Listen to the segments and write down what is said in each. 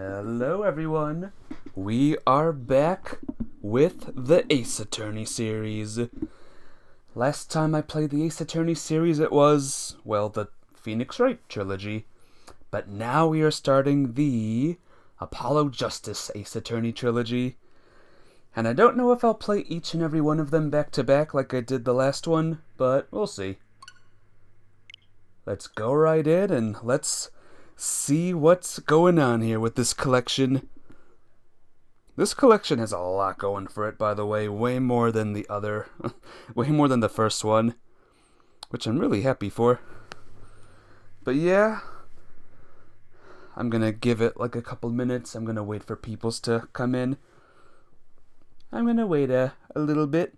Hello everyone, we are back with the Ace Attorney series. Last time I played the Ace Attorney series it was, well, the Phoenix Wright trilogy. But now we are starting the Apollo Justice Ace Attorney trilogy. And I don't know if I'll play each and every one of them back to back like I did the last one, but we'll see. Let's go right in and let's see what's going on here with this collection. This collection has a lot going for it, by the way, way more than the other, way more than the first one, which I'm really happy for. But yeah, I'm gonna give it like a couple minutes. I'm gonna wait for peoples to come in. I'm gonna wait a little bit.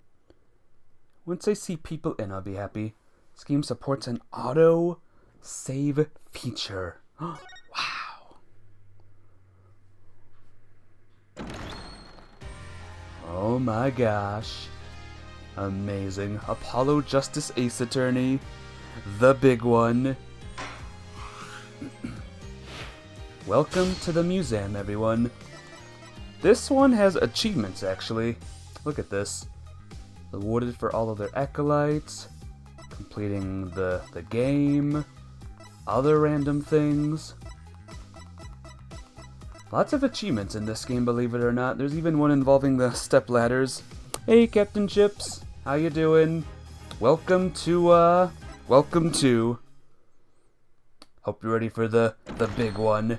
Once I see people in, I'll be happy. This game supports an auto save feature. Wow. Oh my gosh. Amazing. Apollo Justice Ace Attorney. The big one. Welcome to the museum, everyone. This one has achievements, actually. Look at this. Awarded for all of their acolytes. Completing the game. Other random things. Lots of achievements in this game, believe it or not. There's even one involving the step ladders. Hey, Captain Chips. How you doing? Welcome to. Hope you're ready for the big one.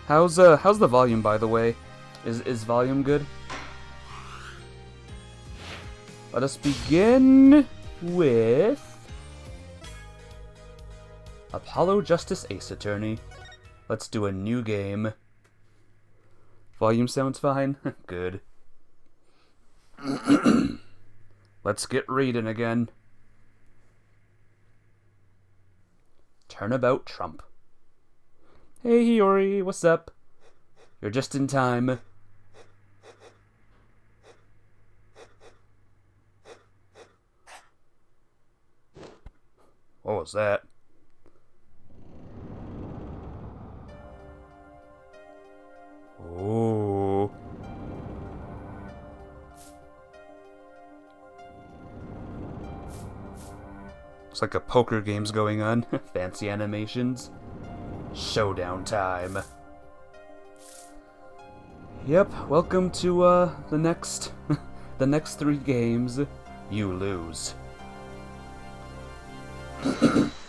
How's the volume, by the way? Is volume good? Let us begin with Apollo Justice Ace Attorney. Let's do a new game. Volume sounds fine? Good. Let's get reading again. Turnabout Trump. Hey Hiyori, what's up? You're just in time. What was that? Oh. Looks like a poker game's going on. Fancy animations. Showdown time. Yep, welcome to the next the next 3 games. You lose.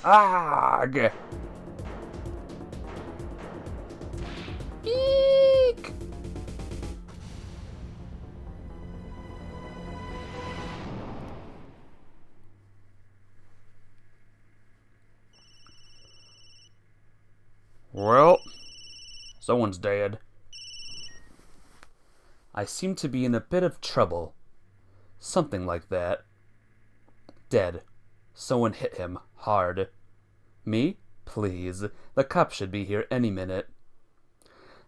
Arg! Eek! Well, someone's dead. I seem to be in a bit of trouble. Something like that. Dead. Someone hit him hard. Me? Please. The cops should be here any minute.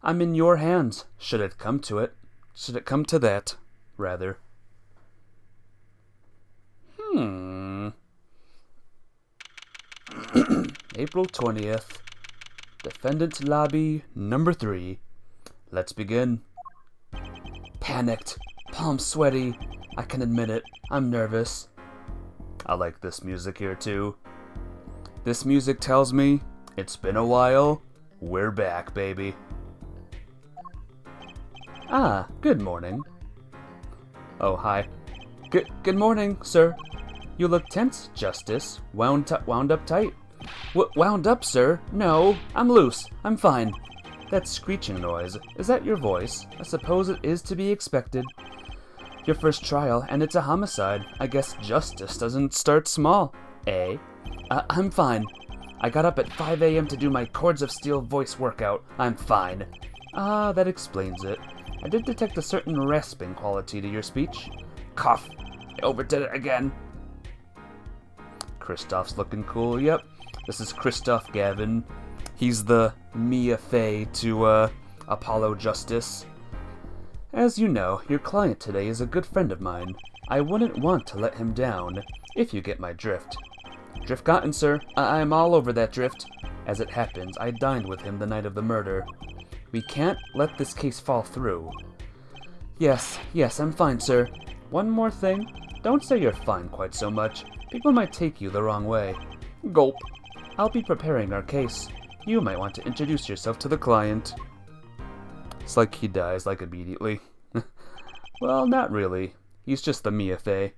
I'm in your hands, should it come to it. Should it come to that, rather. April 20th. Defendant's Lobby, number 3. Let's begin. Panicked. Palms sweaty. I can admit it. I'm nervous. I like this music here, too. This music tells me, it's been a while. We're back, baby. Ah, good morning. Oh, hi. Good morning, sir. You look tense, Justice. Wound up tight. Wound up, sir? No, I'm loose. I'm fine. That screeching noise, is that your voice? I suppose it is to be expected. Your first trial, and it's a homicide. I guess justice doesn't start small, eh? I'm fine. I got up at 5 a.m. to do my Chords of Steel voice workout. I'm fine. Ah, that explains it. I did detect a certain rasping quality to your speech. Cough. I overdid it again. Kristoff's looking cool, yep. This is Kristoff Gavin. He's the Mia Fey to, Apollo Justice. As you know, your client today is a good friend of mine. I wouldn't want to let him down, if you get my drift. Drift gotten, sir. I'm all over that drift. As it happens, I dined with him the night of the murder. We can't let this case fall through. Yes, I'm fine, sir. One more thing. Don't say you're fine quite so much. People might take you the wrong way. Gulp. I'll be preparing our case. You might want to introduce yourself to the client. It's like he dies, like, immediately. Well, not really. He's just the Miafe.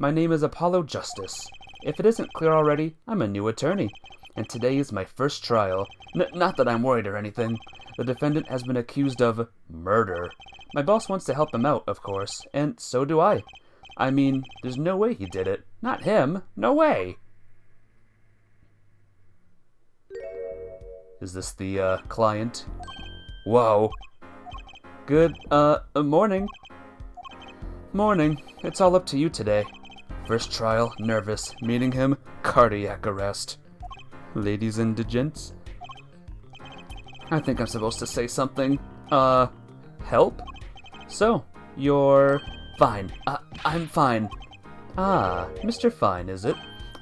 My name is Apollo Justice. If it isn't clear already, I'm a new attorney, and today is my first trial. Not that I'm worried or anything. The defendant has been accused of murder. My boss wants to help him out, of course, and so do I. I mean, there's no way he did it. Not him. No way. Is this the, client? Whoa. Good, morning. Morning. It's all up to you today. First trial, nervous. Meeting him, cardiac arrest. Ladies and gents. I think I'm supposed to say something. Help? So, you're fine. I'm fine. Ah, Mr. Fine, is it?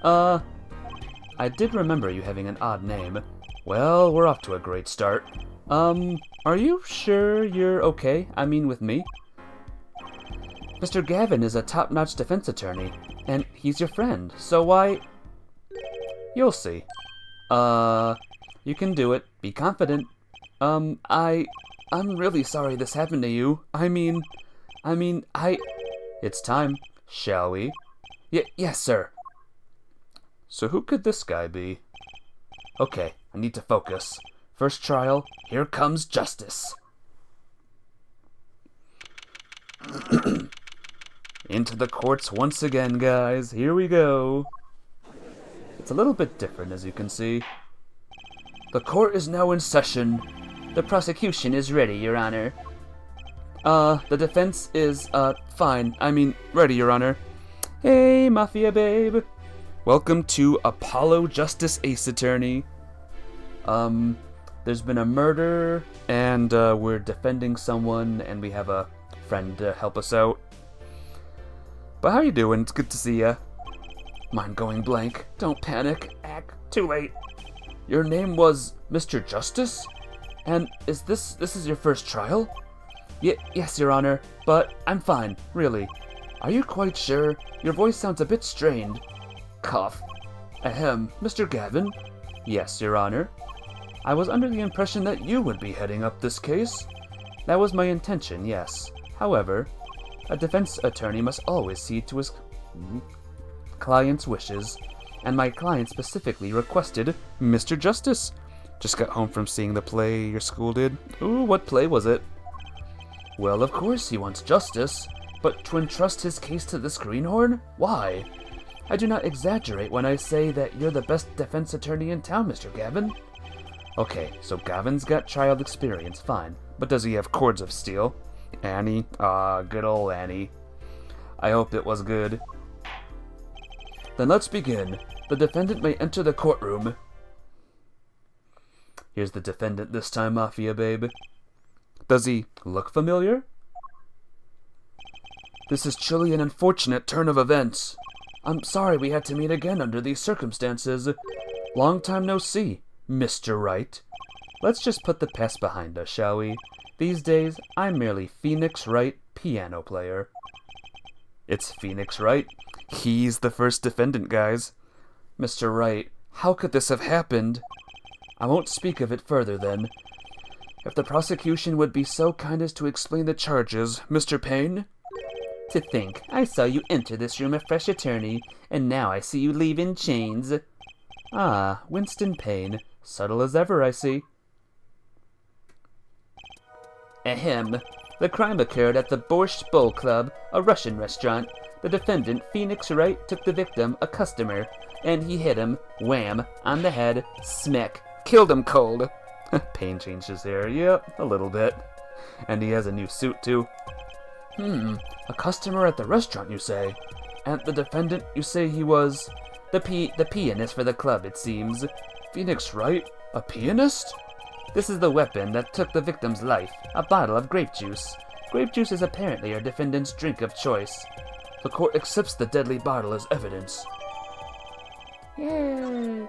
I did remember you having an odd name. Well, we're off to a great start. Are you sure you're okay? I mean, with me? Mr. Gavin is a top-notch defense attorney, and he's your friend, so why... You'll see. You can do it. Be confident. I'm really sorry this happened to you. I mean, It's time, shall we? Yes, sir. So who could this guy be? Okay, I need to focus. First trial, here comes justice. Into the courts once again, guys. Here we go. It's a little bit different, as you can see. The court is now in session. The prosecution is ready, Your Honor. The defense is, fine. I mean, ready, Your Honor. Hey, Mafia babe. Welcome to Apollo Justice Ace Attorney. There's been a murder, and, we're defending someone, and we have a friend to help us out. But how you doing? It's good to see ya. Mind going blank. Don't panic. Too late. Your name was Mr. Justice? And this is your first trial? Yes, Your Honor, but I'm fine, really. Are you quite sure? Your voice sounds a bit strained. Cough. Ahem, Mr. Gavin? Yes, Your Honor. I was under the impression that you would be heading up this case. That was my intention, yes. However, a defense attorney must always see to his client's wishes, and my client specifically requested Mr. Justice. Just got home from seeing the play your school did. Ooh, what play was it? Well, of course he wants justice, but to entrust his case to this greenhorn? Why? I do not exaggerate when I say that you're the best defense attorney in town, Mr. Gavin. Okay, so Gavin's got child experience, fine. But does he have cords of steel? Annie? Good old Annie. I hope it was good. Then let's begin. The defendant may enter the courtroom. Here's the defendant this time, Mafia babe. Does he look familiar? This is truly an unfortunate turn of events. I'm sorry we had to meet again under these circumstances. Long time no see, Mr. Wright. Let's just put the past behind us, shall we? These days, I'm merely Phoenix Wright, piano player. It's Phoenix Wright. He's the first defendant, guys. Mr. Wright, how could this have happened? I won't speak of it further, then. If the prosecution would be so kind as to explain the charges, Mr. Payne? To think, I saw you enter this room a fresh attorney, and now I see you leave in chains. Ah, Winston Payne. Subtle as ever, I see. Ahem. The crime occurred at the Borscht Bowl Club, a Russian restaurant. The defendant, Phoenix Wright, took the victim, a customer, and he hit him, wham, on the head, smack, killed him cold. Payne changed his hair, yep, a little bit. And he has a new suit, too. A customer at the restaurant, you say? And the defendant, you say he was... The pianist for the club, it seems. Phoenix Wright? A pianist? This is the weapon that took the victim's life, a bottle of grape juice. Grape juice is apparently our defendant's drink of choice. The court accepts the deadly bottle as evidence. Yay!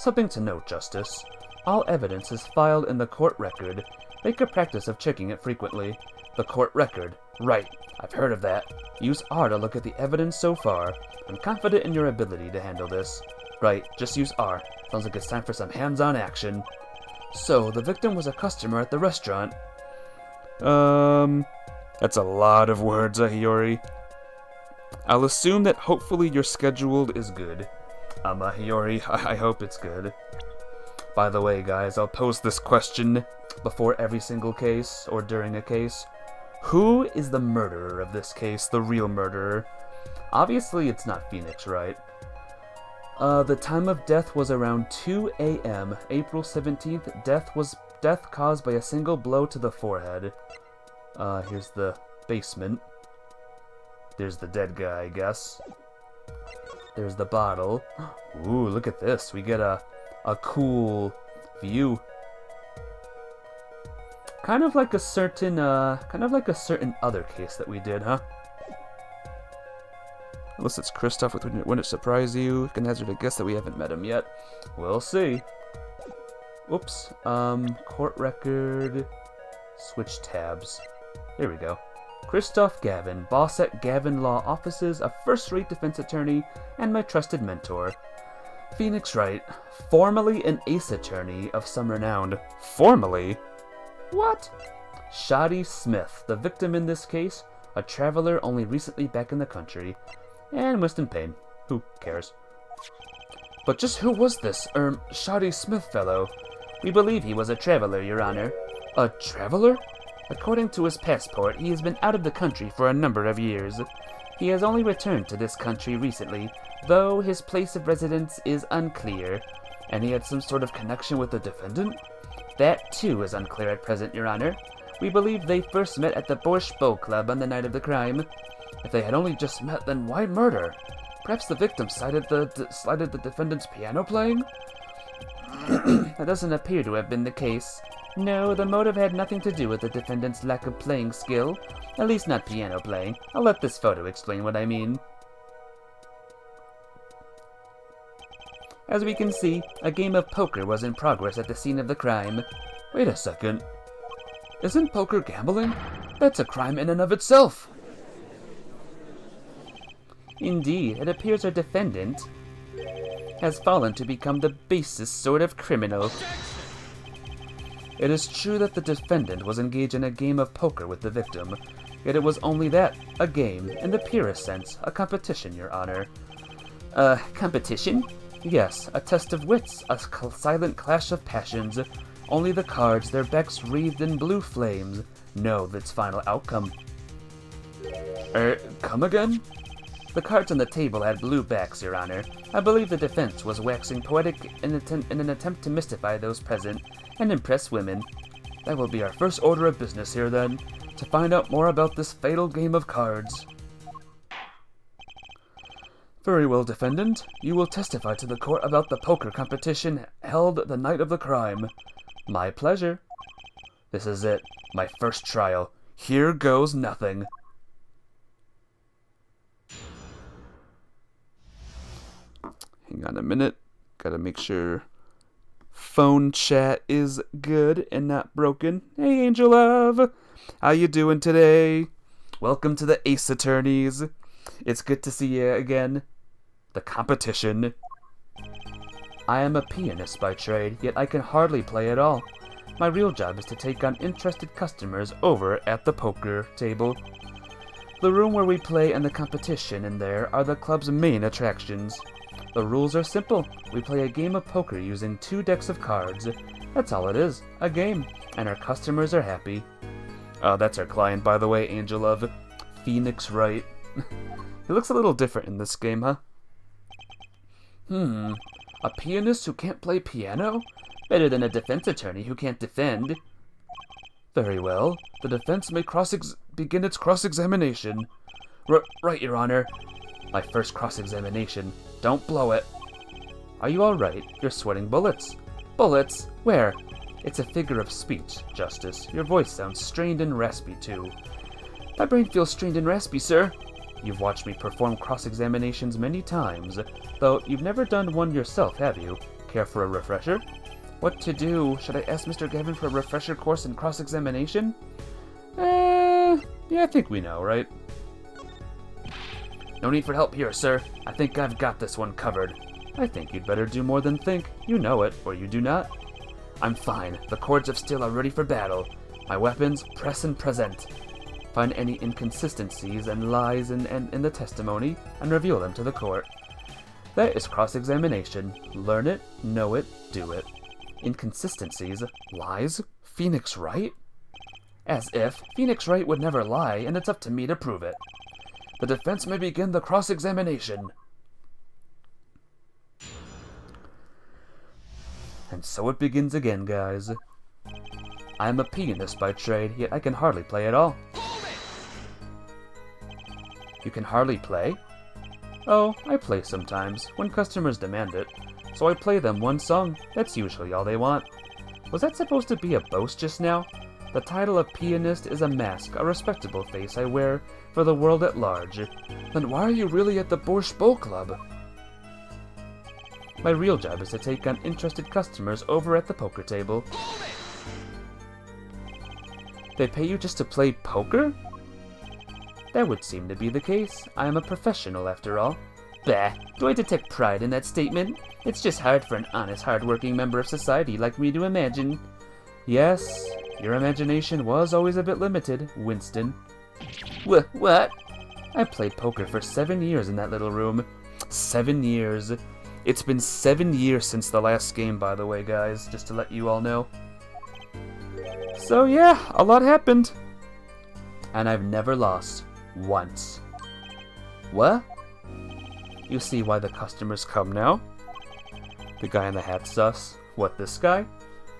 Something to note, Justice. All evidence is filed in the court record. Make a practice of checking it frequently. The court record. Right. I've heard of that. Use R to look at the evidence so far. I'm confident in your ability to handle this. Right, just use R. Sounds like it's time for some hands-on action. So, the victim was a customer at the restaurant. That's a lot of words, Hiyori. I'll assume that hopefully your schedule is good. Hiyori, I hope it's good. By the way, guys, I'll pose this question before every single case, or during a case. Who is the murderer of this case, the real murderer? Obviously, it's not Phoenix, right? The time of death was around 2 a.m., April 17th. Death caused by a single blow to the forehead. Here's the basement. There's the dead guy, I guess. There's the bottle. Ooh, look at this. We get a cool view. Kind of like a certain other case that we did, huh? Unless it's Kristoff with Wouldn't It Surprise You? Can hazard a guess that we haven't met him yet. We'll see. Whoops. Court record. Switch tabs. Here we go. Kristoff Gavin, boss at Gavin Law Offices, a first-rate defense attorney, and my trusted mentor. Phoenix Wright, formerly an ace attorney of some renown. Formerly? What? Shoddy Smith, the victim in this case, a traveler only recently back in the country. And Winston Payne. Who cares? But just who was this, Shoddy Smith fellow? We believe he was a traveler, Your Honor. A traveler? According to his passport, he has been out of the country for a number of years. He has only returned to this country recently, though his place of residence is unclear. And he had some sort of connection with the defendant? That, too, is unclear at present, Your Honor. We believe they first met at the Borscht Bowl Club on the night of the crime. If they had only just met, then why murder? Perhaps the victim slighted the defendant's piano playing? That doesn't appear to have been the case. No, the motive had nothing to do with the defendant's lack of playing skill. At least not piano playing. I'll let this photo explain what I mean. As we can see, a game of poker was in progress at the scene of the crime. Wait a second. Isn't poker gambling? That's a crime in and of itself. Indeed, it appears our defendant has fallen to become the basest sort of criminal. It is true that the defendant was engaged in a game of poker with the victim, yet it was only that, a game, in the purest sense, a competition, Your Honor. Competition? Yes, a test of wits, a silent clash of passions. Only the cards, their backs wreathed in blue flames, know its final outcome. Come again? The cards on the table had blue backs, Your Honor. I believe the defense was waxing poetic in an attempt to mystify those present and impress women. That will be our first order of business here, then, to find out more about this fatal game of cards. Very well, defendant. You will testify to the court about the poker competition held the night of the crime. My pleasure. This is it, my first trial. Here goes nothing. Hang on a minute. Gotta make sure phone chat is good and not broken. Hey, Angel Love. How you doing today? Welcome to the Ace Attorneys. It's good to see you again. The competition. I am a pianist by trade, yet I can hardly play at all. My real job is to take on interested customers over at the poker table. The room where we play and the competition in there are the club's main attractions. The rules are simple. We play a game of poker using 2 decks of cards. That's all it is, a game, and our customers are happy. That's our client, by the way, Angel Love. Phoenix Wright. He looks a little different in this game, huh? A pianist who can't play piano? Better than a defense attorney who can't defend. Very well. The defense may begin its cross-examination. Right, Your Honor. My first cross-examination. Don't blow it. Are you all right? You're sweating bullets. Bullets? Where? It's a figure of speech, Justice. Your voice sounds strained and raspy, too. My brain feels strained and raspy, sir. You've watched me perform cross-examinations many times, though you've never done one yourself, have you? Care for a refresher? What to do? Should I ask Mr. Gavin for a refresher course in cross-examination? Yeah, I think we know, right? No need for help here, sir. I think I've got this one covered. I think you'd better do more than think. You know it, or you do not. I'm fine. The cords of steel are ready for battle. My weapons, press and present. Find any inconsistencies and lies in the testimony, and reveal them to the court. That is cross-examination. Learn it, know it, do it. Inconsistencies? Lies? Phoenix Wright? As if. Phoenix Wright would never lie, and it's up to me to prove it. The defense may begin the cross-examination. And so it begins again, guys. I am a pianist by trade, yet I can hardly play at all. You can hardly play? Oh, I play sometimes, when customers demand it. So I play them one song, that's usually all they want. Was that supposed to be a boast just now? The title of pianist is a mask, a respectable face I wear for the world at large. Then why are you really at the Borscht Bowl Club? My real job is to take on interested customers over at the poker table. They pay you just to play poker? That would seem to be the case. I am a professional after all. Bah, do I detect pride in that statement? It's just hard for an honest, hard-working member of society like me to imagine. Yes, your imagination was always a bit limited, Winston. What? I played poker for 7 years in that little room. 7 years. It's been 7 years since the last game, by the way, guys, just to let you all know. So yeah, a lot happened. And I've never lost. Once. What? You see why the customers come now? The guy in the hat's sus. What, this guy?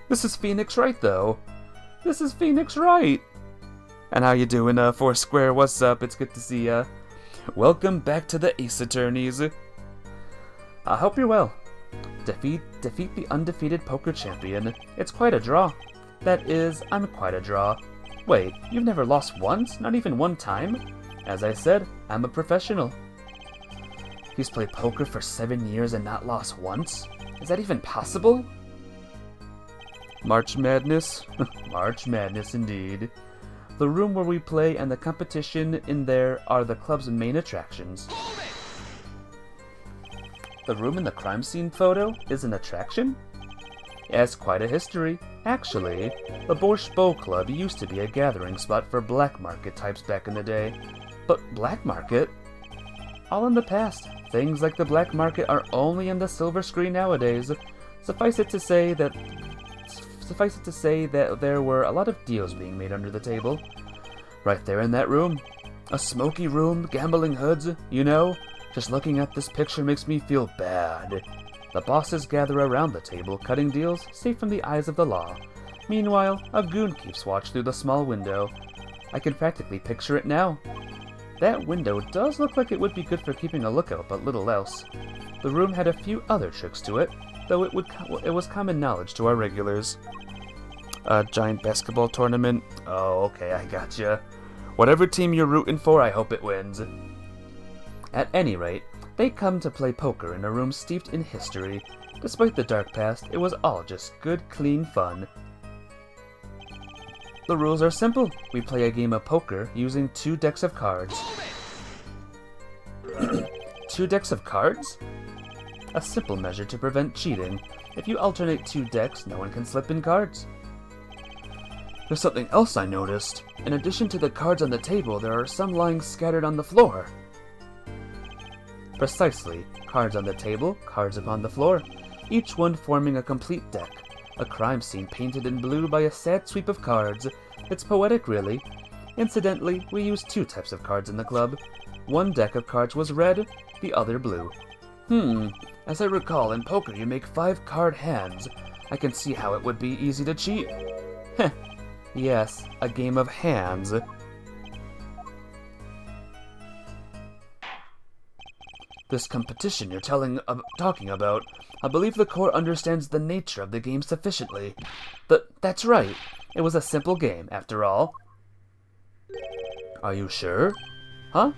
This is Phoenix Wright, though. This is Phoenix Wright. And how you doing, Foursquare? What's up? It's good to see ya. Welcome back to the Ace Attorneys. I hope you're well. Defeat the undefeated poker champion. It's quite a draw. That is, I'm quite a draw. Wait, you've never lost once? Not even one time? As I said, I'm a professional. He's played poker for 7 years and not lost once? Is that even possible? March Madness? March Madness indeed. The room where we play and the competition in there are the club's main attractions. The room in the crime scene photo is an attraction? It has quite a history. Actually, the Borscht Bowl Club used to be a gathering spot for black market types back in the day. But black market? All in the past. Things like the black market are only in the silver screen nowadays. Suffice it to say that there were a lot of deals being made under the table. Right there in that room. A smoky room, gambling hoods, you know? Just looking at this picture makes me feel bad. The bosses gather around the table, cutting deals, safe from the eyes of the law. Meanwhile, a goon keeps watch through the small window. I can practically picture it now. That window does look like it would be good for keeping a lookout, but little else. The room had a few other tricks to it, though it was common knowledge to our regulars. A giant basketball tournament? Oh, okay, I gotcha. Whatever team you're rooting for, I hope it wins. At any rate, they come to play poker in a room steeped in history. Despite the dark past, it was all just good, clean fun. The rules are simple. We play a game of poker using 2 decks of cards. 2 decks of cards? A simple measure to prevent cheating. If you alternate 2 decks, no one can slip in cards. There's something else I noticed. In addition to the cards on the table, there are some lying scattered on the floor. Precisely. Cards on the table, cards upon the floor, each one forming a complete deck. A crime scene painted in blue by a sad sweep of cards. It's poetic, really. Incidentally, we use 2 types of cards in the club. One deck of cards was red, the other blue. As I recall, in poker you make 5 card hands. I can see how it would be easy to cheat. Heh. Yes, a game of hands. This competition you're talking about, I believe the court understands the nature of the game sufficiently. That's right. It was a simple game, after all. Are you sure? Huh?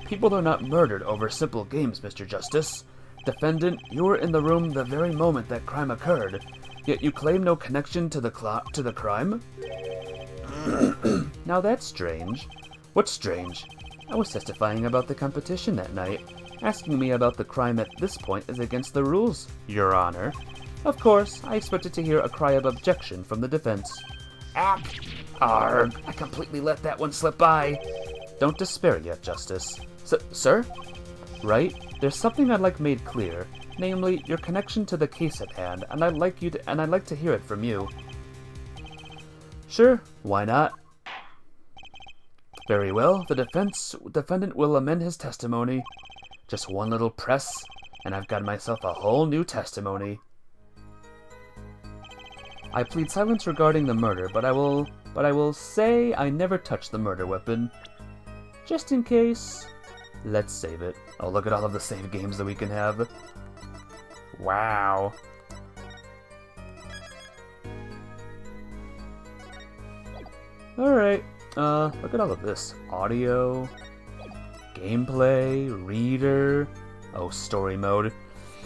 People are not murdered over simple games, Mr. Justice. Defendant, you were in the room the very moment that crime occurred, yet you claim no connection to the crime? Now that's strange. What's strange? I was testifying about the competition that night. Asking me about the crime at this point is against the rules, Your Honor. Of course, I expected to hear a cry of objection from the defense. Arg, I completely let that one slip by. Don't despair yet, Justice. Sir? Right? There's something I'd like made clear, namely your connection to the case at hand, and I'd like to hear it from you. Sure, why not? Very well, the defendant will amend his testimony. Just one little press, and I've got myself a whole new testimony. I plead silence regarding the murder, but I will say I never touched the murder weapon. Just in case, let's save it. Oh, look at all of the save games that we can have. Wow. Alright, look at all of this. Audio, gameplay, reader, oh, story mode.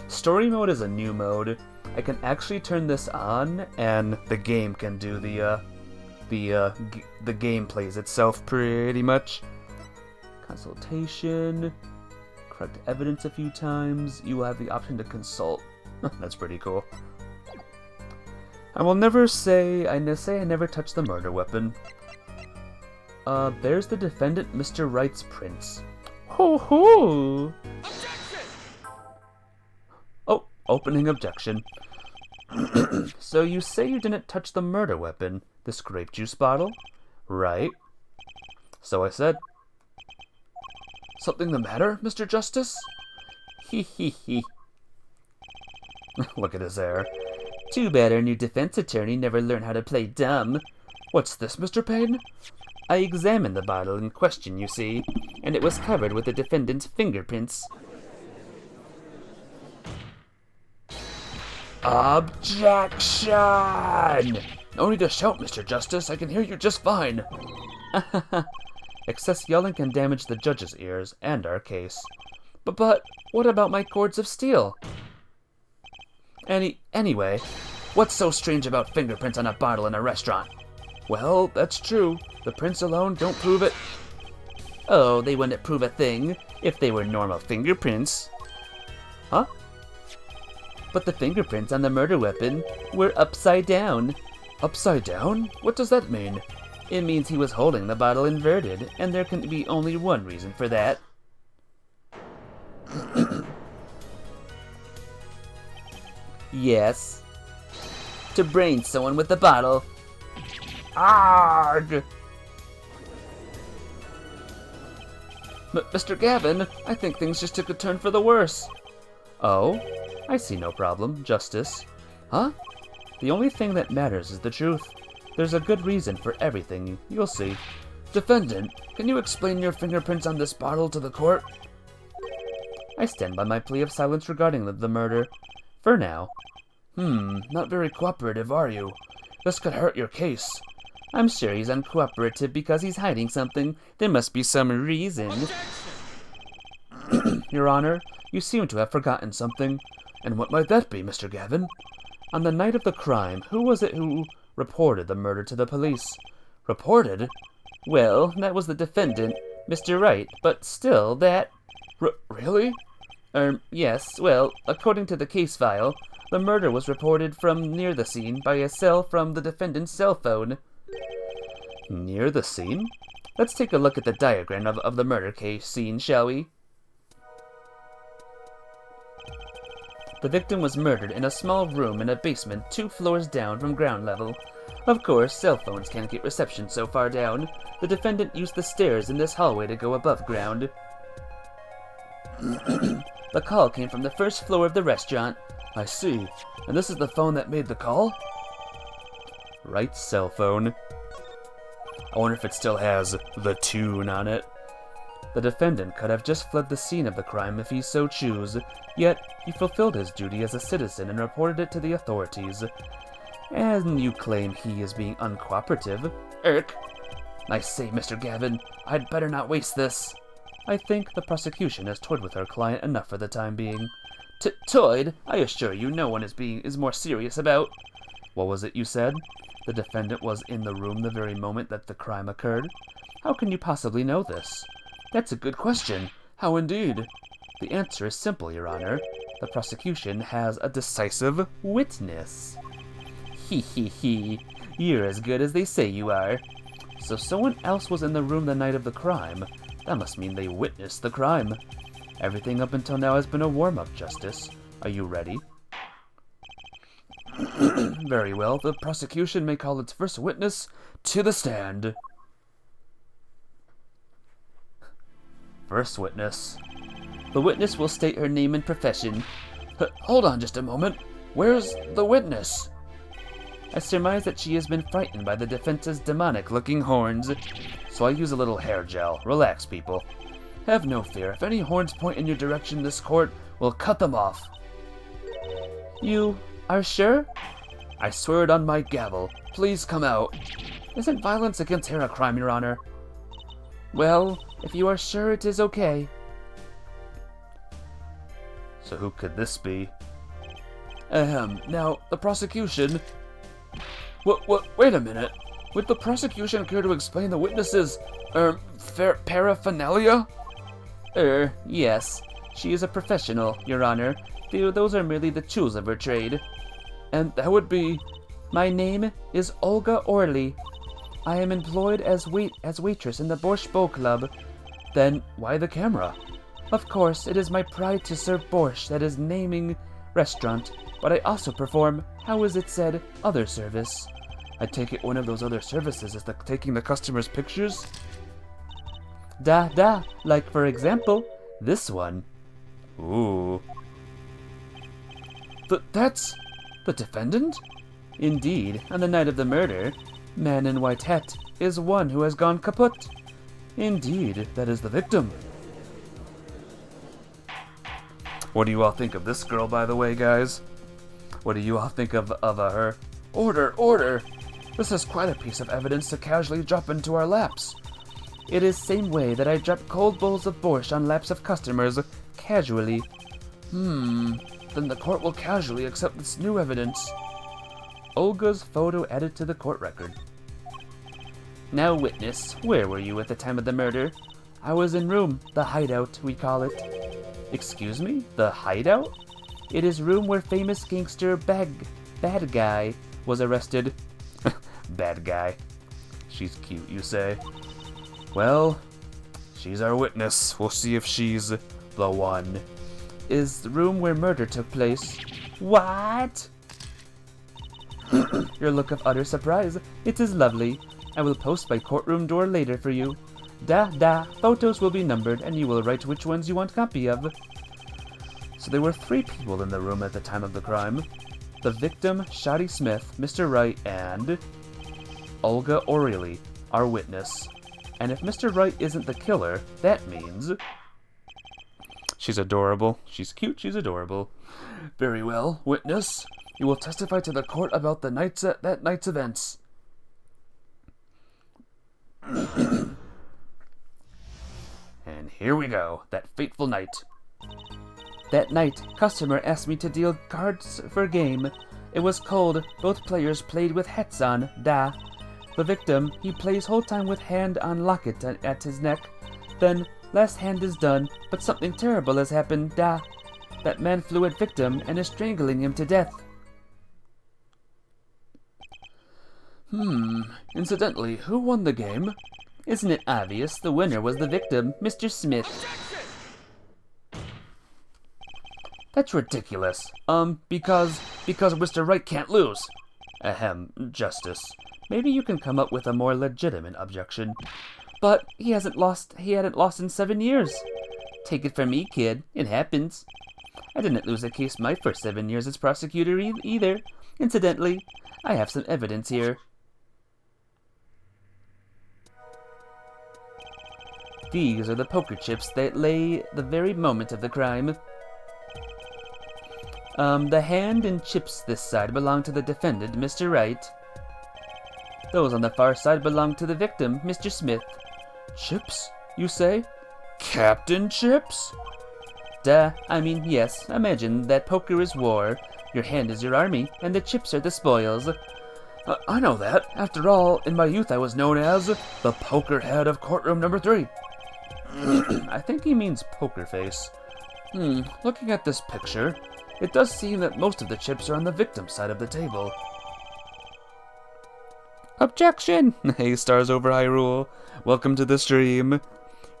Story mode is a new mode. I can actually turn this on, and the game can do the game plays itself pretty much. Consultation, correct evidence a few times. You will have the option to consult. That's pretty cool. I will never say I never touched the murder weapon. There's the defendant, Mr. Wright's prints. Hoo hoo! Objection! Oh, opening objection. So you say you didn't touch the murder weapon, this grape juice bottle? Right. So I said. Something the matter, Mr. Justice? Hee hee hee. Look at his hair. Too bad our new defense attorney never learned how to play dumb. What's this, Mr. Payne? I examined the bottle in question, you see, and it was covered with the defendant's fingerprints. Objection! No need to shout, Mr. Justice. I can hear you just fine. Excess yelling can damage the judge's ears and our case. But what about my cords of steel? Anyway, what's so strange about fingerprints on a bottle in a restaurant? Well, that's true. The prints alone don't prove it. Oh, they wouldn't prove a thing if they were normal fingerprints. Huh? But the fingerprints on the murder weapon were upside down. Upside down? What does that mean? It means he was holding the bottle inverted, and there can be only one reason for that. Yes. To brain someone with the bottle. Arg! Mr. Gavin, I think things just took a turn for the worse. Oh? I see no problem, Justice. Huh? The only thing that matters is the truth. There's a good reason for everything, you'll see. Defendant, can you explain your fingerprints on this bottle to the court? I stand by my plea of silence regarding the murder. For now. Not very cooperative, are you? This could hurt your case. I'm sure he's uncooperative because he's hiding something. There must be some reason. Your Honor, you seem to have forgotten something. And what might that be, Mr. Gavin? On the night of the crime, who was it who reported the murder to the police? Reported? Well, that was the defendant, Mr. Wright, but still, that... Really? Yes, well, according to the case file, the murder was reported from near the scene by a cell from the defendant's cell phone. Near the scene? Let's take a look at the diagram of the murder case scene, shall we? The victim was murdered in a small room in a basement 2 floors down from ground level. Of course, cell phones can't get reception so far down. The defendant used the stairs in this hallway to go above ground. The call came from the 1st floor of the restaurant. I see. And this is the phone that made the call? Wright's cell phone. I wonder if it still has the tune on it. The defendant could have just fled the scene of the crime if he so chose, yet he fulfilled his duty as a citizen and reported it to the authorities. And you claim he is being uncooperative? Irk! I say, Mr. Gavin, I'd better not waste this. I think the prosecution has toyed with our client enough for the time being. Toyd, I assure you no one is more serious about... What was it you said? The defendant was in the room the very moment that the crime occurred? How can you possibly know this? That's a good question. How indeed? The answer is simple, Your Honor. The prosecution has a decisive witness. Hee hee hee. You're as good as they say you are. So someone else was in the room the night of the crime. That must mean they witnessed the crime. Everything up until now has been a warm-up, Justice. Are you ready? Very well. The prosecution may call its first witness to the stand. First witness. The witness will state her name and profession. Hold on just a moment. Where's the witness? I surmise that she has been frightened by the defense's demonic-looking horns, so I use a little hair gel. Relax, people. Have no fear. If any horns point in your direction, this court will cut them off. You are sure? I swear it on my gavel. Please come out. Isn't violence against hair a crime, Your Honor? Well, if you are sure, it is okay. So who could this be? Now, the prosecution... Wait a minute. Would the prosecution care to explain the witness's, paraphernalia? Yes. She is a professional, Your Honor. Those are merely the tools of her trade. And that would be... My name is Olga Orley. I am employed as waitress in the Borscht Bowl Club. Then why the camera? Of course, it is my pride to serve borscht that is naming restaurant, but I also perform, how is it said, other service. I take it one of those other services is taking the customer's pictures? Like for example, this one. Ooh. That's the defendant? Indeed, on the night of the murder, man in white hat is one who has gone kaput. Indeed, that is the victim. What do you all think of this girl, by the way, guys? What do you all think of her? Order! This is quite a piece of evidence to casually drop into our laps. It is same way that I drop cold bowls of borscht on laps of customers, casually. Then the court will casually accept this new evidence. Olga's photo added to the court record. Now, witness, where were you at the time of the murder? I was in room, the hideout, we call it. Excuse me? The hideout? It is room where famous gangster Bad Guy was arrested. Bad Guy. She's cute, you say? Well, she's our witness. We'll see if she's the one. Is the room where murder took place. What? Your look of utter surprise. It is lovely. I will post my courtroom door later for you. Photos will be numbered, and you will write which ones you want copy of. So there were 3 people in the room at the time of the crime. The victim, Shoddy Smith, Mr. Wright, and... Olga O'Reilly, our witness. And if Mr. Wright isn't the killer, that means... She's adorable. She's cute, she's adorable. Very well, witness. You will testify to the court about that night's events. And here we go, that fateful night. That night, customer asked me to deal cards for a game. It was cold, both players played with hats on, The victim, he plays whole time with hand on locket at his neck. Then, last hand is done, but something terrible has happened, That man flew at victim and is strangling him to death. Incidentally, who won the game? Isn't it obvious? The winner was the victim, Mr. Smith. That's ridiculous. Because Mr. Wright can't lose. Justice. Maybe you can come up with a more legitimate objection. But he hadn't lost in 7 years. Take it from me, kid. It happens. I didn't lose a case my first 7 years as prosecutor either. Incidentally, I have some evidence here. These are the poker chips that lay the very moment of the crime. The hand and chips this side belong to the defendant, Mr. Wright. Those on the far side belong to the victim, Mr. Smith. Chips, you say? Captain Chips? Duh, I mean, yes, imagine that poker is war. Your hand is your army, and the chips are the spoils. I know that. After all, in my youth I was known as the poker head of courtroom number 3. I think he means poker face. Looking at this picture, it does seem that most of the chips are on the victim's side of the table. Objection! Hey, Stars Over Hyrule. Welcome to the stream.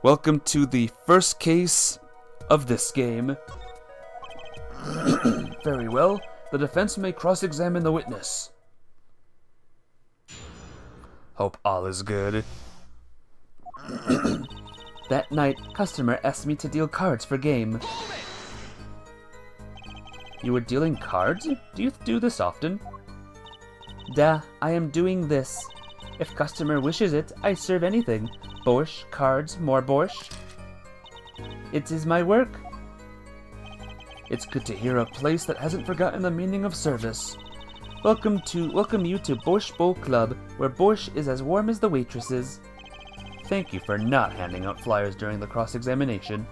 Welcome to the first case of this game. Very well. The defense may cross-examine the witness. Hope all is good. That night, customer asked me to deal cards for game. You were dealing cards? Do you do this often? Duh, I am doing this. If customer wishes it, I serve anything. Borscht, cards, more borscht. It is my work. It's good to hear a place that hasn't forgotten the meaning of service. Welcome you to Borscht Bowl Club, where borscht is as warm as the waitresses. Thank you for not handing out flyers during the cross-examination.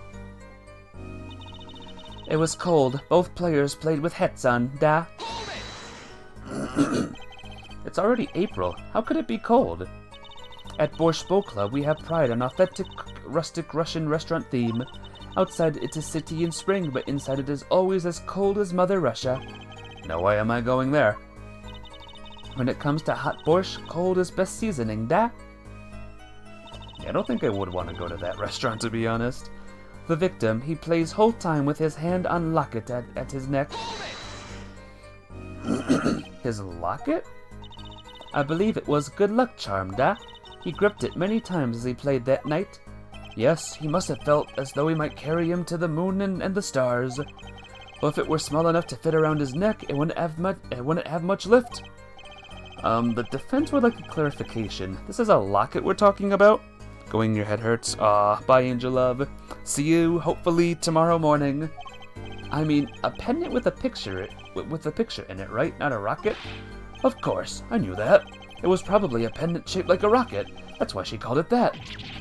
It was cold. Both players played with hats on. Da. It's already April. How could it be cold? At Borscht Bowl Club, we have pride on authentic, rustic Russian restaurant theme. Outside, it's a city in spring, but inside it is always as cold as Mother Russia. No way am I going there. When it comes to hot borscht, cold is best seasoning, da? I don't think I would want to go to that restaurant, to be honest. The victim, he plays whole time with his hand on locket at his neck. His locket? I believe it was good luck charm, da? He gripped it many times as he played that night. Yes, he must have felt as though he might carry him to the moon and the stars. Well, if it were small enough to fit around his neck, it wouldn't have much lift. The defense would like a clarification. This is a locket we're talking about? Going your head hurts. Bye, Angel Love. See you, hopefully, tomorrow morning. I mean, a pendant with a picture in it, right? Not a rocket? Of course, I knew that. It was probably a pendant shaped like a rocket. That's why she called it that.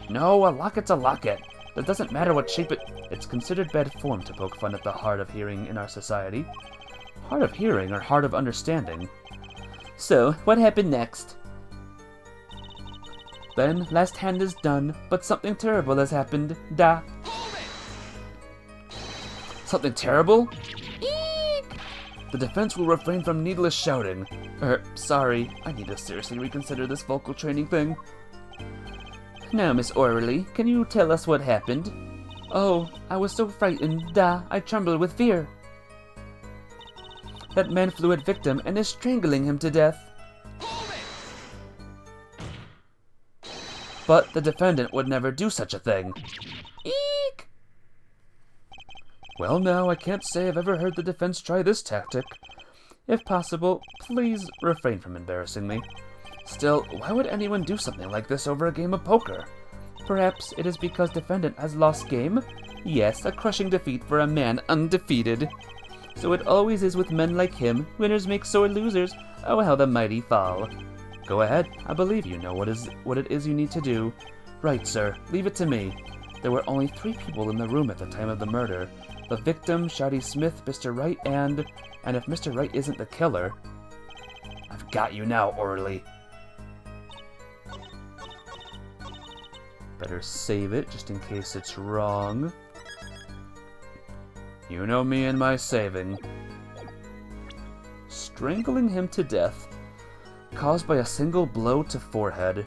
No, a locket's a locket. It doesn't matter what shape it's considered bad form to poke fun at the hard of hearing in our society. Hard of hearing or hard of understanding? So, what happened next? Then, last hand is done, but something terrible has happened. Da. Something terrible? Eek! The defense will refrain from needless shouting. Sorry, I need to seriously reconsider this vocal training thing. Now, Miss Orley, can you tell us what happened? Oh, I was so frightened. Da, I trembled with fear. That man flew at victim and is strangling him to death. But the defendant would never do such a thing. Eek! Well, now, I can't say I've ever heard the defense try this tactic. If possible, please refrain from embarrassing me. Still, why would anyone do something like this over a game of poker? Perhaps it is because defendant has lost game? Yes, a crushing defeat for a man undefeated. So it always is with men like him. Winners make sore losers. Oh, how the mighty fall. Go ahead. I believe you know what it is you need to do. Right, sir. Leave it to me. There were only 3 people in the room at the time of the murder. The victim, Shotty Smith, Mr. Wright, and if Mr. Wright isn't the killer... I've got you now, Orley. Better save it, just in case it's wrong. You know me and my saving. Strangling him to death, caused by a single blow to forehead.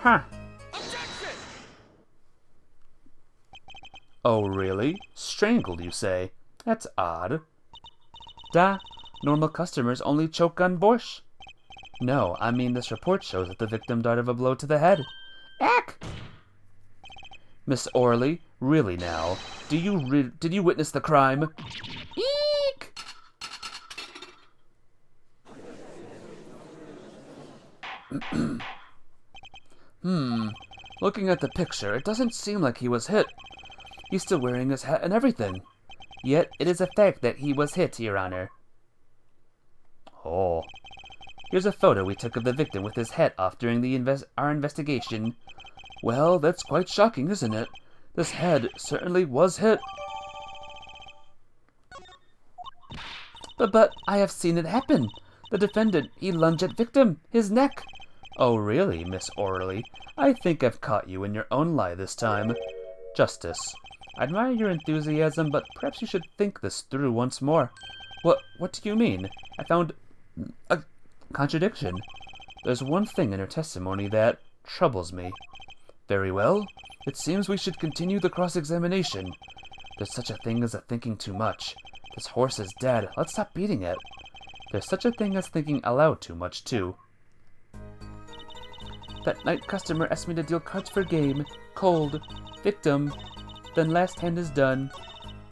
Huh. Objection! Oh, really? Strangled, you say? That's odd. Da, normal customers only choke on borscht. No, I mean this report shows that the victim died of a blow to the head. Eck! Miss Orley, really now, did you witness the crime? Eek! Looking at the picture, it doesn't seem like he was hit. He's still wearing his hat and everything. Yet, it is a fact that he was hit, Your Honor. Oh. Here's a photo we took of the victim with his hat off during our investigation. Well, that's quite shocking, isn't it? This head certainly was hit. But I have seen it happen. The defendant, he lunged at victim, his neck. Oh really, Miss Orley? I think I've caught you in your own lie this time. Justice, I admire your enthusiasm, but perhaps you should think this through once more. What do you mean? I found a contradiction. There's one thing in her testimony that troubles me. Very well. It seems we should continue the cross-examination. There's such a thing as a thinking too much. This horse is dead. Let's stop beating it. There's such a thing as thinking aloud too much, too. That night customer asked me to deal cards for game. Cold. Victim. Then last hand is done.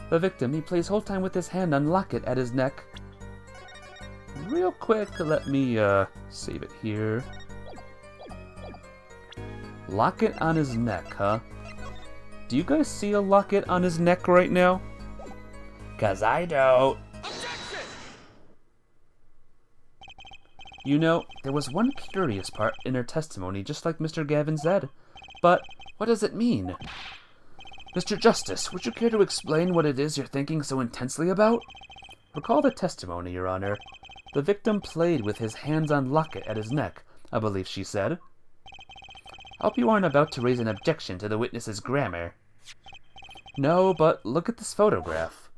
The victim, he plays whole time with his hand on locket at his neck. Real quick, let me, save it here. Locket on his neck, huh? Do you guys see a locket on his neck right now? 'Cause I don't. Objection! You know, there was one curious part in her testimony, just like Mr. Gavin said. But what does it mean? Mr. Justice, would you care to explain what it is you're thinking so intensely about? Recall the testimony, Your Honor. The victim played with his hands on locket at his neck, I believe she said. I hope you aren't about to raise an objection to the witness's grammar. No, but look at this photograph.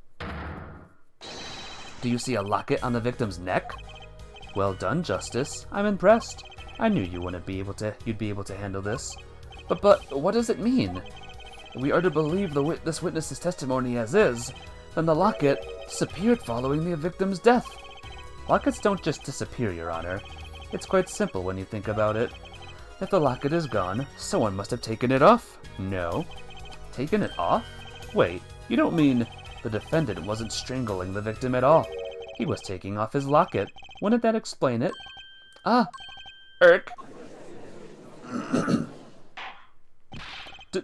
Do you see a locket on the victim's neck? Well done, Justice. I'm impressed. I knew you'd be able to handle this. But what does it mean? If we are to believe this witness's testimony as is, then the locket disappeared following the victim's death. Lockets don't just disappear, Your Honor. It's quite simple when you think about it. If the locket is gone, someone must have taken it off. No. Taken it off? Wait, you don't mean the defendant wasn't strangling the victim at all. He was taking off his locket. Wouldn't that explain it? Ah, Irk.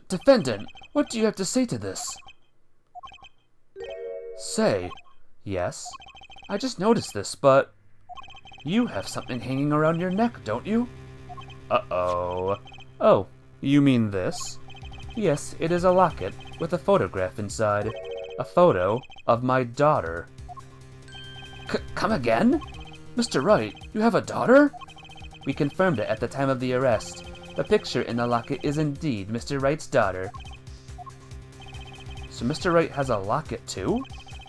Defendant, what do you have to say to this? Say? Yes. I just noticed this, but you have something hanging around your neck, don't you? Uh-oh. Oh, you mean this? Yes, it is a locket with a photograph inside. A photo of my daughter. Come again? Mr. Wright, you have a daughter? We confirmed it at the time of the arrest. The picture in the locket is indeed Mr. Wright's daughter. So Mr. Wright has a locket too?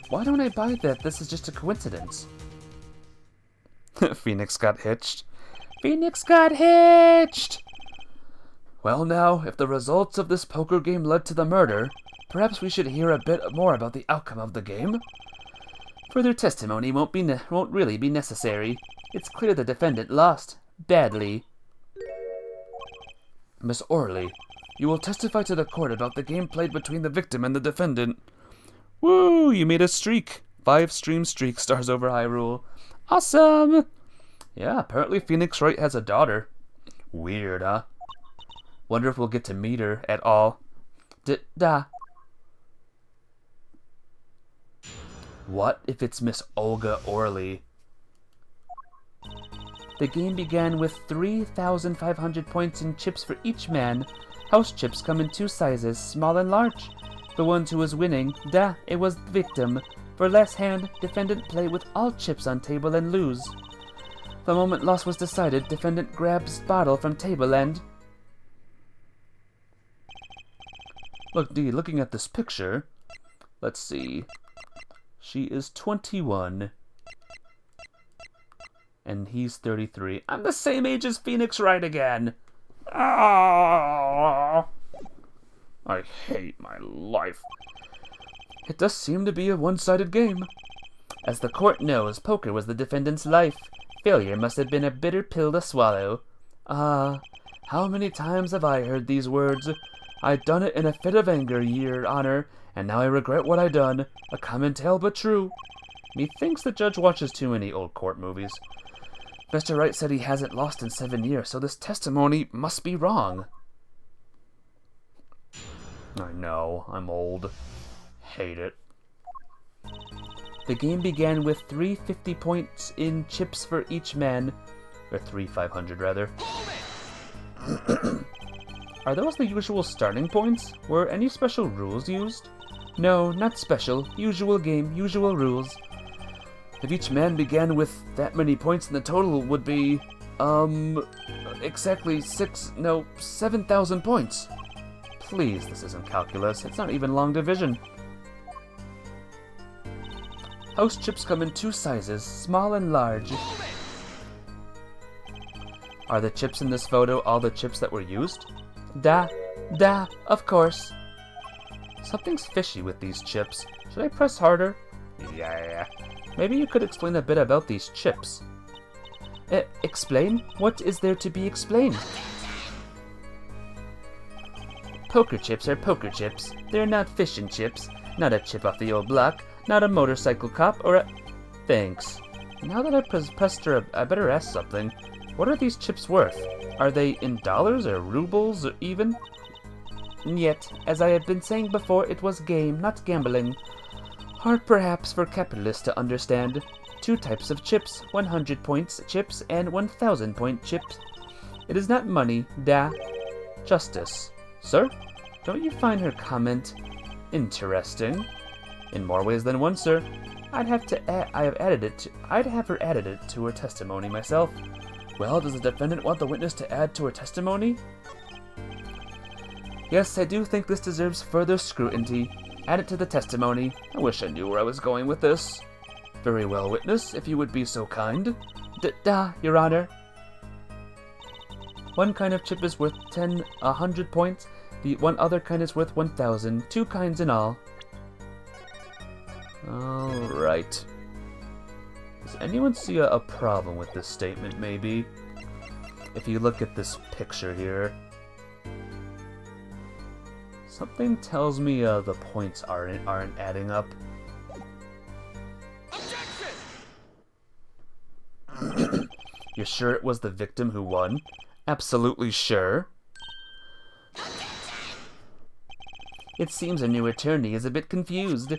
Why don't I buy that this is just a coincidence? Phoenix got hitched. Phoenix got hitched! Well now, if the results of this poker game led to the murder, perhaps we should hear a bit more about the outcome of the game. Further testimony won't really be necessary. It's clear the defendant lost. Badly. Miss Orley, you will testify to the court about the game played between the victim and the defendant. Woo! You made a streak. 5 stream streak, stars over Hyrule. Awesome! Yeah, apparently Phoenix Wright has a daughter. Weird, huh? Wonder if we'll get to meet her at all. What if it's Miss Olga Orley? The game began with 3,500 points in chips for each man. House chips come in 2 sizes, small and large. The one who was winning, it was the victim. For last hand, defendant play with all chips on table and lose. The moment loss was decided, defendant grabs bottle from table and... Looking at this picture, let's see. She is 21. And he's 33. I'm the same age as Phoenix Wright again. Ah, I hate my life. It does seem to be a one-sided game. As the court knows, poker was the defendant's life. Failure must have been a bitter pill to swallow. Ah, how many times have I heard these words? I done it in a fit of anger, Your Honor, and now I regret what I done. A common tale, but true. Methinks the judge watches too many old court movies. Mr. Wright said he hasn't lost in 7 years, so this testimony must be wrong. I know, I'm old. Hate it. The game began with 350 points in chips for each man. Or 3,500 rather. Are those the usual starting points? Were any special rules used? No, not special. Usual game, usual rules. if each man began with that many points, then the total would be, exactly 7,000 points. Please, this isn't calculus. It's not even long division. House chips come in 2 sizes, small and large. Are the chips in this photo all the chips that were used? Da, of course. Something's fishy with these chips. Should I press harder? Yeah. Maybe you could explain a bit about these chips. Explain? What is there to be explained? Poker chips are poker chips. They're not fish and chips. Not a chip off the old block. Not a motorcycle cop or a... Thanks. Now that I pressed her, I better ask something. What are these chips worth? Are they in dollars or rubles or even? Yet, as I had been saying before, it was game, not gambling. Hard perhaps for capitalists to understand. 2 types of chips, 100 points chips and 1,000 point chips. It is not money, justice. Sir, don't you find her comment interesting? In more ways than one, sir. I'd have her added it to her testimony myself. Well, does the defendant want the witness to add to her testimony? Yes, I do think this deserves further scrutiny. Add it to the testimony. I wish I knew where I was going with this. Very well, witness, if you would be so kind. Your Honor. One kind of chip is worth 100 points. The one other kind is worth 1,000. 2 kinds in all. Alright. Does anyone see a problem with this statement, maybe? If you look at this picture here. Something tells me the points aren't adding up. You're sure it was the victim who won? Absolutely sure. It seems a new attorney is a bit confused.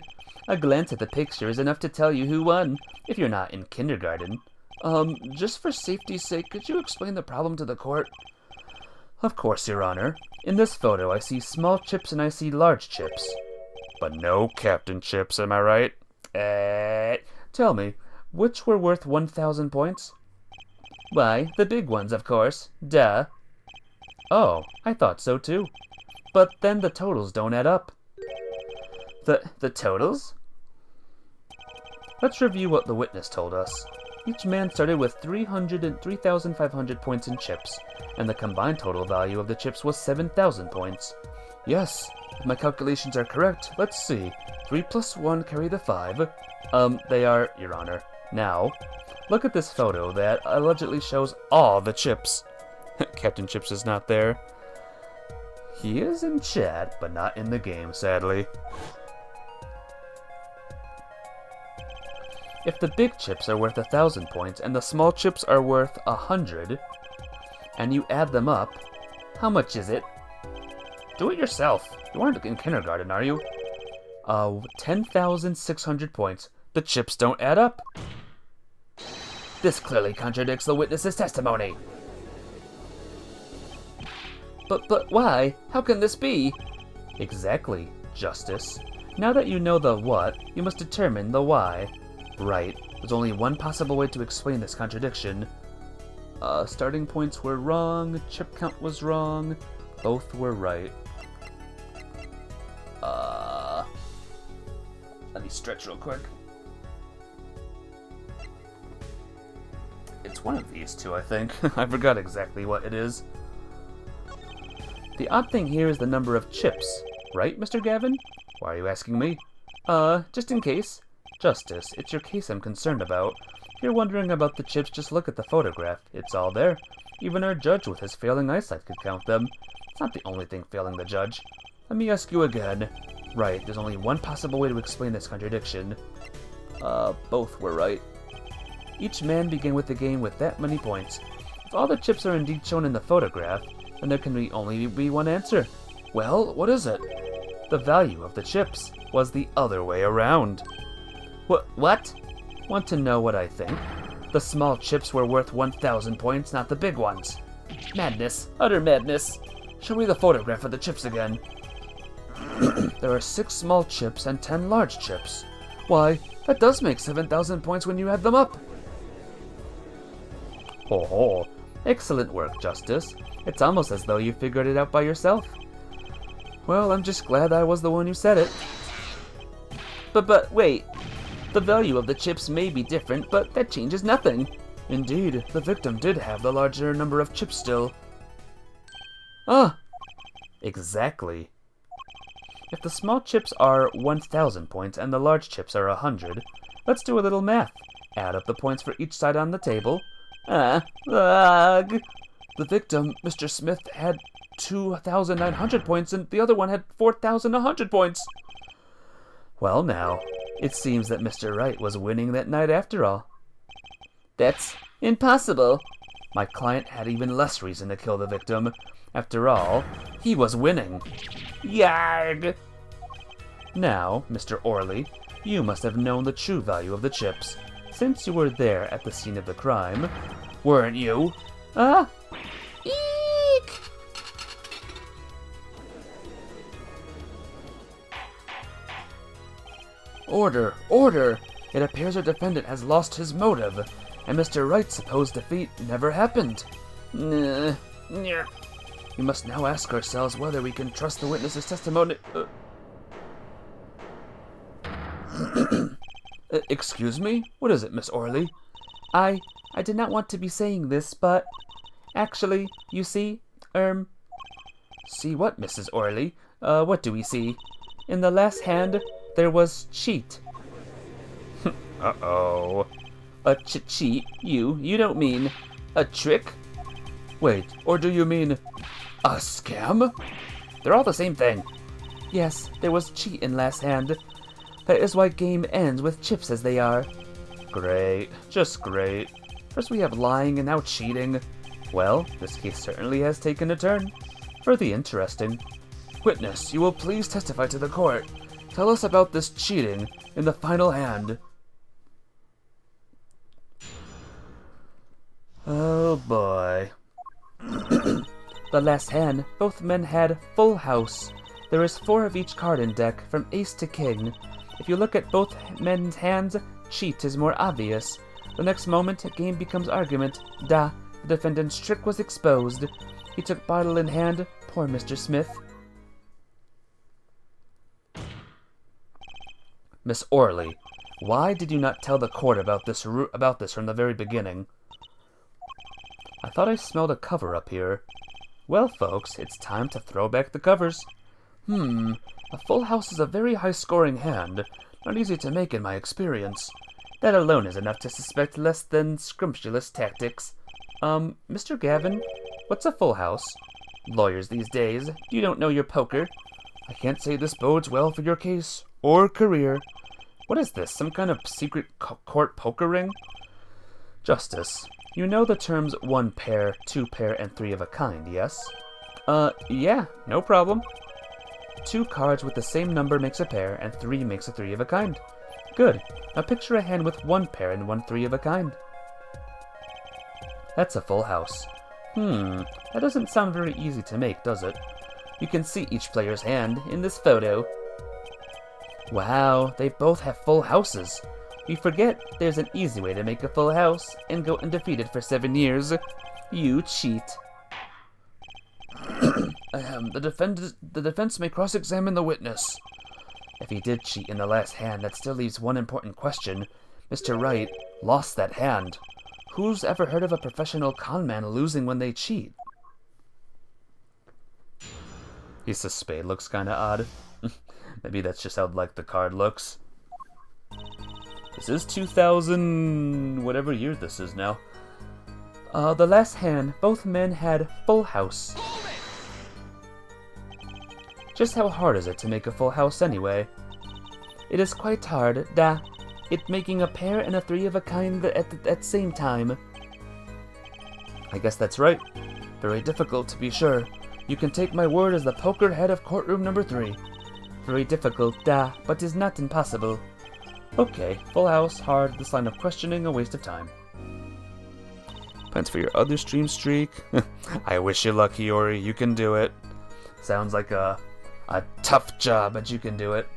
A glance at the picture is enough to tell you who won, if you're not in kindergarten. Just for safety's sake, could you explain the problem to the court? Of course, Your Honor. In this photo, I see small chips and I see large chips. But no Captain chips, am I right? Tell me, which were worth 1,000 points? Why, the big ones, of course. Duh. Oh, I thought so too. But then the totals don't add up. The totals? Let's review what the witness told us. Each man started with 3,500 points in chips, and the combined total value of the chips was 7,000 points. Yes, if my calculations are correct. Let's see. 3 plus 1 carry the 5. They are, Your Honor. Now, look at this photo that allegedly shows all the chips. Captain Chips is not there. He is in chat, but not in the game, sadly. If the big chips are worth 1,000 points and the small chips are worth 100, and you add them up, how much is it? Do it yourself. You aren't in kindergarten, are you? 10,600 points. The chips don't add up. This clearly contradicts the witness's testimony. But why? How can this be? Exactly, Justice. Now that you know the what, you must determine the why. Right. There's only one possible way to explain this contradiction. Starting points were wrong, chip count was wrong, both were right. Let me stretch real quick. It's one of these two, I think. I forgot exactly what it is. The odd thing here is the number of chips, right, Mr. Gavin? Why are you asking me? Just in case. Justice, it's your case I'm concerned about. If you're wondering about the chips, just look at the photograph. It's all there. Even our judge with his failing eyesight could count them. It's not the only thing failing the judge. Let me ask you again. Right, there's only one possible way to explain this contradiction. Both were right. Each man began with the game with that many points. If all the chips are indeed shown in the photograph, then there can only be one answer. Well, what is it? The value of the chips was the other way around. What? Want to know what I think? The small chips were worth 1,000 points, not the big ones. Madness. Utter madness. Show me the photograph of the chips again. There are 6 small chips and 10 large chips. Why, that does make 7,000 points when you add them up. Ho ho. Excellent work, Justice. It's almost as though you figured it out by yourself. Well, I'm just glad I was the one who said it. But wait. The value of the chips may be different, but that changes nothing. Indeed, the victim did have the larger number of chips still. Ah! Exactly. If the small chips are 1,000 points and the large chips are 100, let's do a little math. Add up the points for each side on the table. The victim, Mr. Smith, had 2,900 points and the other one had 4,100 points. Well now, it seems that Mr. Wright was winning that night after all. That's impossible. My client had even less reason to kill the victim. After all, he was winning. Yarg! Now, Mr. Orley, you must have known the true value of the chips, since you were there at the scene of the crime. Weren't you? Eek! Order! Order! It appears our defendant has lost his motive, and Mr. Wright's supposed defeat never happened. We must now ask ourselves whether we can trust the witness's testimony. Excuse me? What is it, Miss Orley? I did not want to be saying this, but actually, you see, See what, Mrs. Orley? What do we see? In the last hand, there was cheat. Uh-oh. A cheat? You don't mean a trick? Wait, or do you mean a scam? They're all the same thing. Yes, there was cheat in last hand. That is why game ends with chips as they are. Great, just great. First we have lying and now cheating. Well, this case certainly has taken a turn. Further interesting. Witness, you will please testify to the court. Tell us about this cheating in the final hand. Oh boy. The last hand, both men had full house. There is 4 of each card in deck, from ace to king. If you look at both men's hands, cheat is more obvious. The next moment, game becomes argument. The defendant's trick was exposed. He took bottle in hand. Poor Mr. Smith. Miss Orley, why did you not tell the court about this from the very beginning? I thought I smelled a cover up here. Well, folks, it's time to throw back the covers. A full house is a very high-scoring hand. Not easy to make in my experience. That alone is enough to suspect less than scrumptious tactics. Mr. Gavin, what's a full house? Lawyers these days, you don't know your poker. I can't say this bodes well for your case or career. What is this, some kind of secret court poker ring? Justice, you know the terms 1 pair, 2 pair, and 3 of a kind, yes? Yeah, no problem. 2 cards with the same number makes a pair, and 3 makes a 3 of a kind. Good. Now picture a hand with 1 pair and 1 3 of a kind. That's a full house. That doesn't sound very easy to make, does it? You can see each player's hand in this photo. Wow, they both have full houses. You forget there's an easy way to make a full house and go undefeated for 7 years. You cheat. The defense may cross-examine the witness. If he did cheat in the last hand, that still leaves one important question. Mr. Wright lost that hand. Who's ever heard of a professional con man losing when they cheat? Ace of Spade looks kinda odd. Maybe that's just how the card looks. This is 2000... whatever year this is now. The last hand, both men had full house. Just how hard is it to make a full house anyway? It is quite hard, It making a pair and a 3 of a kind at the same time. I guess that's right. Very difficult to be sure. You can take my word as the poker head of courtroom number 3. Very difficult, but is not impossible. Okay, full house, hard, this line of questioning, a waste of time. Plans for your other stream streak? I wish you luck, Hiyori, you can do it. Sounds like a tough job, but you can do it.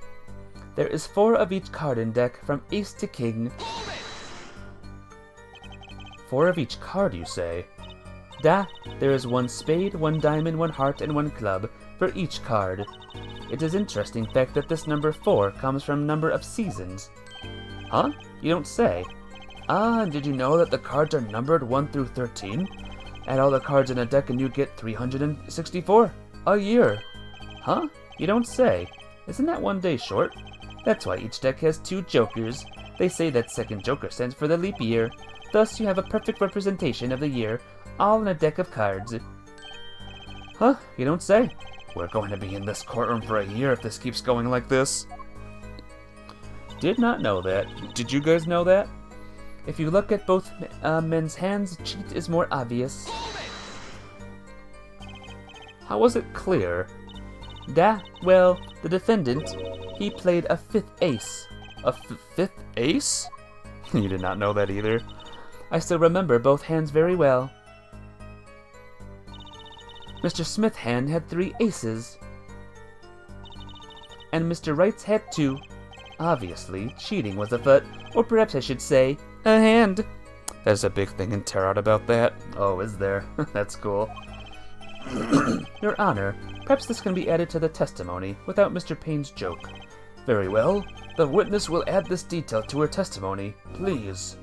There is 4 of each card in deck from ace to king. 4 of each card, you say? Da, there is 1 spade, 1 diamond, 1 heart, and 1 club for each card. It is interesting fact that this number 4 comes from number of seasons. Huh? You don't say. Ah, and did you know that the cards are numbered 1 through 13? Add all the cards in a deck and you get 364 a year. Huh? You don't say. Isn't that 1 day short? That's why each deck has 2 jokers. They say that second joker stands for the leap year. Thus you have a perfect representation of the year, all in a deck of cards. Huh? You don't say. We're going to be in this courtroom for a year if this keeps going like this. Did not know that. Did you guys know that? If you look at both men's hands, cheat is more obvious. How was it clear? Da, well, the defendant, he played a 5th ace. A 5th ace? You did not know that either. I still remember both hands very well. Mr. Smith's hand had 3 aces. And Mr. Wright's had 2. Obviously, cheating was afoot, or perhaps I should say, a hand. There's a big thing in Tarot about that. Oh, is there? That's cool. Your Honor, perhaps this can be added to the testimony without Mr. Payne's joke. Very well. The witness will add this detail to her testimony, please.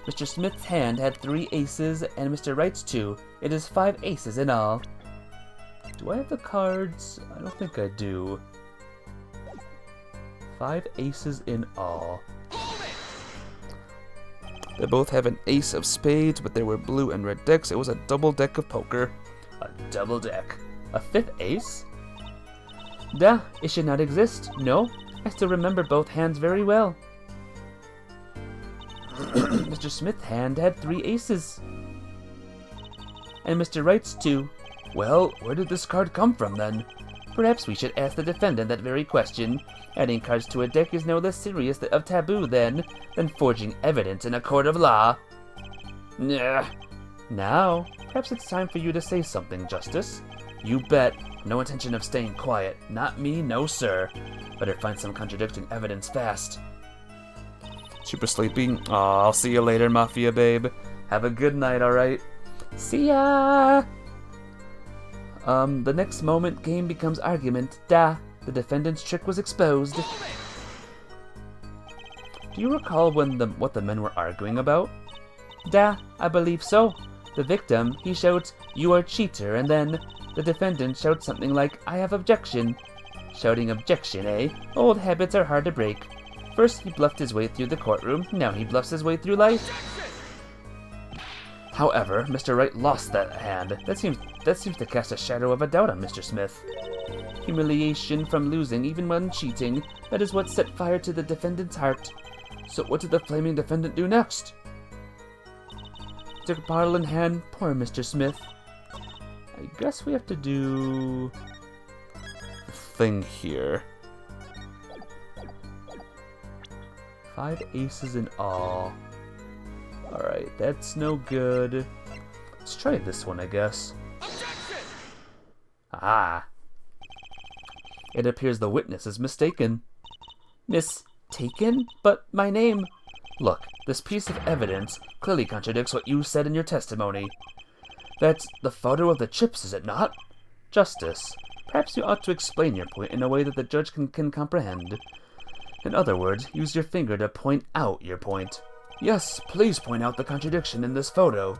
Mr. Smith's hand had 3 aces and Mr. Wright's 2. It is 5 aces in all. Do I have the cards? I don't think I do. 5 aces in all. They both have an ace of spades, but there were blue and red decks. It was a double deck of poker. A double deck. A 5th ace? Da, it should not exist. No, I still remember both hands very well. Mr. Smith's hand had 3 aces. And Mr. Wright's 2. Well, where did this card come from then? Perhaps we should ask the defendant that very question. Adding cards to a deck is no less serious of taboo than forging evidence in a court of law. Nah. Now, perhaps it's time for you to say something, Justice. You bet. No intention of staying quiet. Not me, no sir. Better find some contradicting evidence fast. Super sleepy? Aw, I'll see you later, Mafia babe. Have a good night, alright? See ya! The next moment, game becomes argument. Da, the defendant's trick was exposed. Do you recall what the men were arguing about? Da, I believe so. The victim, he shouts, "You are cheater," and then the defendant shouts something like, "I have objection." Shouting objection, eh? Old habits are hard to break. First he bluffed his way through the courtroom, now he bluffs his way through life. However, Mr. Wright lost that hand. That seems to cast a shadow of a doubt on Mr. Smith. Humiliation from losing, even when cheating, that is what set fire to the defendant's heart. So what did the flaming defendant do next? Took a bottle in hand, poor Mr. Smith. I guess we have to do the thing here. 5 aces in all. Alright, that's no good. Let's try this one, I guess. Ah. It appears the witness is mistaken. Mistaken? But my name... Look, this piece of evidence clearly contradicts what you said in your testimony. That's the photo of the chips, is it not? Justice, perhaps you ought to explain your point in a way that the judge can comprehend. In other words, use your finger to point out your point. Yes, please point out the contradiction in this photo.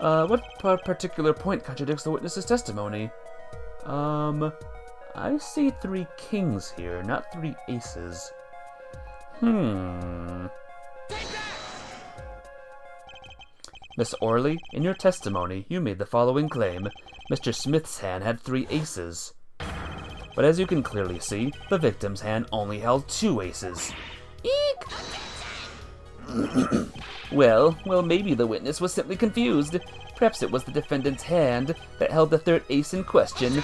What particular point contradicts the witness's testimony? I see 3 kings here, not 3 aces. Miss Orley, in your testimony, you made the following claim. Mr. Smith's hand had 3 aces. But as you can clearly see, the victim's hand only held 2 aces. Eek! Well, maybe the witness was simply confused. Perhaps it was the defendant's hand that held the 3rd ace in question.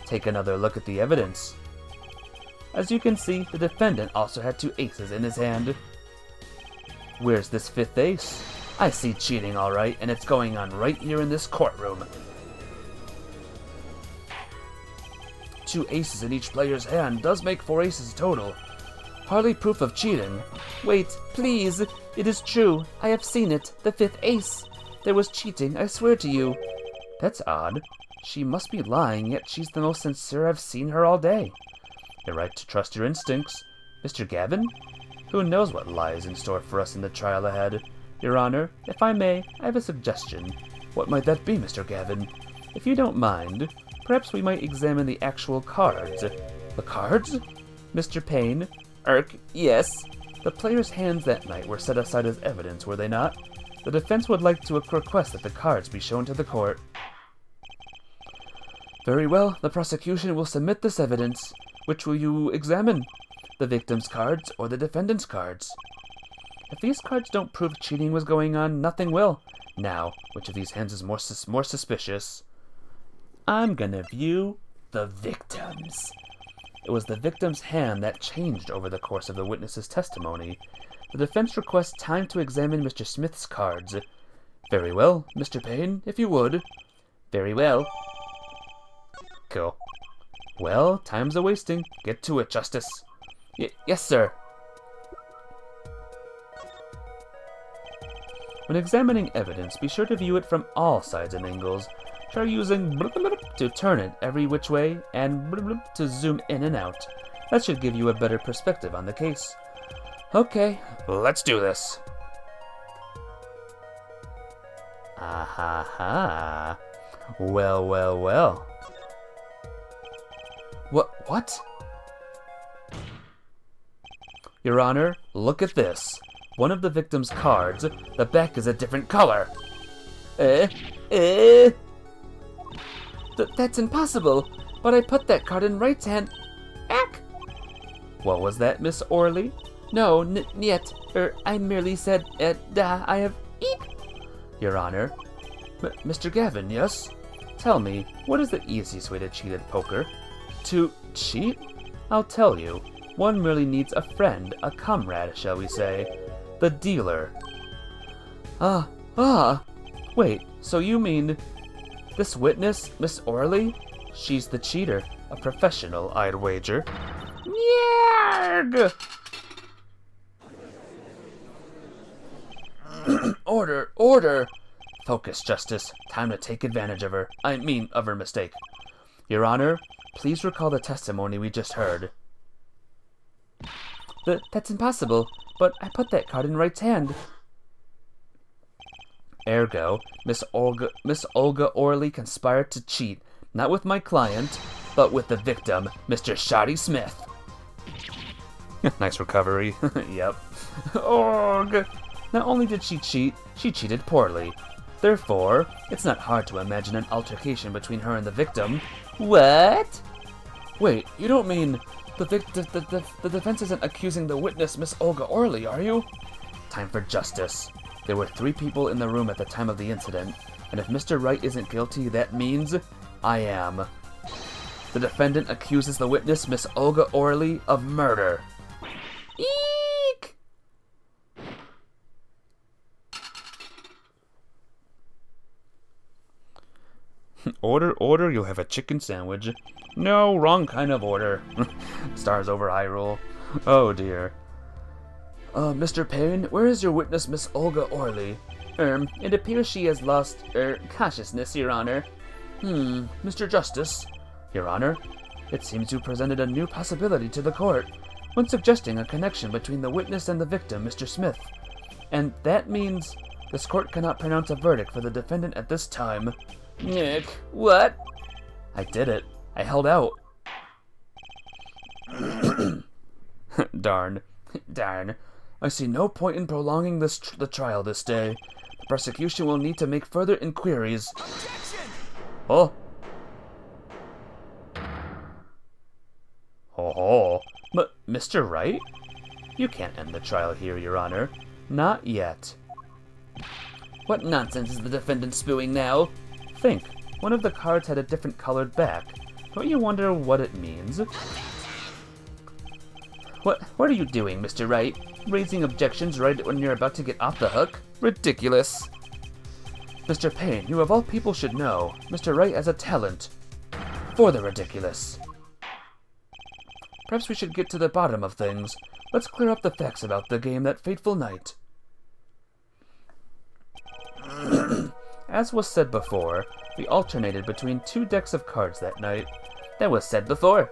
Take another look at the evidence. As you can see, the defendant also had 2 aces in his hand. Where's this 5th ace? I see cheating alright, and it's going on right here in this courtroom. 2 aces in each player's hand does make 4 aces total. Hardly proof of cheating. Wait, please. It is true. I have seen it. The 5th ace. There was cheating, I swear to you. That's odd. She must be lying, yet she's the most sincere I've seen her all day. You're right to trust your instincts. Mr. Gavin? Who knows what lies in store for us in the trial ahead? Your Honor, if I may, I have a suggestion. What might that be, Mr. Gavin? If you don't mind, perhaps we might examine the actual cards. The cards? Mr. Payne? Yes. The players' hands that night were set aside as evidence, were they not? The defense would like to request that the cards be shown to the court. Very well, the prosecution will submit this evidence. Which will you examine? The victim's cards or the defendant's cards? If these cards don't prove cheating was going on, nothing will. Now, which of these hands is more suspicious? I'm gonna view the victim's. It was the victim's hand that changed over the course of the witness's testimony. The defense requests time to examine Mr. Smith's cards. Very well, Mr. Payne, if you would. Very well. Cool. Well, time's a-wasting. Get to it, Justice. Yes, sir. When examining evidence, be sure to view it from all sides and angles. Try using to turn it every which way and to zoom in and out. That should give you a better perspective on the case. Okay, let's do this. Ah-ha-ha. Well, well, well. What? Your Honor, look at this. One of the victim's cards, the back is a different color. That's impossible. But I put that card in right hand. Ack! What was that, Miss Orley? No, niet. I merely said, I have... Eek! Your Honor. Mr. Gavin, yes? Tell me, what is the easiest way to cheat at poker? To cheat? I'll tell you. One merely needs a friend, a comrade, shall we say. The dealer. Wait, so you mean... this witness, Miss Orley? She's the cheater. A professional, I'd wager. Yarg! Order! Focus, Justice. Time to take advantage of her. Of her mistake. Your Honor, please recall the testimony we just heard. That's impossible, but I put that card in right hand. Ergo, Miss Olga Orley conspired to cheat, not with my client, but with the victim, Mr. Shoddy Smith. Nice recovery. Yep. Org! Not only did she cheat, she cheated poorly. Therefore, it's not hard to imagine an altercation between her and the victim. What? Wait, you don't mean the defense isn't accusing the witness, Miss Olga Orley, are you? Time for justice. There were 3 people in the room at the time of the incident, and if Mr. Wright isn't guilty, that means I am. The defendant accuses the witness, Miss Olga Orley, of murder. Eek! Order, you'll have a chicken sandwich. No, wrong kind of order. Stars over Hyrule. Oh dear. Mr. Payne, where is your witness, Miss Olga Orley? It appears she has lost, consciousness, Your Honor. Mr. Justice. Your Honor, it seems you presented a new possibility to the court when suggesting a connection between the witness and the victim, Mr. Smith. And that means this court cannot pronounce a verdict for the defendant at this time. Nick, what? I did it. I held out. Darn. I see no point in prolonging the trial this day. The prosecution will need to make further inquiries. Objection! Oh. Oh. Mr. Wright? You can't end the trial here, Your Honor. Not yet. What nonsense is the defendant spewing now? Think. One of the cards had a different colored back. Don't you wonder what it means? What are you doing, Mr. Wright? Raising objections right when you're about to get off the hook? Ridiculous. Mr. Payne, you of all people should know, Mr. Wright has a talent for the ridiculous. perhaps we should get to the bottom of things. Let's clear up the facts about the game that fateful night. As was said before, we alternated between 2 decks of cards that night. That was said before.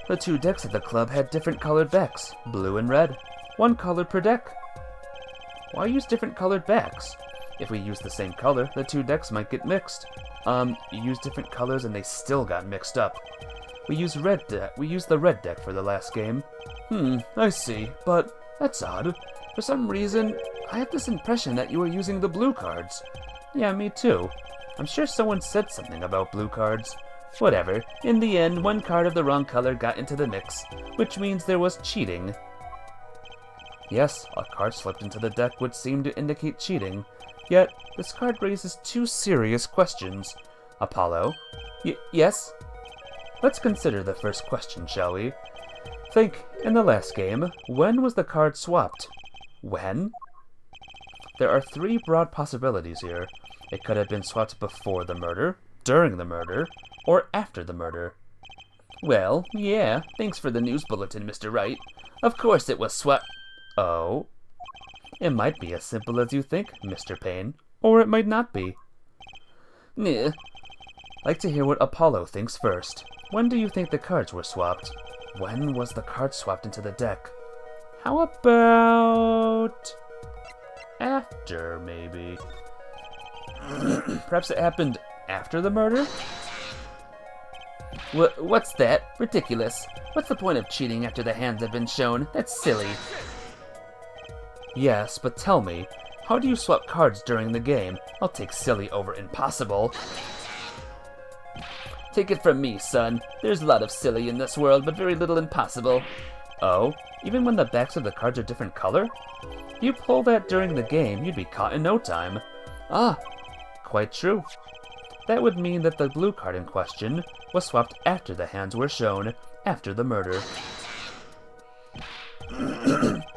The 2 decks at the club had different colored backs, blue and red, 1 color per deck. Why use different colored backs? If we use the same color, the 2 decks might get mixed. You use different colors and they still got mixed up. We used the red deck for the last game. I see, but that's odd. For some reason, I have this impression that you were using the blue cards. Yeah, me too. I'm sure someone said something about blue cards. Whatever. In the end, 1 card of the wrong color got into the mix, which means there was cheating. Yes, a card slipped into the deck would seem to indicate cheating. Yet, this card raises 2 serious questions. Apollo? Yes? Let's consider the first question, shall we? Think, in the last game, when was the card swapped? When? There are 3 broad possibilities here. It could have been swapped before the murder, during the murder, or after the murder. Well, yeah, thanks for the news bulletin, Mr. Wright. Of course it was swapped. Oh? It might be as simple as you think, Mr. Payne, or it might not be. Nah. Like to hear what Apollo thinks first. When do you think the cards were swapped? When was the card swapped into the deck? How about... after, maybe? Perhaps it happened after the murder? What's that? Ridiculous. What's the point of cheating after the hands have been shown? That's silly. Yes, but tell me, how do you swap cards during the game? I'll take silly over impossible. Take it from me, son. There's a lot of silly in this world, but very little impossible. Oh? Even when the backs of the cards are different color? If you pull that during the game, you'd be caught in no time. Ah, quite true. That would mean that the blue card in question was swapped after the hands were shown, after the murder.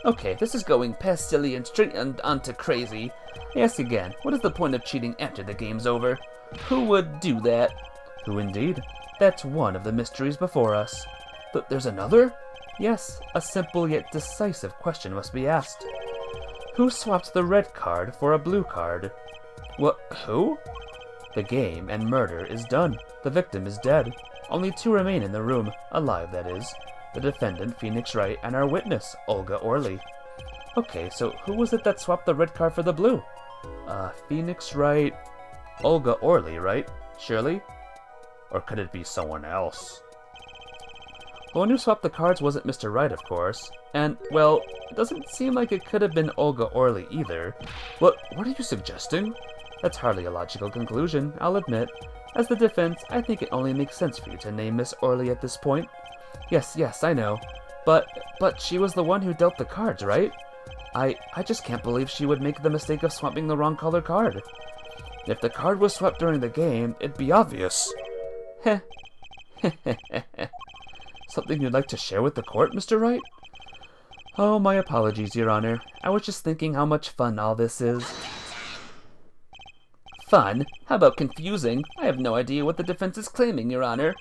Okay, this is going past silly and straight onto crazy. I ask again, what is the point of cheating after the game's over? Who would do that? Who indeed? That's one of the mysteries before us. But there's another? Yes, a simple yet decisive question must be asked. Who swapped the red card for a blue card? What? Who? The game and murder is done. The victim is dead. Only 2 remain in the room, alive that is. The defendant, Phoenix Wright, and our witness, Olga Orley. Okay, so who was it that swapped the red card for the blue? Phoenix Wright... Olga Orley, right? Surely? Or could it be someone else? The one who swapped the cards wasn't Mr. Wright, of course. And, well, it doesn't seem like it could have been Olga Orley either. What are you suggesting? That's hardly a logical conclusion, I'll admit. As the defense, I think it only makes sense for you to name Miss Orley at this point. Yes, I know. But she was the one who dealt the cards, right? I just can't believe she would make the mistake of swapping the wrong color card. If the card was swapped during the game, it'd be obvious. Heh. Something you'd like to share with the court, Mr. Wright? Oh, my apologies, Your Honor. I was just thinking how much fun all this is. Fun? How about confusing? I have no idea what the defense is claiming, Your Honor.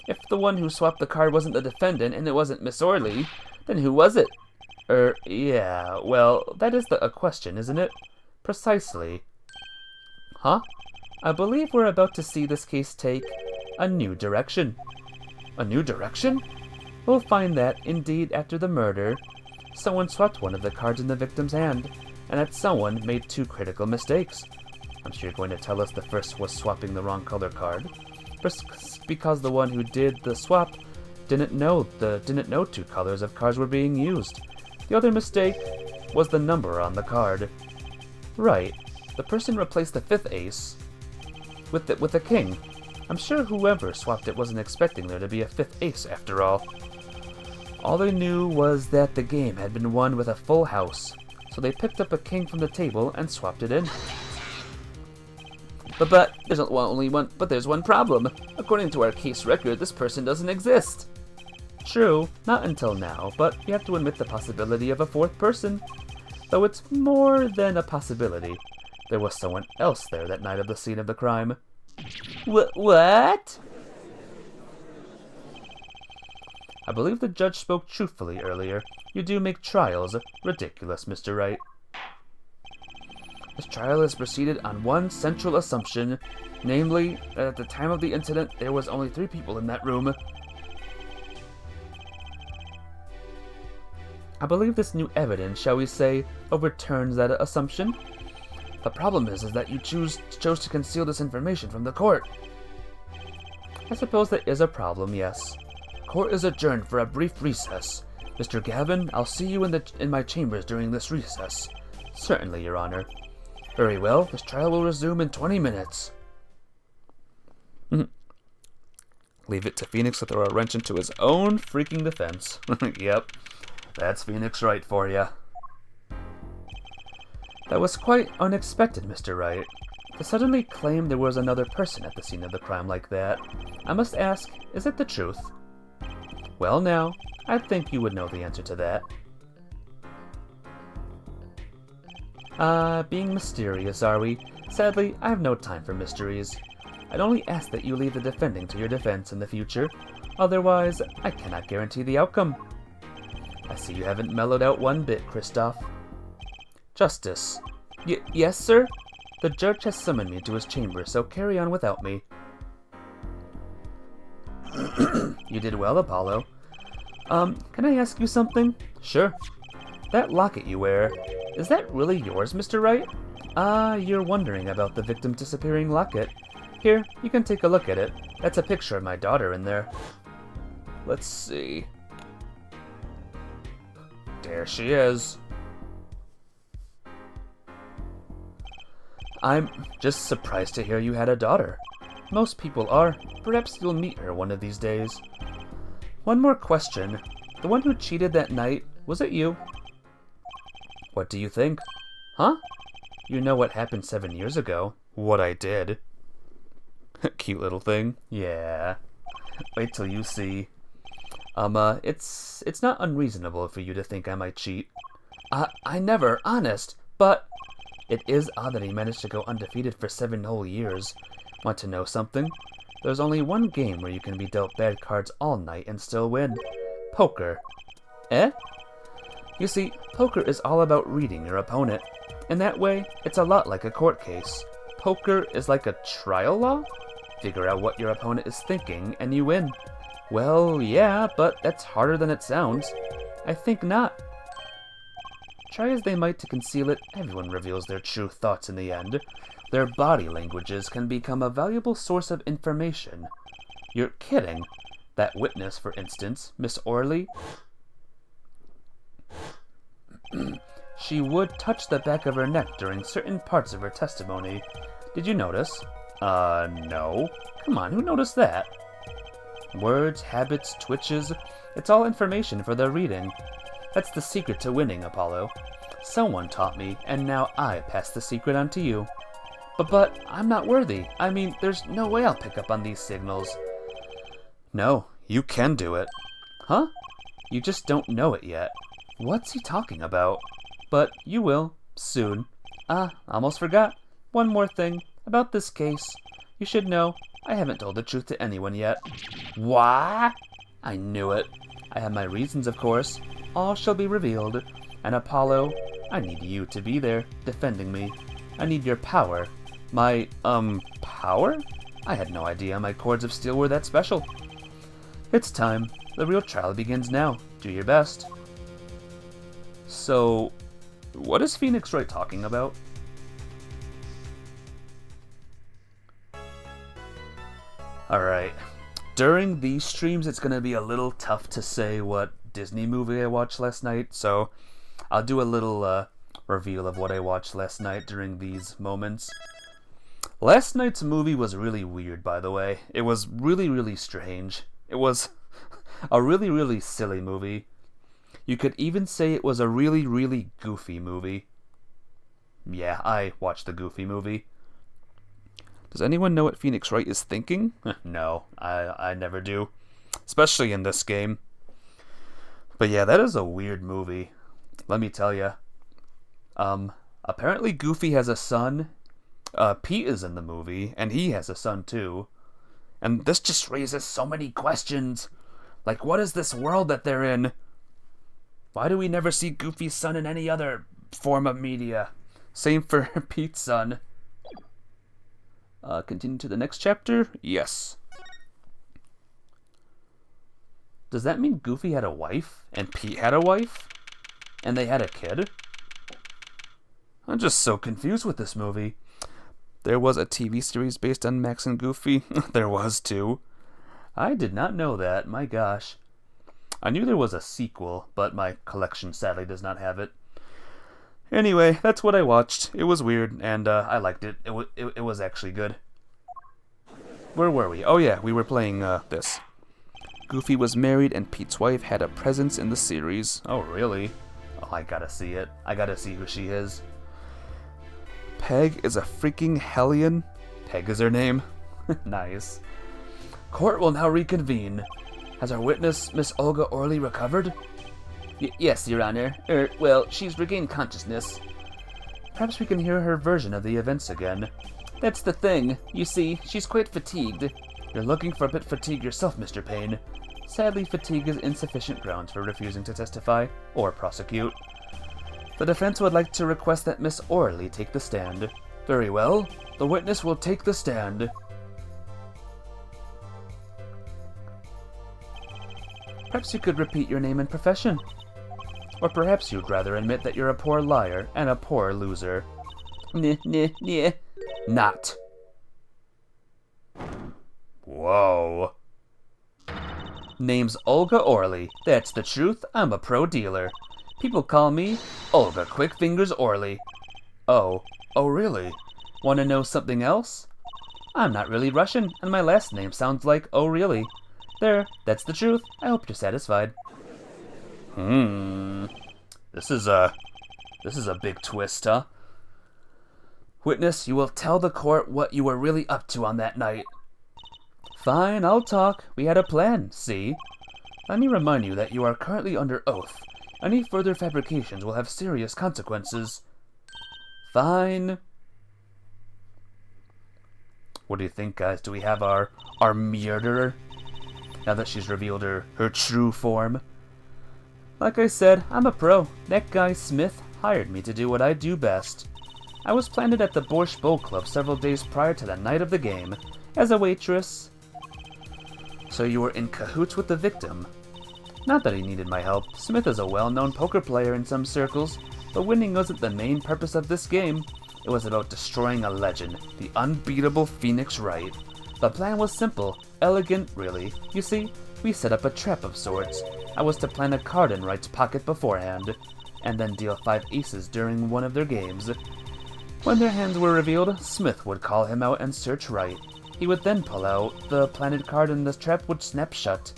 If the one who swapped the card wasn't the defendant and it wasn't Miss Orley, then who was it? Yeah, well, that is a question, isn't it? Precisely. Huh? I believe we're about to see this case take a new direction. A new direction? We'll find that, indeed, after the murder, someone swapped one of the cards in the victim's hand, and that someone made 2 critical mistakes. I'm sure you're going to tell us the first was swapping the wrong color card, because the one who did the swap didn't know 2 colors of cards were being used. The other mistake was the number on the card. Right. The person replaced the 5th ace with the king. I'm sure whoever swapped it wasn't expecting there to be a 5th ace after all. All they knew was that the game had been won with a full house, so they picked up a king from the table and swapped it in. But there's one problem. According to our case record, this person doesn't exist. True, not until now, but you have to admit the possibility of a 4th person. Though it's more than a possibility. There was someone else there that night of the scene of the crime. What? I believe the judge spoke truthfully earlier. You do make trials ridiculous, Mr. Wright. This trial has proceeded on one central assumption, namely, that at the time of the incident, there was only 3 people in that room. I believe this new evidence, shall we say, overturns that assumption. The problem is that you chose to conceal this information from the court. I suppose that is a problem, yes. Court is adjourned for a brief recess. Mr. Gavin, I'll see you in my chambers during this recess. Certainly, Your Honor. Very well, this trial will resume in 20 minutes. Leave it to Phoenix to throw a wrench into his own freaking defense. Yep, that's Phoenix Wright for ya. That was quite unexpected, Mr. Wright. To suddenly claim there was another person at the scene of the crime like that. I must ask, is it the truth? Well now, I think you would know the answer to that. Being mysterious, are we? Sadly, I have no time for mysteries. I'd only ask that you leave the defending to your defense in the future. Otherwise, I cannot guarantee the outcome. I see you haven't mellowed out one bit, Kristoff. Justice. Yes, sir? The judge has summoned me to his chamber, so carry on without me. You did well, Apollo. Can I ask you something? Sure. That locket you wear, is that really yours, Mr. Wright? You're wondering about the victim disappearing locket. Here, you can take a look at it. That's a picture of my daughter in there. Let's see. There she is. I'm just surprised to hear you had a daughter. Most people are. Perhaps you'll meet her one of these days. One more question. The one who cheated that night, was it you? What do you think? Huh? You know what happened 7 years ago. What I did. Cute little thing. Yeah. Wait till you see. It's not unreasonable for you to think I might cheat. I never, honest, but... It is odd that he managed to go undefeated for 7 whole years. Want to know something? There's only one game where you can be dealt bad cards all night and still win. Poker. Eh? You see, poker is all about reading your opponent. In that way, it's a lot like a court case. Poker is like a trial law? Figure out what your opponent is thinking, and you win. Well, yeah, but that's harder than it sounds. I think not. Try as they might to conceal it, everyone reveals their true thoughts in the end. Their body languages can become a valuable source of information. You're kidding. That witness, for instance, Miss Orley, she would touch the back of her neck during certain parts of her testimony. Did you notice? No. Come on, who noticed that? Words, habits, twitches, it's all information for their reading. That's the secret to winning, Apollo. Someone taught me, and now I pass the secret on to you. But I'm not worthy. I mean, there's no way I'll pick up on these signals. No, you can do it. Huh? You just don't know it yet. What's he talking about? But you will, soon. Almost forgot. One more thing, about this case. You should know, I haven't told the truth to anyone yet. What? I knew it. I have my reasons, of course. All shall be revealed. And Apollo, I need you to be there, defending me. I need your power. My, power? I had no idea my cords of steel were that special. It's time. The real trial begins now. Do your best. So, what is Phoenix Wright talking about? Alright. During these streams, it's going to be a little tough to say what Disney movie I watched last night, so I'll do a little reveal of what I watched last night during these moments. Last night's movie was really weird, by the way. It was really, really strange. It was a really, really silly movie. You could even say it was a really, really goofy movie. Yeah, I watched the Goofy movie. Does anyone know what Phoenix Wright is thinking? No, I never do. Especially in this game. But yeah, that is a weird movie. Let me tell you. Apparently Goofy has a son. Pete is in the movie, and he has a son too. And this just raises so many questions. Like, what is this world that they're in? Why do we never see Goofy's son in any other form of media? Same for Pete's son. Continue to the next chapter? Yes. Does that mean Goofy had a wife? And Pete had a wife? And they had a kid? I'm just so confused with this movie. There was a TV series based on Max and Goofy. There was too. I did not know that, my gosh. I knew there was a sequel, but my collection sadly does not have it. Anyway, that's what I watched. It was weird, and I liked it. It was actually good. Where were we? Oh yeah, we were playing this. Goofy was married, and Pete's wife had a presence in the series. Oh, really? Oh, I gotta see it. I gotta see who she is. Peg is a freaking hellion. Peg is her name. Nice. Court will now reconvene. Has our witness, Miss Olga Orley, recovered? Yes, Your Honor. Well, she's regained consciousness. Perhaps we can hear her version of the events again. That's the thing. You see, she's quite fatigued. You're looking for a bit fatigued yourself, Mr. Payne. Sadly, fatigue is insufficient grounds for refusing to testify or prosecute. The defense would like to request that Miss Orley take the stand. Very well. The witness will take the stand. Perhaps you could repeat your name and profession. Or perhaps you'd rather admit that you're a poor liar and a poor loser. Nah. Not. Whoa. Name's Olga Orley. That's the truth. I'm a pro dealer. People call me Olga Quick Fingers Orley. Oh really? Want to know something else? I'm not really Russian, and my last name sounds like oh really. There, that's the truth. I hope you're satisfied. This is a big twist, huh? Witness, you will tell the court what you were really up to on that night. Fine, I'll talk. We had a plan, see? Let me remind you that you are currently under oath. Any further fabrications will have serious consequences. Fine. What do you think, guys? Do we have our murderer? Now that she's revealed her true form. Like I said, I'm a pro. That guy Smith hired me to do what I do best. I was planted at the Borscht Bowl Club several days prior to the night of the game, as a waitress. So you were in cahoots with the victim. Not that he needed my help. Smith is a well-known poker player in some circles, but winning wasn't the main purpose of this game. It was about destroying a legend, the unbeatable Phoenix Wright. The plan was simple, elegant, really. You see, we set up a trap of sorts. I was to plant a card in Wright's pocket beforehand, and then deal 5 aces during one of their games. When their hands were revealed, Smith would call him out and search Wright. He would then pull out the planted card and the trap would snap shut.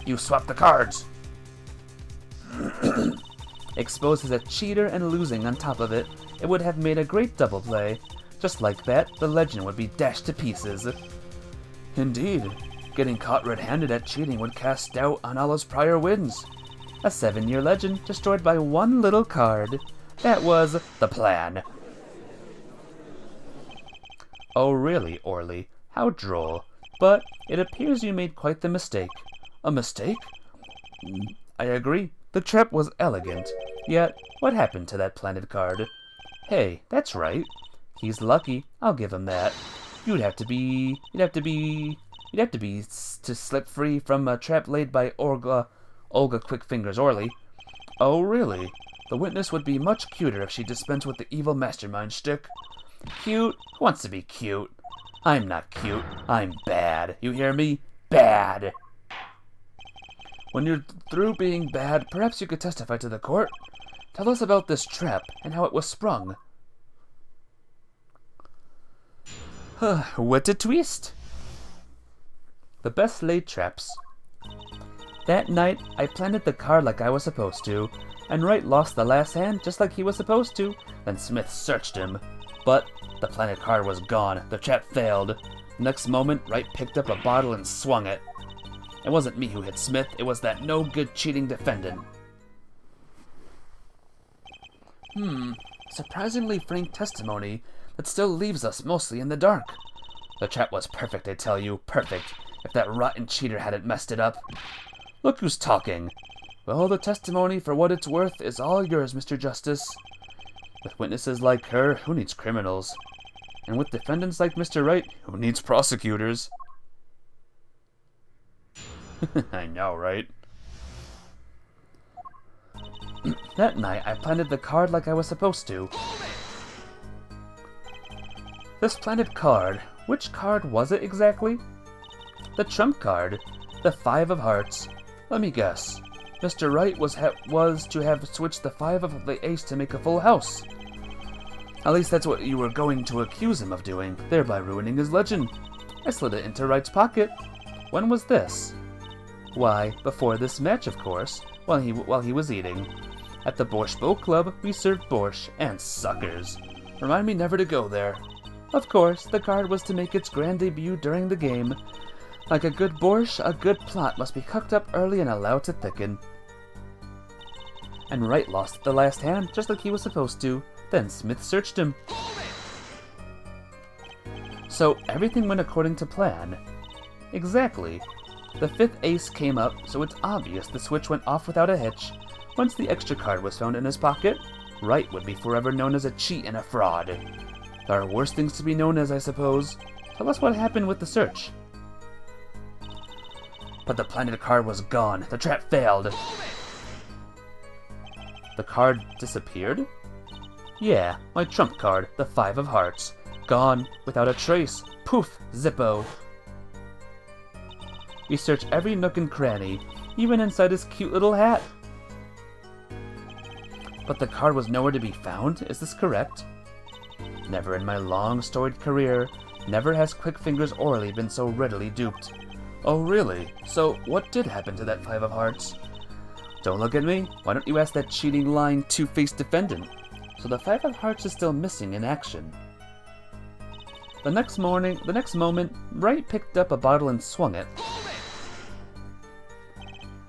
You swapped the cards! Exposed as a cheater and losing on top of it, it would have made a great double play. Just like that, the legend would be dashed to pieces. Indeed, getting caught red-handed at cheating would cast doubt on all his prior wins. A 7-year legend destroyed by one little card. That was the plan. Oh really, Orley? How droll. But it appears you made quite the mistake. A mistake? I agree. The trap was elegant. Yet, what happened to that planted card? Hey, that's right. He's lucky. I'll give him that. You'd have to slip free from a trap laid by Olga Quickfingers Orley. Oh, really? The witness would be much cuter if she dispensed with the evil mastermind shtick. Cute? Who wants to be cute? I'm not cute. I'm bad. You hear me? Bad. When you're through being bad, perhaps you could testify to the court. Tell us about this trap and how it was sprung. What a twist! The best laid traps. That night, I planted the card like I was supposed to, and Wright lost the last hand just like he was supposed to. Then Smith searched him. But the planted card was gone. The trap failed. The next moment, Wright picked up a bottle and swung it. It wasn't me who hit Smith, it was that no-good cheating defendant. Surprisingly frank testimony that still leaves us mostly in the dark. The trap was perfect, I tell you, perfect. if that rotten cheater hadn't messed it up. Look who's talking. Well, the testimony, for what it's worth, is all yours, Mr. Justice. With witnesses like her, who needs criminals? And with defendants like Mr. Wright, who needs prosecutors? I know, right? That night, I planted the card like I was supposed to. This planted card, which card was it exactly? The trump card, the 5 of hearts. Let me guess. Mr. Wright was to have switched the 5 of the ace to make a full house. At least that's what you were going to accuse him of doing, thereby ruining his legend. I slid it into Wright's pocket. When was this? Why, before this match, of course, while he was eating. At the Borscht Boat Club, we served borscht and suckers. Remind me never to go there. Of course, the card was to make its grand debut during the game. Like a good borscht, a good plot must be cooked up early and allowed to thicken. And Wright lost the last hand, just like he was supposed to. Then Smith searched him. So everything went according to plan. Exactly. The 5th ace came up, so it's obvious the switch went off without a hitch. Once the extra card was found in his pocket, Wright would be forever known as a cheat and a fraud. There are worse things to be known as, I suppose. Tell us what happened with the search. But the planted card was gone. The trap failed. The card disappeared? Yeah, my trump card, the 5 of hearts. Gone, without a trace. Poof, zippo. We searched every nook and cranny, even inside his cute little hat. But the card was nowhere to be found, is this correct? Never in my long, storied career, never has Quick Fingers Orley been so readily duped. Oh really? So what did happen to that 5 of hearts? Don't look at me. Why don't you ask that cheating, lying, two-faced defendant? So the 5 of hearts is still missing in action. The next moment, Wright picked up a bottle and swung it.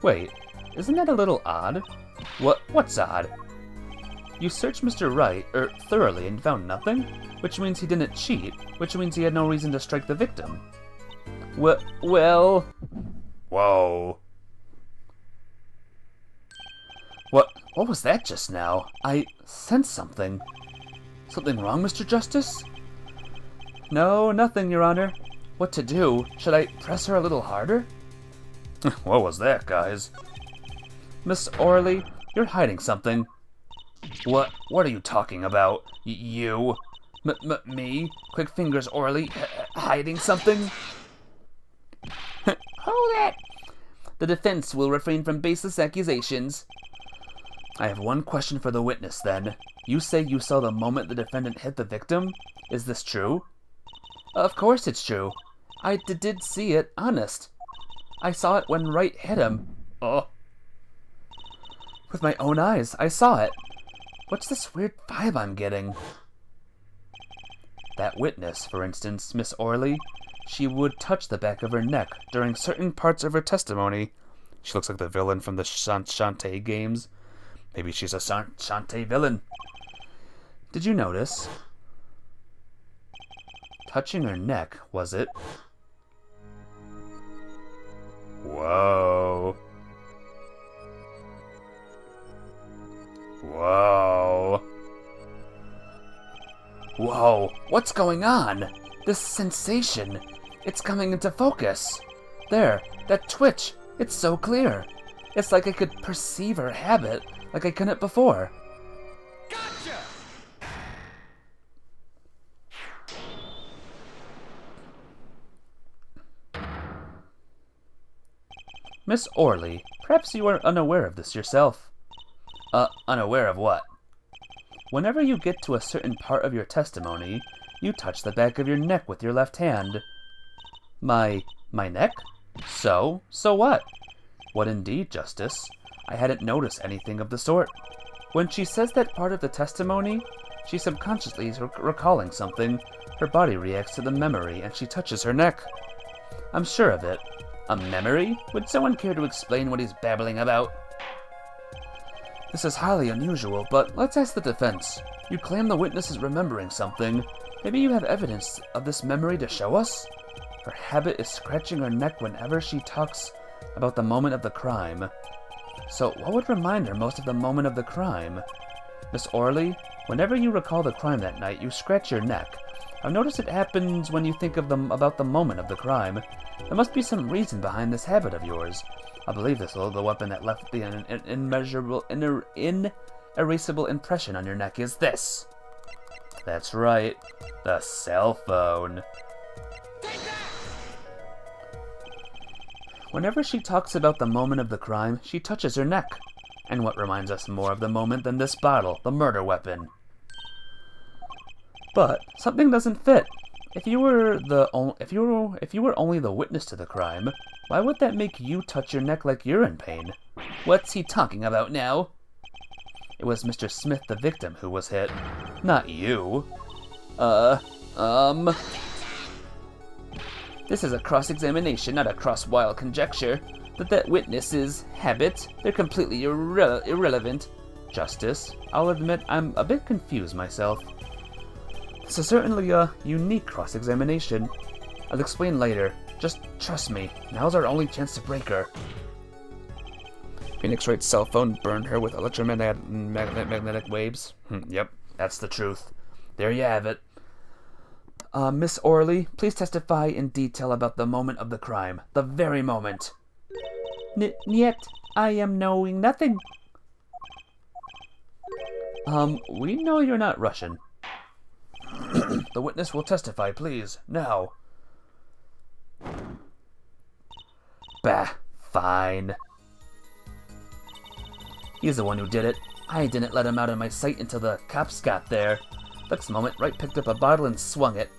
Wait, isn't that a little odd? What's odd? You searched Mr. Wright, thoroughly and found nothing? Which means he didn't cheat, which means he had no reason to strike the victim. Well... Whoa. What was that just now? I sensed something. Something wrong, Mr. Justice? No, nothing, Your Honor. What to do? Should I press her a little harder? What was that, guys? Miss Orley, you're hiding something. What are you talking about? You? Me? Quick Fingers Orley, hiding something? Hold it! The defense will refrain from baseless accusations. I have one question for the witness, then. You say you saw the moment the defendant hit the victim? Is this true? Of course it's true. I did see it, honest. I saw it when Wright hit him. Oh. With my own eyes, I saw it. What's this weird vibe I'm getting? That witness, for instance, Miss Orley, she would touch the back of her neck during certain parts of her testimony. She looks like the villain from the Shantae games. Maybe she's a Shantae villain. Did you notice? Touching her neck, was it? Whoa. Whoa. Whoa, what's going on? This sensation, it's coming into focus. There, that twitch, it's so clear. It's like I could perceive her habit like I couldn't before. Gotcha! Miss Orley, perhaps you are unaware of this yourself. Unaware of what? Whenever you get to a certain part of your testimony, you touch the back of your neck with your left hand. My neck? So what? What indeed, Justice? I hadn't noticed anything of the sort. When she says that part of the testimony, she subconsciously is recalling something. Her body reacts to the memory and she touches her neck. I'm sure of it. A memory? Would someone care to explain what he's babbling about? This is highly unusual, but let's ask the defense. You claim the witness is remembering something. Maybe you have evidence of this memory to show us? Her habit is scratching her neck whenever she talks about the moment of the crime. So what would remind her most of the moment of the crime? Miss Orley, whenever you recall the crime that night, you scratch your neck. I've noticed it happens when you think about the moment of the crime. There must be some reason behind this habit of yours. I believe this the weapon that left the inerasable impression on your neck is this. That's right, the cell phone. Whenever she talks about the moment of the crime, she touches her neck. And what reminds us more of the moment than this bottle, the murder weapon? But something doesn't fit. If you were only the witness to the crime, why would that make you touch your neck like you're in pain? What's he talking about now? It was Mr. Smith, the victim, who was hit, not you. This is a cross-examination, not a cross-wild conjecture. That witness's habit, they're completely irrelevant. Justice, I'll admit I'm a bit confused myself. This is certainly a unique cross-examination. I'll explain later. Just trust me, now's our only chance to break her. Phoenix Wright's cell phone burned her with electromagnetic waves. Yep, that's the truth. There you have it. Miss Orley, please testify in detail about the moment of the crime. The very moment. Yet, I am knowing nothing. We know you're not Russian. The witness will testify, please, now. Bah, fine. He's the one who did it. I didn't let him out of my sight until the cops got there. Next moment, Wright picked up a bottle and swung it.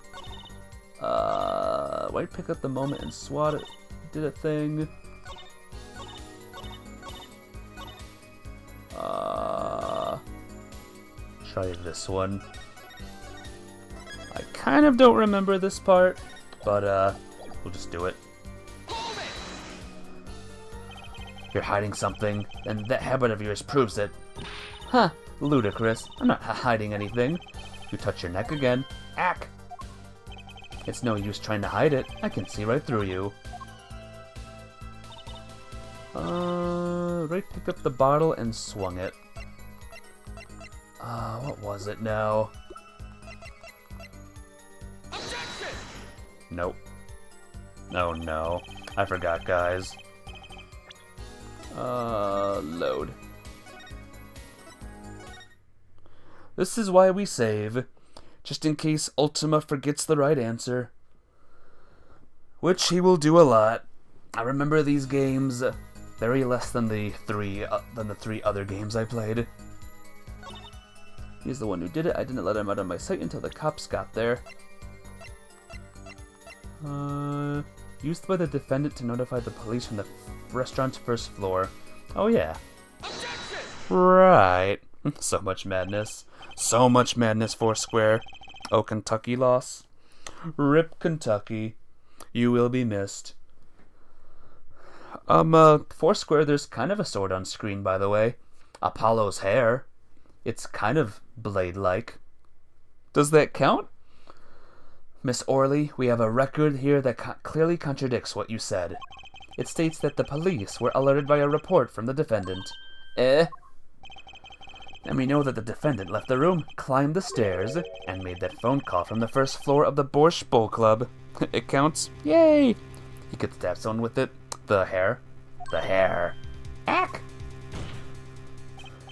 Wright picked up the moment and swatted, did a thing. Try this one. I kind of don't remember this part, but we'll just do it. You're hiding something, and that habit of yours proves it. Huh, ludicrous. I'm not hiding anything. You touch your neck again. Ack! It's no use trying to hide it. I can see right through you. Wright picked up the bottle and swung it. What was it now? Objection! Nope. Oh no. I forgot, guys. Load. This is why we save. Just in case Ultima forgets the right answer. Which he will do a lot. I remember these games very less than the three other games I played. He's the one who did it. I didn't let him out of my sight until the cops got there. Used by the defendant to notify the police from the restaurant's first floor. Oh yeah. Objection! Right. So much madness. So much madness, Foursquare. Oh, Kentucky loss. Rip Kentucky. You will be missed. Foursquare, there's kind of a sword on screen, by the way. Apollo's hair. It's kind of blade-like. Does that count? Miss Orley, we have a record here that clearly contradicts what you said. It states that the police were alerted by a report from the defendant. And we know that the defendant left the room, climbed the stairs, and made that phone call from the first floor of the Borscht Bowl Club. It counts. Yay! You could stab someone with it. The hair. The hair. Ack!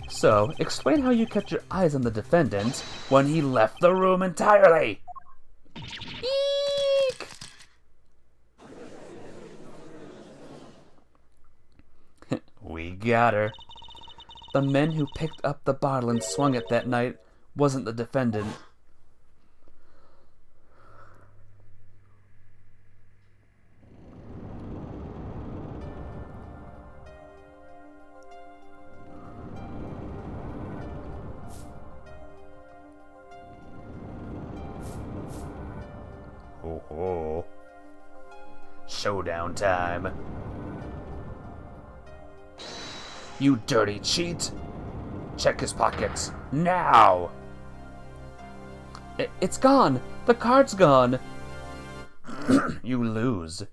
So, explain how you kept your eyes on the defendant when he left the room entirely. Eek! We got her. The men who picked up the bottle and swung it that night wasn't the defendant. Oh. Showdown time. You dirty cheat! Check his pockets, now! It's gone! The card's gone! You lose.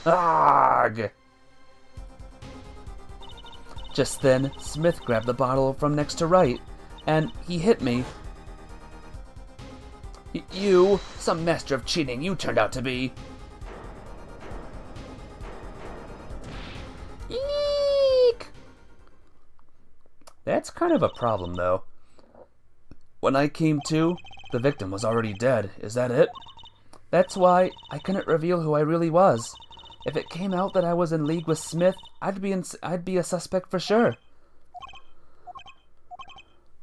Arg! Just then, Smith grabbed the bottle from next to Wright, and he hit me. You, some master of cheating you turned out to be. Eek! That's kind of a problem, though. When I came to, the victim was already dead. Is that it? That's why I couldn't reveal who I really was. If it came out that I was in league with Smith, I'd be a suspect for sure.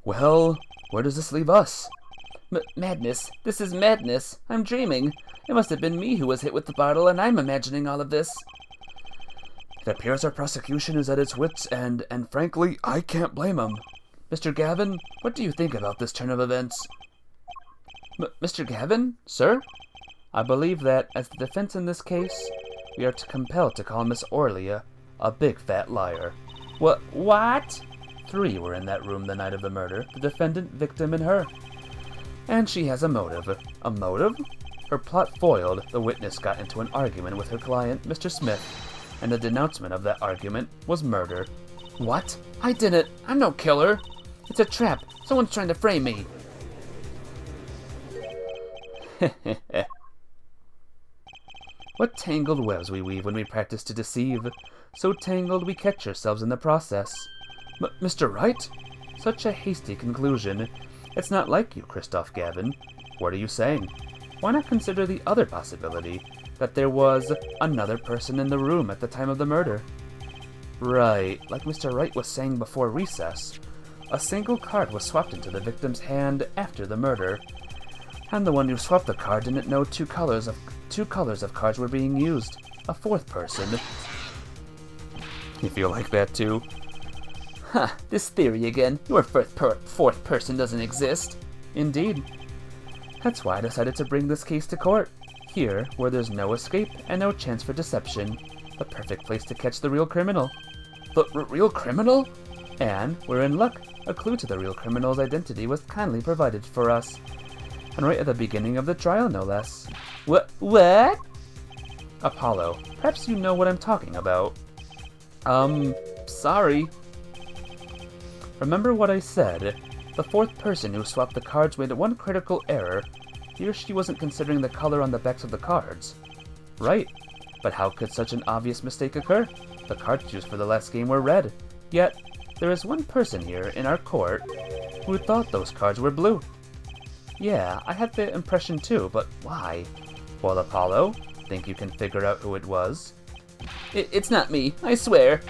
Well, where does this leave us? Madness. This is madness. I'm dreaming. It must have been me who was hit with the bottle, and I'm imagining all of this. It appears our prosecution is at its wits' end, and frankly, I can't blame 'em. Mr. Gavin, what do you think about this turn of events? Mr. Gavin, sir? I believe that, as the defense in this case, we are compelled to call Miss Orley a big fat liar. What? 3 were in that room the night of the murder, the defendant, victim, and her. And she has a motive. A motive? Her plot foiled, the witness got into an argument with her client, Mr. Smith, and the denouncement of that argument was murder. What? I didn't. I'm no killer. It's a trap. Someone's trying to frame me. What tangled webs we weave when we practice to deceive. So tangled we catch ourselves in the process. Mr. Wright? Such a hasty conclusion. It's not like you, Christoph Gavin. What are you saying? Why not consider the other possibility, that there was another person in the room at the time of the murder? Right, like Mr. Wright was saying before recess. A single card was swapped into the victim's hand after the murder, and the one who swapped the card didn't know two colors of cards were being used. A 4th person. You feel like that too? Huh, this theory again. Your 4th person doesn't exist. Indeed. That's why I decided to bring this case to court. Here, where there's no escape and no chance for deception. The perfect place to catch the real criminal. The real criminal? And, we're in luck. A clue to the real criminal's identity was kindly provided for us. And right at the beginning of the trial, no less. What? Apollo, perhaps you know what I'm talking about. Sorry. Remember what I said. The 4th person who swapped the cards made one critical error. He or she wasn't considering the color on the backs of the cards. Right. But how could such an obvious mistake occur? The cards used for the last game were red. Yet, there is one person here in our court who thought those cards were blue. Yeah, I had the impression too, but why? Well, Apollo, think you can figure out who it was? It's not me, I swear.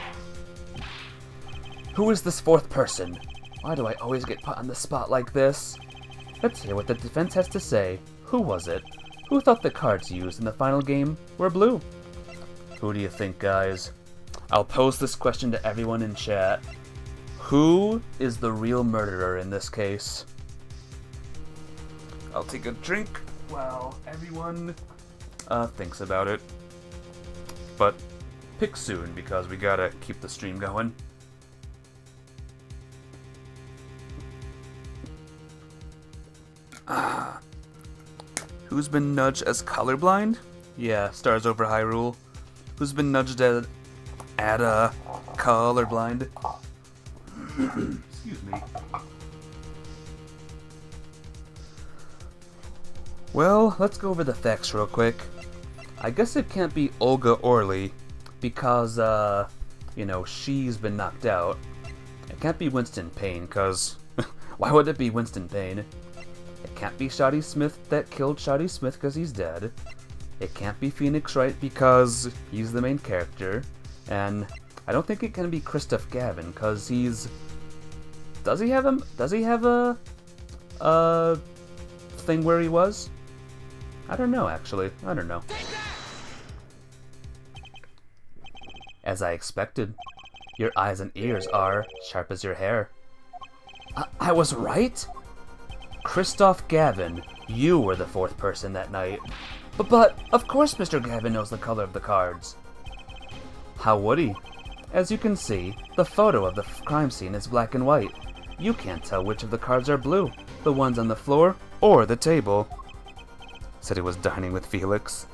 Who is this 4th person? Why do I always get put on the spot like this? Let's hear what the defense has to say. Who was it? Who thought the cards used in the final game were blue? Who do you think, guys? I'll pose this question to everyone in chat. Who is the real murderer in this case? I'll take a drink while everyone thinks about it. But pick soon, because we gotta keep the stream going. Who's been nudged as colorblind? Yeah, Stars Over Hyrule. Who's been nudged at colorblind? Excuse me. Well, let's go over the facts real quick. I guess it can't be Olga Orley, because, she's been knocked out. It can't be Winston Payne, because why would it be Winston Payne? It can't be Shoddy Smith that killed Shoddy Smith because he's dead. It can't be Phoenix Wright because he's the main character. And I don't think it can be Christoph Gavin because he's... Does he have a thing where he was? I don't know, actually. I don't know. As I expected. Your eyes and ears are sharp as your hair. I was right? Christoph Gavin, you were the 4th person that night. But of course Mr. Gavin knows the color of the cards. How would he? As you can see, the photo of the crime scene is black and white. You can't tell which of the cards are blue, the ones on the floor or the table. said he was dining with Felix.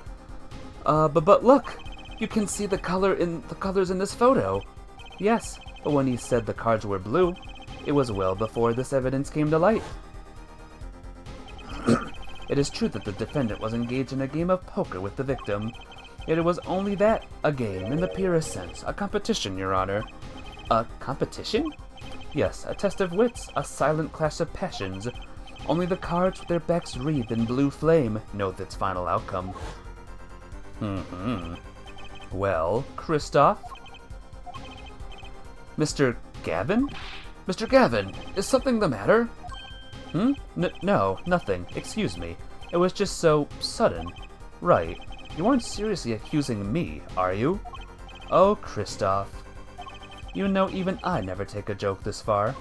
But look! You can see the colors in this photo. Yes, but when he said the cards were blue, it was well before this evidence came to light. It is true that the defendant was engaged in a game of poker with the victim, yet it was only that, a game in the purest sense, a competition, Your Honor. A competition? Yes, a test of wits, a silent clash of passions. Only the cards with their backs wreathed in blue flame know its final outcome. Well, Kristoff? Mr. Gavin? Mr. Gavin, is something the matter? No, nothing. Excuse me. It was just so sudden. Right. You aren't seriously accusing me, are you? Oh, Kristoff. You know even I never take a joke this far.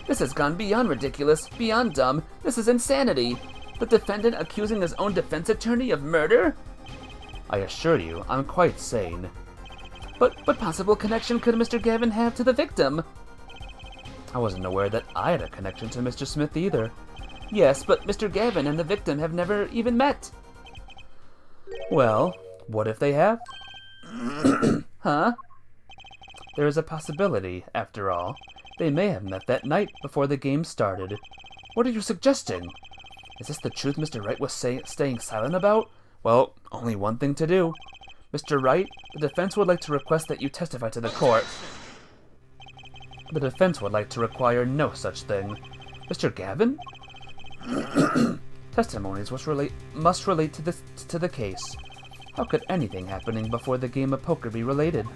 This has gone beyond ridiculous, beyond dumb. This is insanity. The defendant accusing his own defense attorney of murder? I assure you, I'm quite sane. But what possible connection could Mr. Gavin have to the victim? I wasn't aware that I had a connection to Mr. Smith either. Yes, but Mr. Gavin and the victim have never even met. Well, what if they have? Huh? There is a possibility, after all. They may have met that night before the game started. What are you suggesting? Is this the truth Mr. Wright was staying silent about? Well, only one thing to do. Mr. Wright, the defense would like to request that you testify to the court. The defense would like to require no such thing. Mr. Gavin? Testimonies must relate to the case. How could anything happening before the game of poker be related?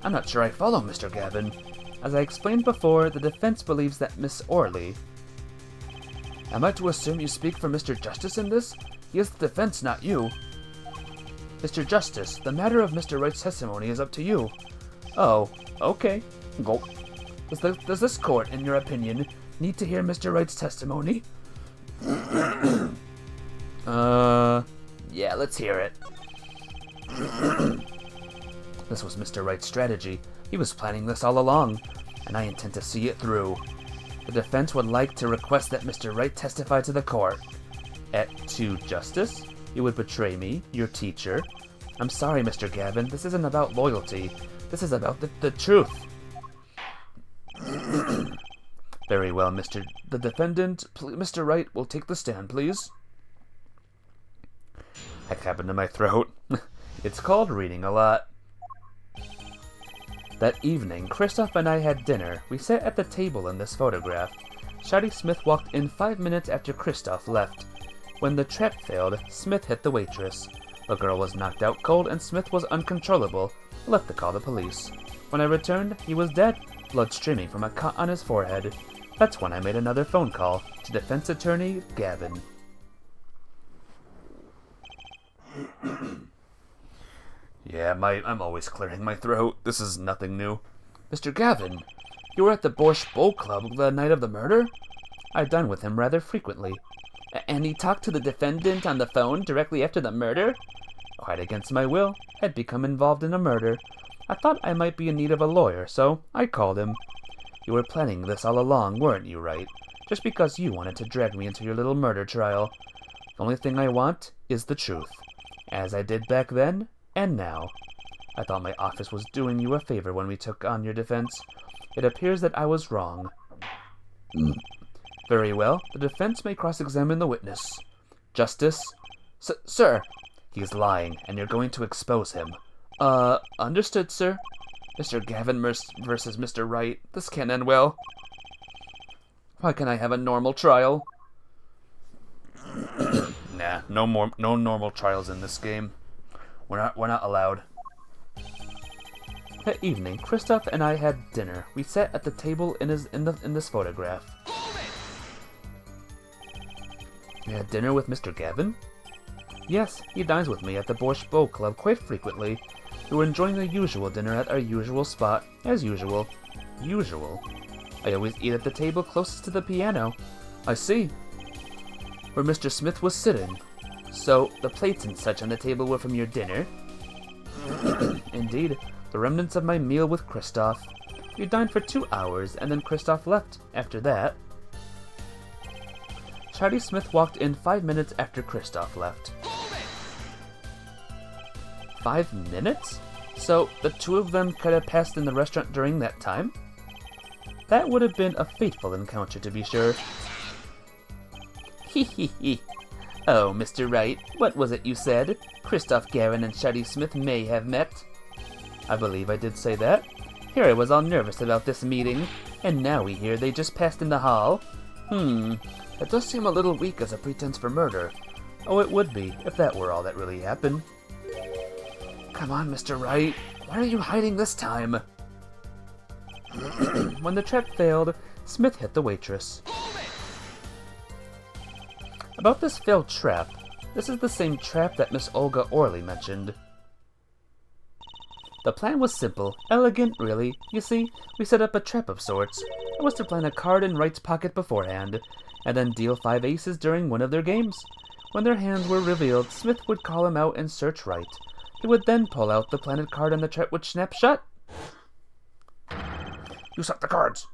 I'm not sure I follow, Mr. Gavin. As I explained before, the defense believes that Miss Orley... Am I to assume you speak for Mr. Justice in this? He is the defense, not you. Mr. Justice, the matter of Mr. Wright's testimony is up to you. Oh, okay. Go. Does this court, in your opinion, need to hear Mr. Wright's testimony? Yeah, let's hear it. This was Mr. Wright's strategy. He was planning this all along, and I intend to see it through. The defense would like to request that Mr. Wright testify to the court. To Justice? You would betray me, your teacher? I'm sorry, Mr. Gavin. This isn't about loyalty. This is about the truth. Very well, the defendant, Mr. Wright, will take the stand, please. Heck happened to my throat. It's called reading a lot. That evening, Kristoff and I had dinner. We sat at the table in this photograph. Shotty Smith walked in 5 minutes after Kristoff left. When the trap failed, Smith hit the waitress. The girl was knocked out cold and Smith was uncontrollable. I left to call the police. When I returned, he was dead, blood streaming from a cut on his forehead. That's when I made another phone call to defense attorney Gavin. Yeah, I'm always clearing my throat. This is nothing new. Mr. Gavin, you were at the Borscht Bowl Club the night of the murder? I dine with him rather frequently. And he talked to the defendant on the phone directly after the murder? Quite against my will, I'd become involved in a murder. I thought I might be in need of a lawyer, so I called him. You were planning this all along, weren't you, Wright? Just because you wanted to drag me into your little murder trial. The only thing I want is the truth. As I did back then, and now. I thought my office was doing you a favor when we took on your defense. It appears that I was wrong. Very well, the defense may cross-examine the witness. Justice? Sir! He's lying, and you're going to expose him. Understood, sir. Mr. Gavin versus Mr. Wright. This can't end well. Why can't I have a normal trial? Nah, no normal trials in this game. We're not allowed. That evening, Kristoff and I had dinner. We sat at the table in this photograph. You had dinner with Mr. Gavin? Yes, he dines with me at the Borscht Bowl Club quite frequently. We were enjoying the usual dinner at our usual spot, as usual. Usual? I always eat at the table closest to the piano. I see. Where Mr. Smith was sitting. So, the plates and such on the table were from your dinner? Indeed, the remnants of my meal with Kristoff. We dined for 2 hours, and then Kristoff left after that. Charlie Smith walked in 5 minutes after Kristoff left. 5 minutes? So the two of them could have passed in the restaurant during that time? That would have been a fateful encounter, to be sure. Hee hee hee. Oh, Mr. Wright, what was it you said? Kristoff Guerin and Charlie Smith may have met. I believe I did say that. Here I was all nervous about this meeting, and now we hear they just passed in the hall. That does seem a little weak as a pretense for murder. Oh, it would be, if that were all that really happened. Come on, Mr. Wright. Why are you hiding this time? When the trap failed, Smith hit the waitress. About this failed trap, this is the same trap that Miss Olga Orley mentioned. The plan was simple, elegant, really. You see, we set up a trap of sorts. I was to plant a card in Wright's pocket beforehand, and then deal 5 aces during one of their games. When their hands were revealed, Smith would call him out and search Wright. He would then pull out the planted card and the trap would snap shut. You suck the cards!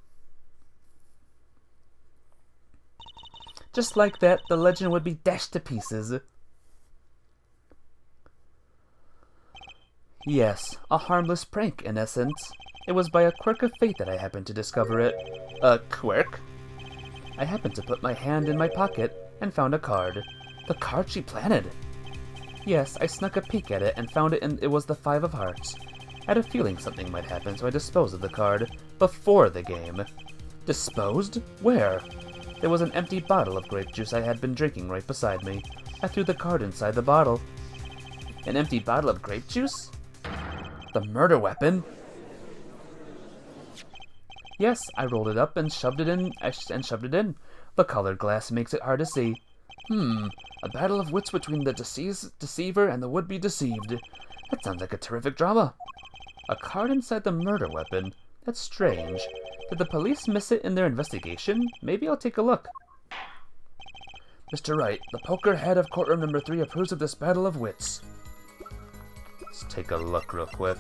Just like that, the legend would be dashed to pieces. Yes, a harmless prank, in essence. It was by a quirk of fate that I happened to discover it. A quirk? I happened to put my hand in my pocket and found a card. The card she planted! Yes, I snuck a peek at it and found it, and it was the 5 of hearts. I had a feeling something might happen, so I disposed of the card before the game. Disposed? Where? There was an empty bottle of grape juice I had been drinking right beside me. I threw the card inside the bottle. An empty bottle of grape juice? The murder weapon? Yes, I rolled it up and shoved it in. The colored glass makes it hard to see. A battle of wits between the deceiver and the would-be deceived. That sounds like a terrific drama. A card inside the murder weapon? That's strange. Did the police miss it in their investigation? Maybe I'll take a look. Mr. Wright, the poker head of courtroom number 3 approves of this battle of wits. Let's take a look real quick.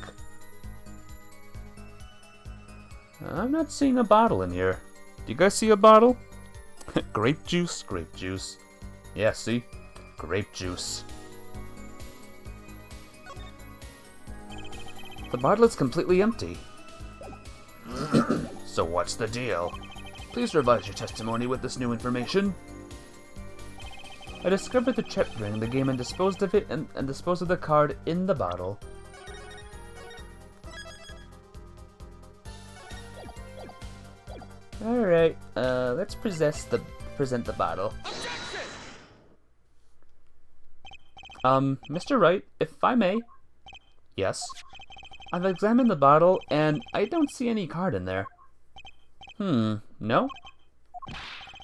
I'm not seeing a bottle in here. Do you guys see a bottle? Grape juice? Grape juice. Yeah, see? Grape juice. The bottle is completely empty. So what's the deal? Please revise your testimony with this new information. I discovered the trap during the game and disposed of it and disposed of the card in the bottle. Alright, let's present the bottle. Mr. Wright, if I may. Yes. I've examined the bottle, and I don't see any card in there. No?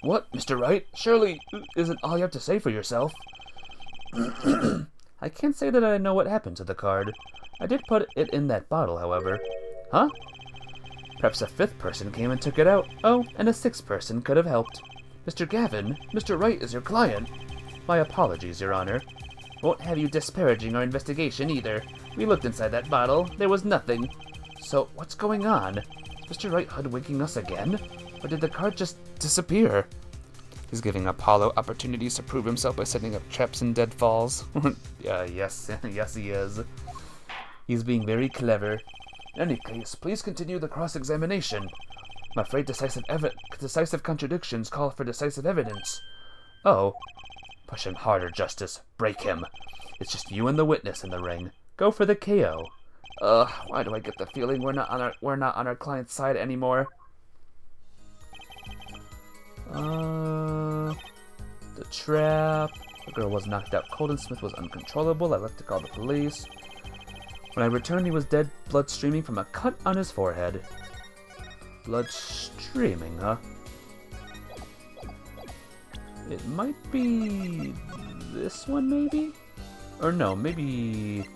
What, Mr. Wright? Surely isn't all you have to say for yourself. I can't say that I know what happened to the card. I did put it in that bottle, however. Huh? Perhaps a 5th person came and took it out. Oh, and a 6th person could have helped. Mr. Gavin, Mr. Wright is your client. My apologies, Your Honor. Won't have you disparaging our investigation either. We looked inside that bottle. There was nothing. So, what's going on? Is Mr. Wright hoodwinking us again? Or did the card just disappear? He's giving Apollo opportunities to prove himself by setting up traps and deadfalls. Yes, he is. He's being very clever. In any case, please continue the cross-examination. I'm afraid decisive contradictions call for decisive evidence. Oh. Push him harder, Justice. Break him. It's just you and the witness in the ring. Go for the KO. Why do I get the feeling we're not on our client's side anymore? The trap. The girl was knocked out cold and Smith was uncontrollable. I left to call the police. When I returned, he was dead, blood streaming from a cut on his forehead. Blood streaming, huh? It might be this one, maybe? Or no, maybe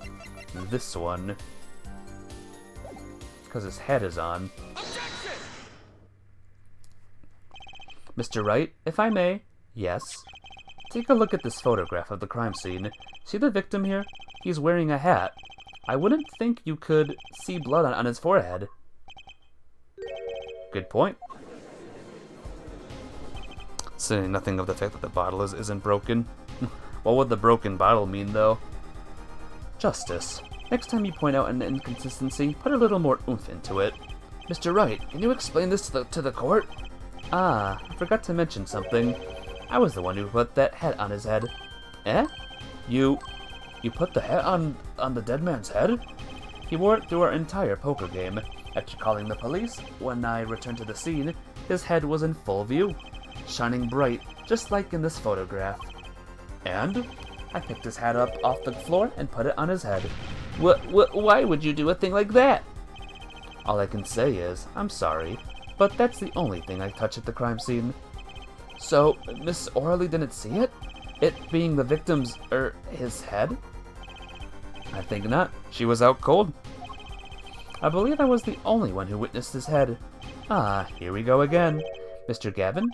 this one. Because his head is on. Objection! Mr. Wright, if I may. Yes. Take a look at this photograph of the crime scene. See the victim here? He's wearing a hat. I wouldn't think you could see blood on his forehead. Good point. Saying nothing of the fact that the bottle isn't broken. What would the broken bottle mean, though? Justice. Next time you point out an inconsistency, put a little more oomph into it. Mr. Wright, can you explain this to the court? Ah, I forgot to mention something. I was the one who put that hat on his head. Eh? You put the hat on the dead man's head? He wore it through our entire poker game. After calling the police, when I returned to the scene, his head was in full view, shining bright, just like in this photograph. And I picked his hat up off the floor and put it on his head. Why would you do a thing like that? All I can say is, I'm sorry, but that's the only thing I touched at the crime scene. So, Miss Orley didn't see it? It being the victim's, his head? I think not. She was out cold. I believe I was the only one who witnessed his head. Ah, here we go again. Mr. Gavin?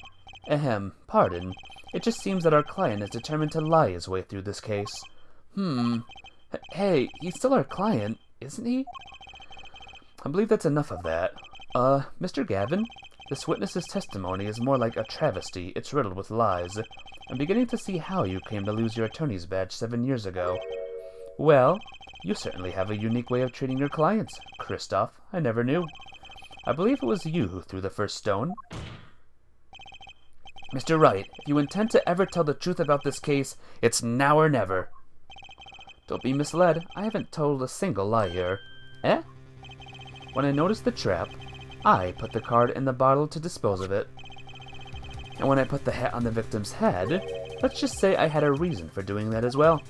Ahem, pardon. It just seems that our client is determined to lie his way through this case. Hey, he's still our client, isn't he? I believe that's enough of that. Mr. Gavin? This witness's testimony is more like a travesty. It's riddled with lies. I'm beginning to see how you came to lose your attorney's badge 7 years ago. Well, you certainly have a unique way of treating your clients, Kristoff. I never knew. I believe it was you who threw the first stone. Mr. Wright, if you intend to ever tell the truth about this case, it's now or never. Don't be misled. I haven't told a single lie here. Eh? When I noticed the trap, I put the card in the bottle to dispose of it. And when I put the hat on the victim's head, let's just say I had a reason for doing that as well.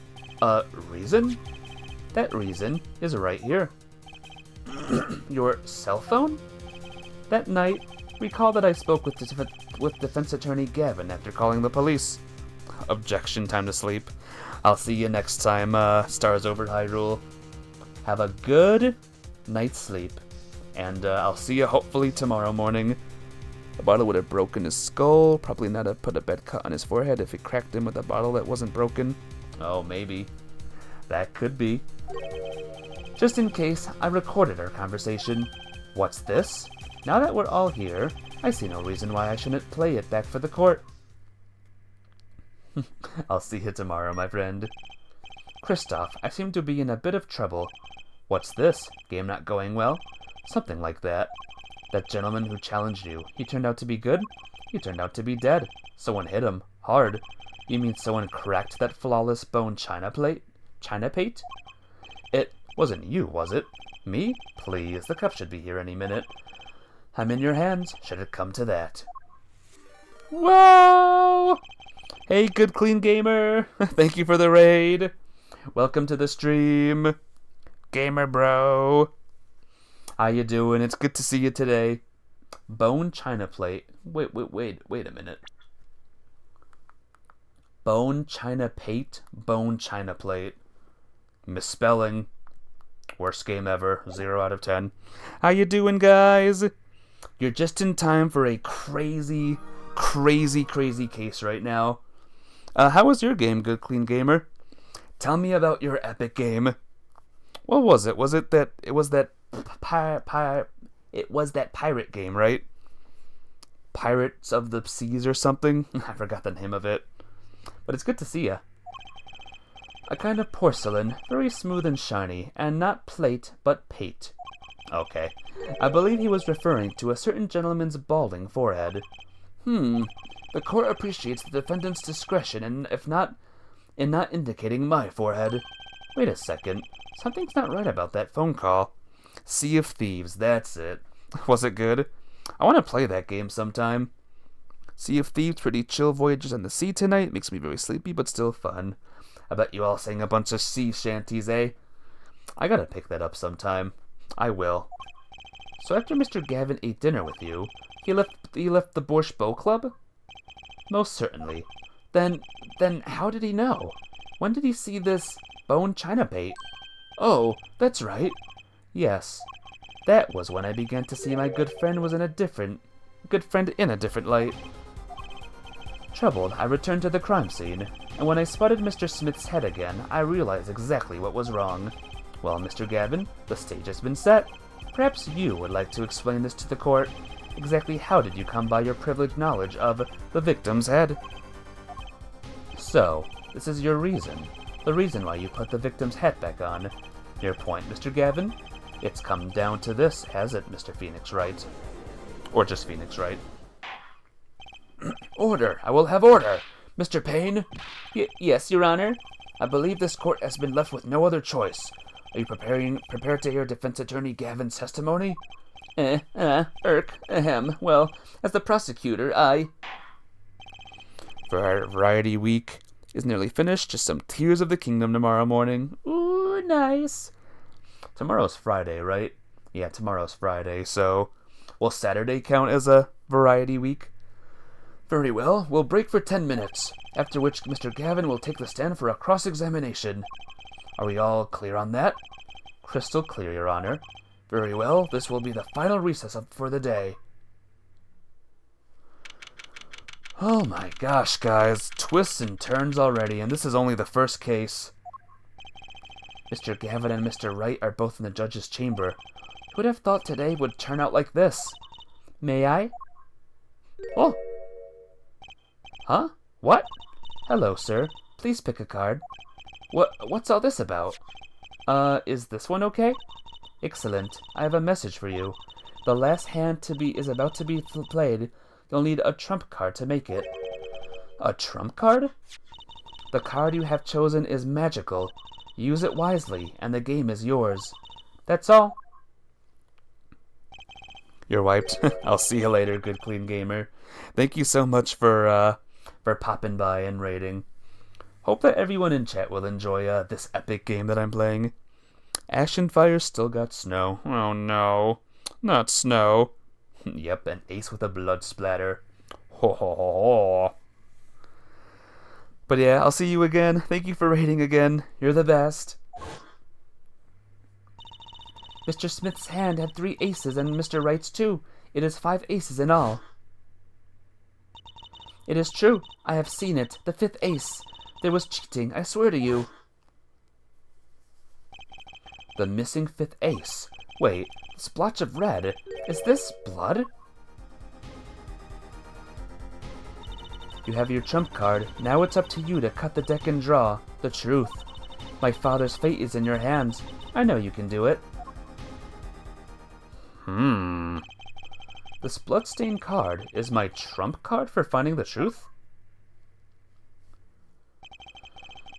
A reason? That reason is right here. Your cell phone? That night, recall that I spoke with defense attorney Gavin after calling the police. Objection, time to sleep. I'll see you next time, Stars Over Hyrule. Have a good night's sleep. And I'll see you hopefully tomorrow morning. The bottle would have broken his skull. Probably not have put a bad cut on his forehead if it cracked him with a bottle that wasn't broken. Oh, maybe. That could be. Just in case, I recorded our conversation. What's this? Now that we're all here, I see no reason why I shouldn't play it back for the court. I'll see you tomorrow, my friend. Kristoff, I seem to be in a bit of trouble. What's this? Game not going well? Something like that. That gentleman who challenged you, he turned out to be good? He turned out to be dead. Someone hit him. Hard. You mean someone cracked that flawless bone china pate? It wasn't you, was it? Me? Please, the cup should be here any minute. I'm in your hands, should it come to that. Whoa! Hey, Good Clean Gamer! Thank you for the raid. Welcome to the stream. Gamer bro. How you doing? It's good to see you today. Bone china plate. Wait a minute. Bone china pate, bone china plate. Misspelling. Worst game ever. 0 out of 10. How you doing, guys? You're just in time for a crazy case right now. How was your game, Good Clean Gamer? Tell me about your epic game. What was it? Was it that pirate game, right? Pirates of the Seas or something? I forgot the name of it. But it's good to see ya. A kind of porcelain, very smooth and shiny, and not plate, but pate. Okay. I believe he was referring to a certain gentleman's balding forehead. The court appreciates the defendant's discretion in not indicating my forehead. Wait a second. Something's not right about that phone call. Sea of Thieves, that's it. Was it good? I want to play that game sometime. Sea of Thieves, pretty chill voyages on the sea tonight. Makes me very sleepy, but still fun. I bet you all sang a bunch of sea shanties, eh? I gotta pick that up sometime. I will. So after Mr. Gavin ate dinner with you, he left the Borscht Bow Club? Most certainly. Then how did he know? When did he see this bone china bait? Oh, that's right. Yes. That was when I began to see my good friend in a different light. Troubled, I returned to the crime scene, and when I spotted Mr. Smith's head again, I realized exactly what was wrong. Well, Mr. Gavin, the stage has been set. Perhaps you would like to explain this to the court. Exactly how did you come by your privileged knowledge of the victim's head? So, this is your reason. The reason why you put the victim's hat back on. Your point, Mr. Gavin? It's come down to this, has it, Mr. Phoenix Wright? Or just Phoenix Wright. Order! I will have order! Mr. Payne? Yes, Your Honor. I believe this court has been left with no other choice. Are you prepared to hear Defense Attorney Gavin's testimony? Well, as the prosecutor, Variety Week is nearly finished. Just some Tears of the Kingdom tomorrow morning. Ooh, nice. Tomorrow's Friday, right? Yeah, tomorrow's Friday, so will Saturday count as a Variety Week? Very well, we'll break for 10 minutes, after which Mr. Gavin will take the stand for a cross-examination. Are we all clear on that? Crystal clear, Your Honor. Very well, this will be the final recess for the day. Oh my gosh, guys. Twists and turns already, and this is only the first case. Mr. Gavin and Mr. Wright are both in the judge's chamber. Who would have thought today would turn out like this? May I? Oh! Huh? What? Hello, sir. Please pick a card. What's all this about? Is this one okay? Excellent. I have a message for you. The last hand is about to be played. You'll need a trump card to make it. A trump card? The card you have chosen is magical. Use it wisely, and the game is yours. That's all. You're wiped. I'll see you later, good clean gamer. Thank you so much for popping by and raiding. Hope that everyone in chat will enjoy this epic game that I'm playing. Ashen Fire still got snow. Oh no, not snow. Yep, an ace with a blood splatter. Ho ho ho ho. But yeah, I'll see you again. Thank you for raiding again. You're the best. Mr. Smith's hand had 3 aces and Mr. Wright's 2. It is 5 aces in all. It is true. I have seen it. The 5th ace. There was cheating, I swear to you. The missing 5th ace. Wait, splotch of red. Is this blood? You have your trump card. Now it's up to you to cut the deck and draw the truth. My father's fate is in your hands. I know you can do it. This bloodstained card is my trump card for finding the truth?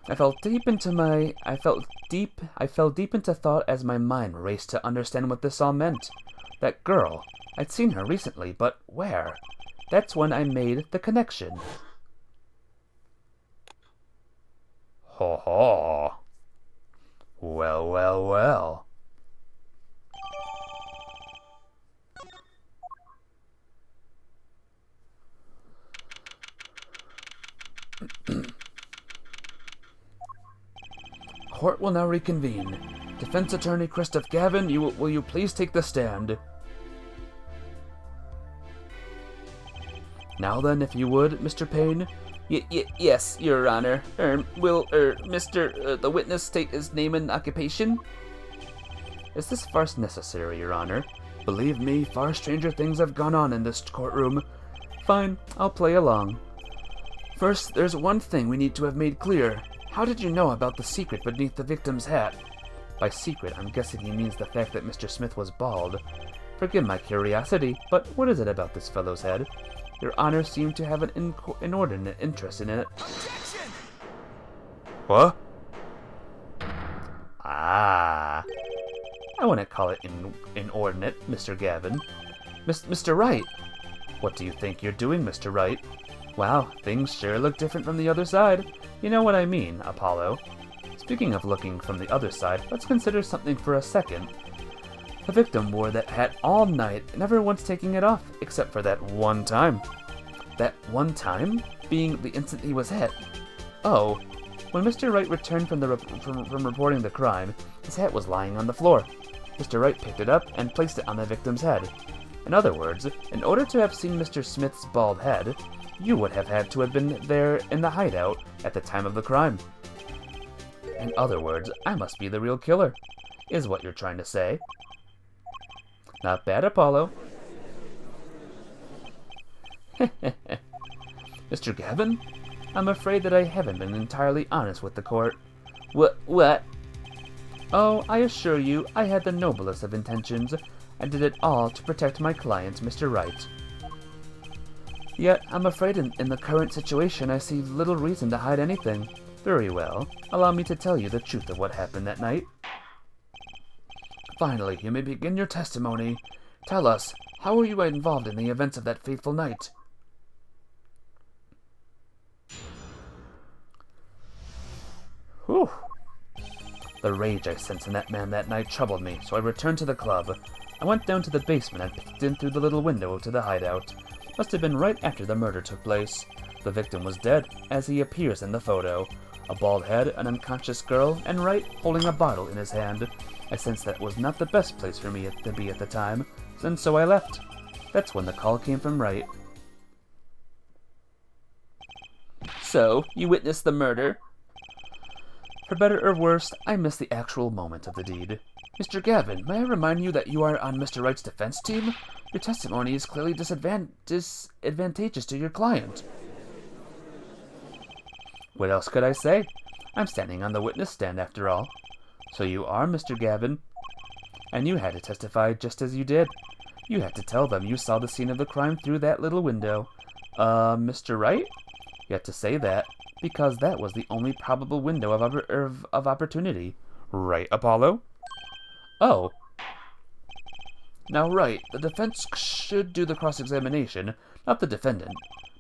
I fell deep into thought as my mind raced to understand what this all meant. That girl, I'd seen her recently, but where? That's when I made the connection. Ho ho. Well, well, well. Court will now reconvene. Defense Attorney Christoph Gavin, will you please take the stand? Now then, if you would, Mr. Payne. Yes, Your Honor. Will the witness state his name and occupation? Is this farce necessary, Your Honor? Believe me, far stranger things have gone on in this courtroom. Fine, I'll play along. First, there's one thing we need to have made clear. How did you know about the secret beneath the victim's hat? By secret, I'm guessing he means the fact that Mr. Smith was bald. Forgive my curiosity, but what is it about this fellow's head? Your Honor seemed to have an inordinate interest in it. Objection! What? Ah. I wouldn't call it inordinate, Mr. Gavin. Mr. Wright! What do you think you're doing, Mr. Wright? Wow, things sure look different from the other side. You know what I mean, Apollo. Speaking of looking from the other side, let's consider something for a second. The victim wore that hat all night, never once taking it off, except for that one time. That one time being the instant he was hit. Oh, when Mr. Wright returned from reporting the crime, his hat was lying on the floor. Mr. Wright picked it up and placed it on the victim's head. In other words, in order to have seen Mr. Smith's bald head, you would have had to have been there in the hideout at the time of the crime. In other words, I must be the real killer, is what you're trying to say. Not bad, Apollo. Mr. Gavin? I'm afraid that I haven't been entirely honest with the court. What? Oh, I assure you, I had the noblest of intentions. I did it all to protect my client, Mr. Wright. Yet, I'm afraid in the current situation, I see little reason to hide anything. Very well. Allow me to tell you the truth of what happened that night. Finally, you may begin your testimony. Tell us, how were you involved in the events of that fateful night? Whew. The rage I sensed in that man that night troubled me, so I returned to the club. I went down to the basement and peeked in through the little window to the hideout. Must have been right after the murder took place. The victim was dead, as he appears in the photo. A bald head, an unconscious girl, and Wright holding a bottle in his hand. I sensed that was not the best place for me to be at the time, and so I left. That's when the call came from Wright. So, you witnessed the murder? For better or worse, I missed the actual moment of the deed. Mr. Gavin, may I remind you that you are on Mr. Wright's defense team? Your testimony is clearly disadvantageous to your client. What else could I say? I'm standing on the witness stand after all. So you are Mr. Gavin. And you had to testify just as you did. You had to tell them you saw the scene of the crime through that little window. Mr. Wright? You had to say that, because that was the only probable window of opportunity. Right, Apollo? Oh. Now, Wright, the defense should do the cross-examination, not the defendant.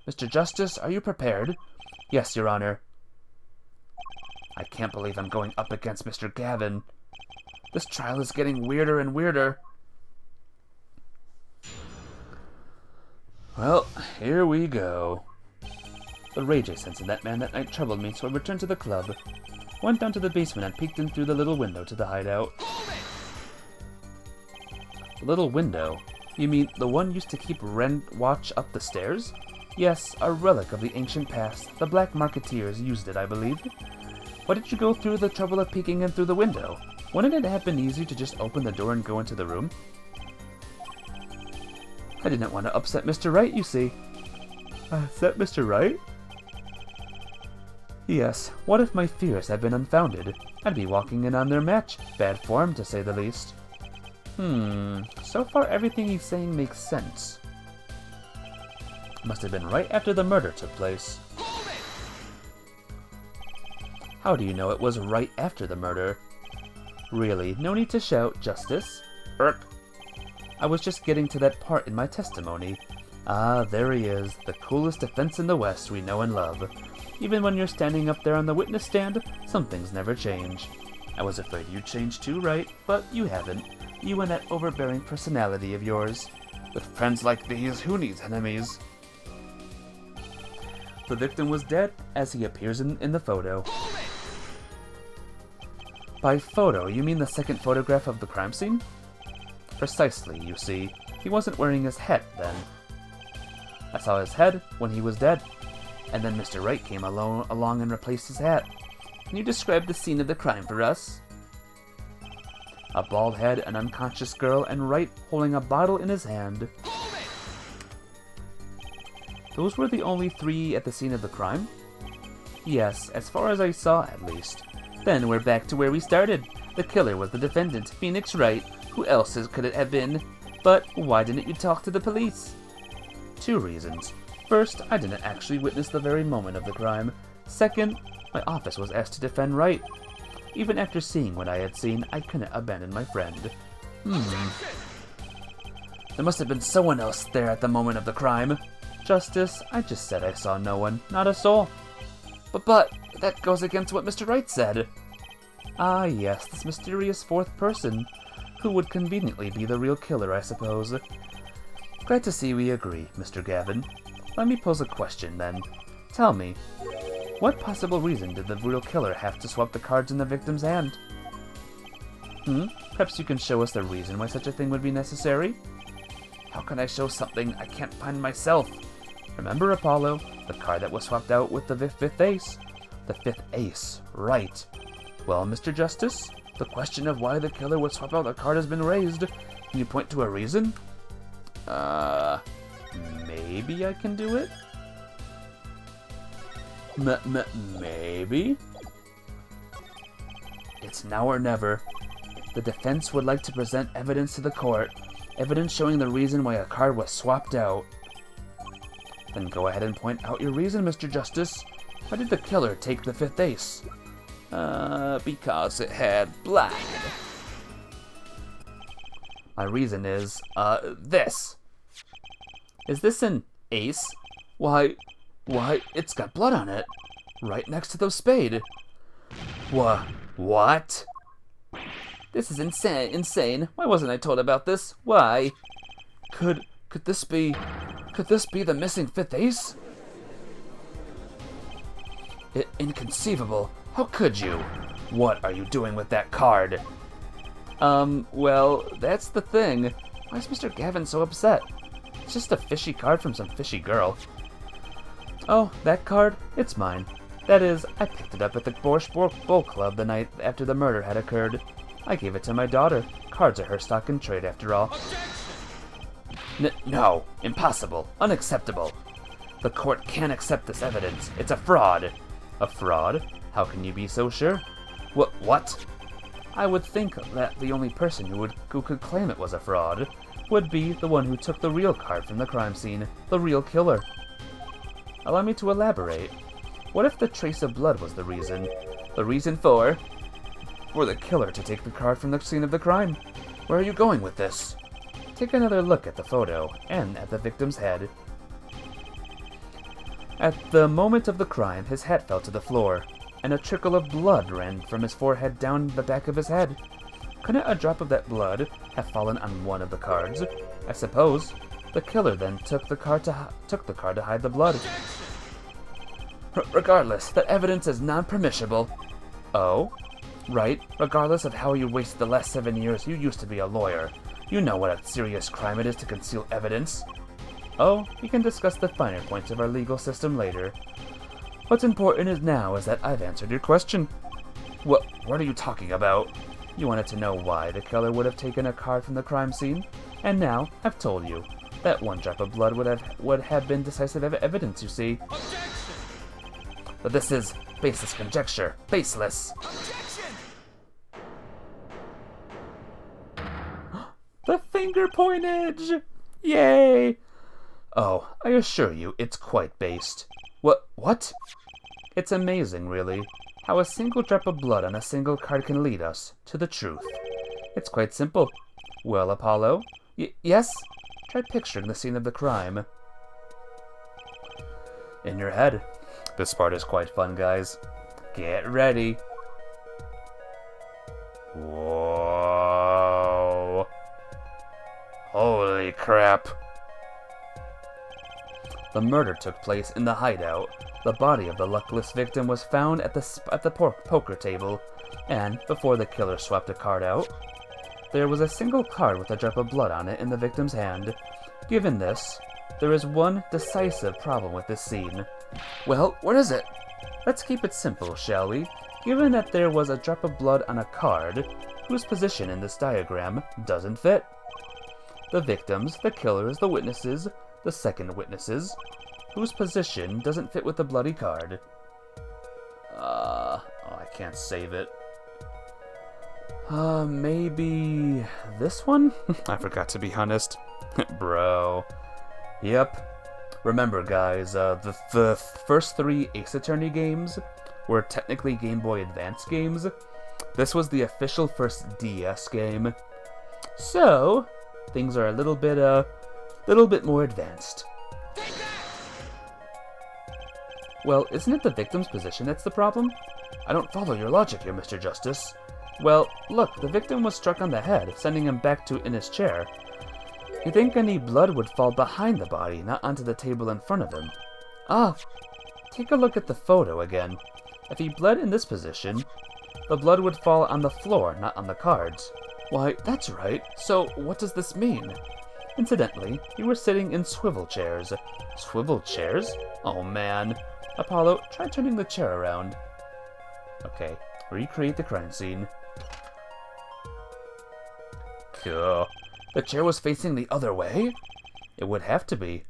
Mr. Justice, are you prepared? Yes, Your Honor. I can't believe I'm going up against Mr. Gavin. This trial is getting weirder and weirder. Well, here we go. The rage I sensed in that man that night troubled me, so I returned to the club. Went down to the basement and peeked in through the little window to the hideout. The little window? You mean the one used to keep watch up the stairs? Yes, a relic of the ancient past. The Black Marketeers used it, I believe. Why did you go through the trouble of peeking in through the window? Wouldn't it have been easier to just open the door and go into the room? I didn't want to upset Mr. Wright, you see. Upset Mr. Wright? Yes, what if my fears had been unfounded? I'd be walking in on their match. Bad form, to say the least. So far everything he's saying makes sense. Must have been right after the murder took place. How do you know it was right after the murder? Really, no need to shout, Justice. I was just getting to that part in my testimony. Ah, there he is, the coolest defense in the West we know and love. Even when you're standing up there on the witness stand, some things never change. I was afraid you'd change too, Wright, but you haven't. You and that overbearing personality of yours. With friends like these, who needs enemies? The victim was dead, as he appears in the photo. By photo, you mean the second photograph of the crime scene? Precisely, you see. He wasn't wearing his hat then. I saw his head when he was dead, and then Mr. Wright came along and replaced his hat. Can you describe the scene of the crime for us? A bald head, an unconscious girl, and Wright holding a bottle in his hand. Those were the only three at the scene of the crime? Yes, as far as I saw, at least. Then we're back to where we started. The killer was the defendant, Phoenix Wright. Who else could it have been? But why didn't you talk to the police? 2 reasons. First, I didn't actually witness the very moment of the crime. Second, my office was asked to defend Wright. Even after seeing what I had seen, I couldn't abandon my friend. There must have been someone else there at the moment of the crime. Justice, I just said I saw no one, not a soul. But that goes against what Mr. Wright said. Ah yes, this mysterious fourth person, who would conveniently be the real killer, I suppose. Glad to see we agree, Mr. Gavin. Let me pose a question, then. Tell me, what possible reason did the real killer have to swap the cards in the victim's hand? Perhaps you can show us the reason why such a thing would be necessary? How can I show something I can't find myself? Remember, Apollo, the card that was swapped out with the fifth ace? The 5th ace, right. Well, Mr. Justice, the question of why the killer would swap out the card has been raised. Can you point to a reason? Maybe I can do it? Maybe? It's now or never. The defense would like to present evidence to the court. Evidence showing the reason why a card was swapped out. Then go ahead and point out your reason, Mr. Justice. Why did the killer take the 5th ace? Because it had blood. My reason is, this. Is this an ace? Why, it's got blood on it. Right next to the spade. What? This is insane. Why wasn't I told about this? Why? Could this be the missing 5th ace? Inconceivable. How could you? What are you doing with that card? Well, that's the thing. Why is Mr. Gavin so upset? It's just a fishy card from some fishy girl. Oh, that card? It's mine. That is, I picked it up at the Borscht Bowl Club the night after the murder had occurred. I gave it to my daughter. Cards are her stock in trade, after all. No, impossible, unacceptable. The court can't accept this evidence. It's a fraud. A fraud? How can you be so sure? What? I would think that the only person who could claim it was a fraud would be the one who took the real card from the crime scene, the real killer. Allow me to elaborate. What if the trace of blood was the reason? The reason for the killer to take the card from the scene of the crime? Where are you going with this? Take another look at the photo and at the victim's head. At the moment of the crime, his hat fell to the floor, and a trickle of blood ran from his forehead down the back of his head. Couldn't a drop of that blood have fallen on one of the cards? I suppose. The killer then took the card to hide the blood. Regardless, that evidence is non-permissible. Oh? Right. Regardless of how you wasted the last 7 years, you used to be a lawyer. You know what a serious crime it is to conceal evidence. Oh, we can discuss the finer points of our legal system later. What's important is that I've answered your question. What are you talking about? You wanted to know why the killer would have taken a card from the crime scene, and now I've told you. That one drop of blood would have been decisive evidence, you see. Objection! But this is baseless conjecture. Baseless. Objection! The finger pointage! Yay! Oh, I assure you, it's quite based. What? It's amazing, really, how a single drop of blood on a single card can lead us to the truth. It's quite simple. Well, Apollo? Yes? Try picturing the scene of the crime. In your head. This part is quite fun, guys. Get ready. Whoa. Holy crap. The murder took place in the hideout. The body of the luckless victim was found at the poker table, and before the killer swapped a card out, there was a single card with a drop of blood on it in the victim's hand. Given this, there is one decisive problem with this scene. Well, what is it? Let's keep it simple, shall we? Given that there was a drop of blood on a card, whose position in this diagram doesn't fit? The victims, the killers, the witnesses, the second witnesses, whose position doesn't fit with the bloody card. I can't save it. Maybe this one? I forgot to be honest. Bro. Yep. Remember, guys, the first 3 Ace Attorney games were technically Game Boy Advance games. This was the official first DS game. So, things are a little bit more advanced. Well, isn't it the victim's position that's the problem? I don't follow your logic here, Mr. Justice. Well, look, the victim was struck on the head, sending him back in his chair. You think any blood would fall behind the body, not onto the table in front of him? Take a look at the photo again. If he bled in this position, the blood would fall on the floor, not on the cards. Why, that's right. So, what does this mean? Incidentally, you were sitting in swivel chairs. Swivel chairs? Oh man. Apollo, try turning the chair around. Okay, recreate the crime scene. Cool. The chair was facing the other way? It would have to be.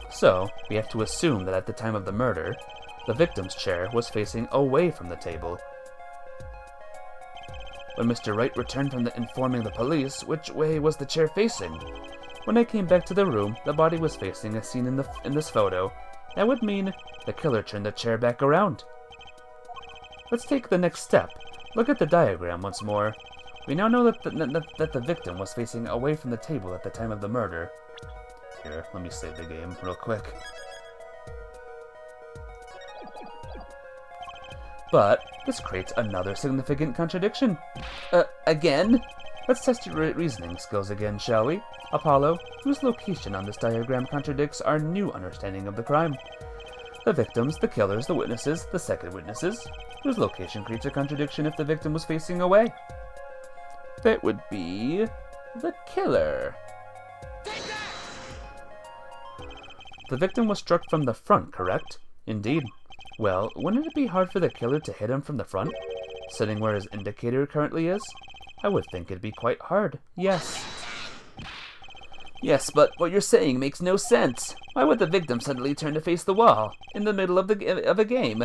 So, we have to assume that at the time of the murder, the victim's chair was facing away from the table. When Mr. Wright returned from informing the police, which way was the chair facing? When I came back to the room, the body was facing as seen in this photo. That would mean the killer turned the chair back around. Let's take the next step. Look at the diagram once more. We now know that the victim was facing away from the table at the time of the murder. Here, let me save the game real quick. But this creates another significant contradiction. Again? Let's test your reasoning skills again, shall we? Apollo, whose location on this diagram contradicts our new understanding of the crime? The victims, the killers, the witnesses, the second witnesses, whose location creates a contradiction if the victim was facing away? That would be the killer. The victim was struck from the front, correct? Indeed. Well, wouldn't it be hard for the killer to hit him from the front, sitting where his indicator currently is? I would think it'd be quite hard, yes. Yes, but what you're saying makes no sense. Why would the victim suddenly turn to face the wall, in the middle of a game?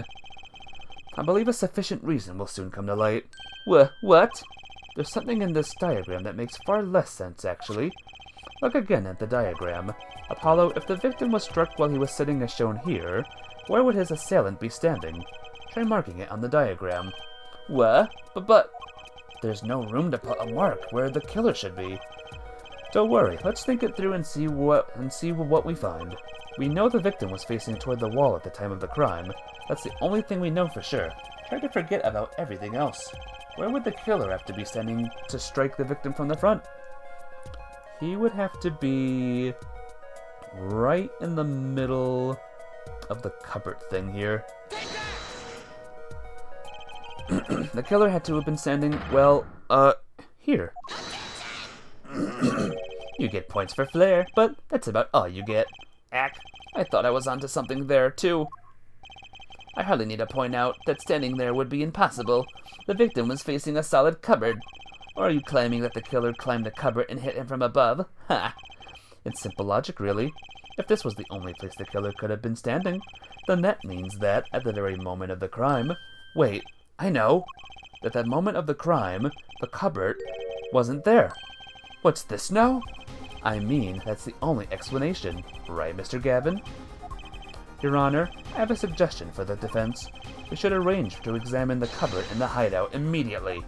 I believe a sufficient reason will soon come to light. What? There's something in this diagram that makes far less sense, actually. Look again at the diagram. Apollo, if the victim was struck while he was sitting as shown here, where would his assailant be standing? Try marking it on the diagram. What? But there's no room to put a mark where the killer should be. Don't worry, let's think it through and see what we find. We know the victim was facing toward the wall at the time of the crime. That's the only thing we know for sure. Try to forget about everything else. Where would the killer have to be standing to strike the victim from the front? He would have to be right in the middle of the cupboard thing here. The killer had to have been standing, well, here. You get points for flair, but that's about all you get. Ack, I thought I was onto something there, too. I hardly need to point out that standing there would be impossible. The victim was facing a solid cupboard. Or are you claiming that the killer climbed the cupboard and hit him from above? Ha! It's simple logic, really. If this was the only place the killer could have been standing, then that means that, at the very moment of the crime... Wait, I know! At that moment of the crime, the cupboard wasn't there. What's this now? I mean, that's the only explanation. Right, Mr. Gavin? Your Honor, I have a suggestion for the defense. We should arrange to examine the cupboard in the hideout immediately.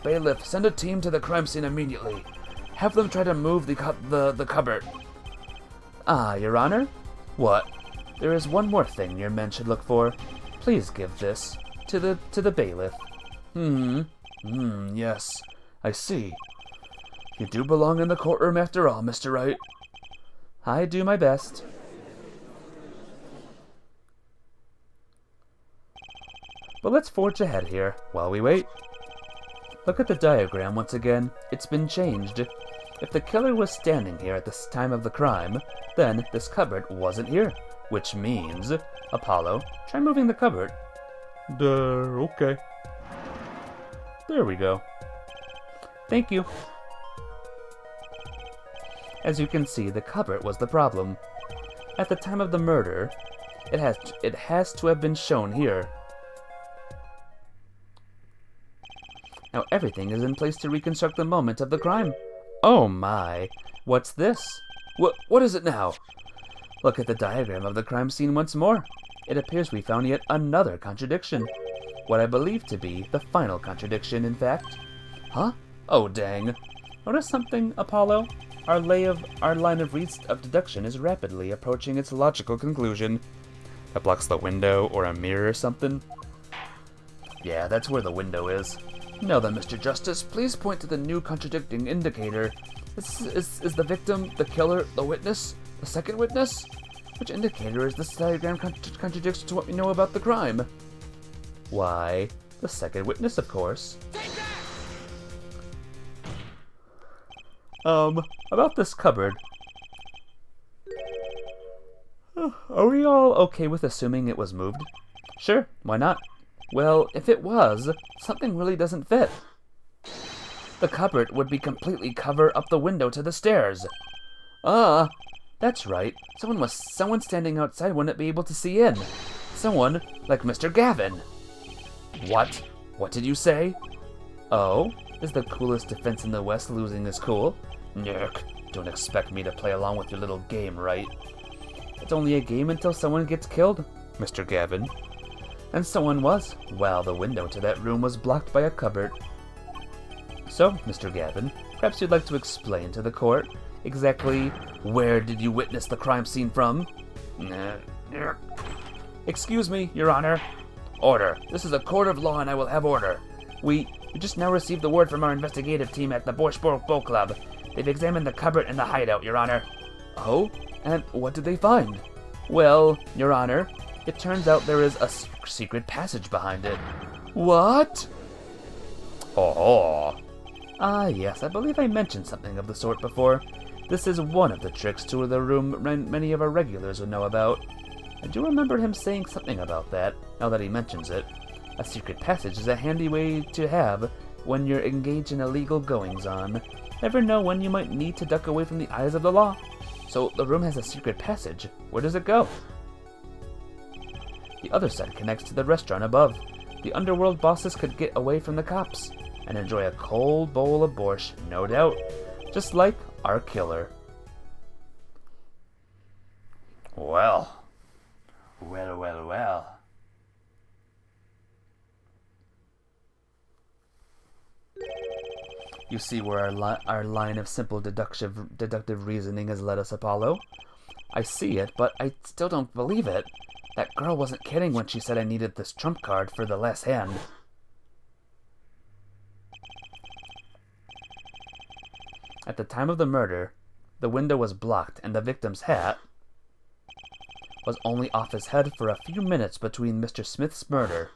Bailiff, send a team to the crime scene immediately. Have them try to move the cupboard. Ah, Your Honor? What? There is one more thing your men should look for. Please give this to the bailiff. Yes. I see. You do belong in the courtroom after all, Mr. Wright. I do my best. But let's forge ahead here while we wait. Look at the diagram once again. It's been changed. If the killer was standing here at this time of the crime, then this cupboard wasn't here. Which means... Apollo, try moving the cupboard. Okay. There we go. Thank you. As you can see, the cupboard was the problem. At the time of the murder, it has to have been shown here. Now everything is in place to reconstruct the moment of the crime. Oh my, what's this? What is it now? Look at the diagram of the crime scene once more. It appears we found yet another contradiction. What I believe to be the final contradiction, in fact. Huh? Oh dang. Notice something, Apollo? Our line of deduction is rapidly approaching its logical conclusion. That blocks the window or a mirror or something? Yeah, that's where the window is. Now then, Mr. Justice, please point to the new contradicting indicator. Is the victim, the killer, the witness, the second witness? Which indicator is this diagram contradicts to what we know about the crime? Why, the second witness, of course. About this cupboard. Are we all okay with assuming it was moved? Sure, why not? Well, if it was, something really doesn't fit. The cupboard would be completely covered up the window to the stairs. That's right. Someone standing outside wouldn't be able to see in. Someone like Mr. Gavin. What? What did you say? Oh, is the coolest defense in the West losing his cool? Nerk, don't expect me to play along with your little game, right? It's only a game until someone gets killed, Mr. Gavin. And someone was. Well, the window to that room was blocked by a cupboard. So, Mr. Gavin, perhaps you'd like to explain to the court exactly where did you witness the crime scene from? Excuse me, Your Honor. Order. This is a court of law and I will have order. We just now received the word from our investigative team at the Borsborg Boat Club. They've examined the cupboard and the hideout, Your Honor. Oh? And what did they find? Well, Your Honor, it turns out there is a secret passage behind it. What? Oh. Ah, yes, I believe I mentioned something of the sort before. This is one of the tricks to the room many of our regulars would know about. I do remember him saying something about that, now that he mentions it. A secret passage is a handy way to have when you're engaged in illegal goings-on. Never know when you might need to duck away from the eyes of the law. So the room has a secret passage. Where does it go? The other side connects to the restaurant above. The underworld bosses could get away from the cops and enjoy a cold bowl of borscht, no doubt. Just like our killer. Well. You see where our line of simple deductive reasoning has led us, Apollo? I see it, but I still don't believe it. That girl wasn't kidding when she said I needed this trump card for the last hand. At the time of the murder, the window was blocked and the victim's hat was only off his head for a few minutes between Mr. Smith's murder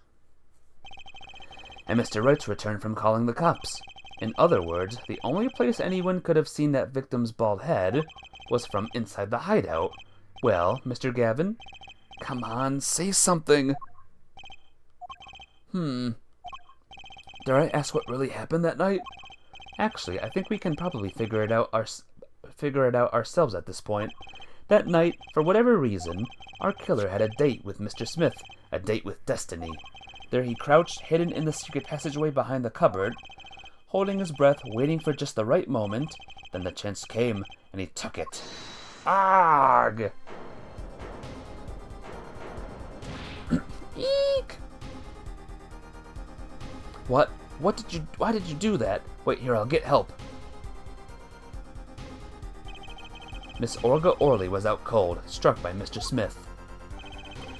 and Mr. Wright's return from calling the cops. In other words, the only place anyone could have seen that victim's bald head was from inside the hideout. Well, Mr. Gavin, come on, say something. Dare I ask what really happened that night? Actually, I think we can probably figure it out ourselves at this point. That night, for whatever reason, our killer had a date with Mr. Smith, a date with destiny. There he crouched, hidden in the secret passageway behind the cupboard, holding his breath, waiting for just the right moment. Then the chance came, and he took it. Arg! Eek! What? Why did you do that? Wait here, I'll get help. Miss Olga Orley was out cold, struck by Mr. Smith.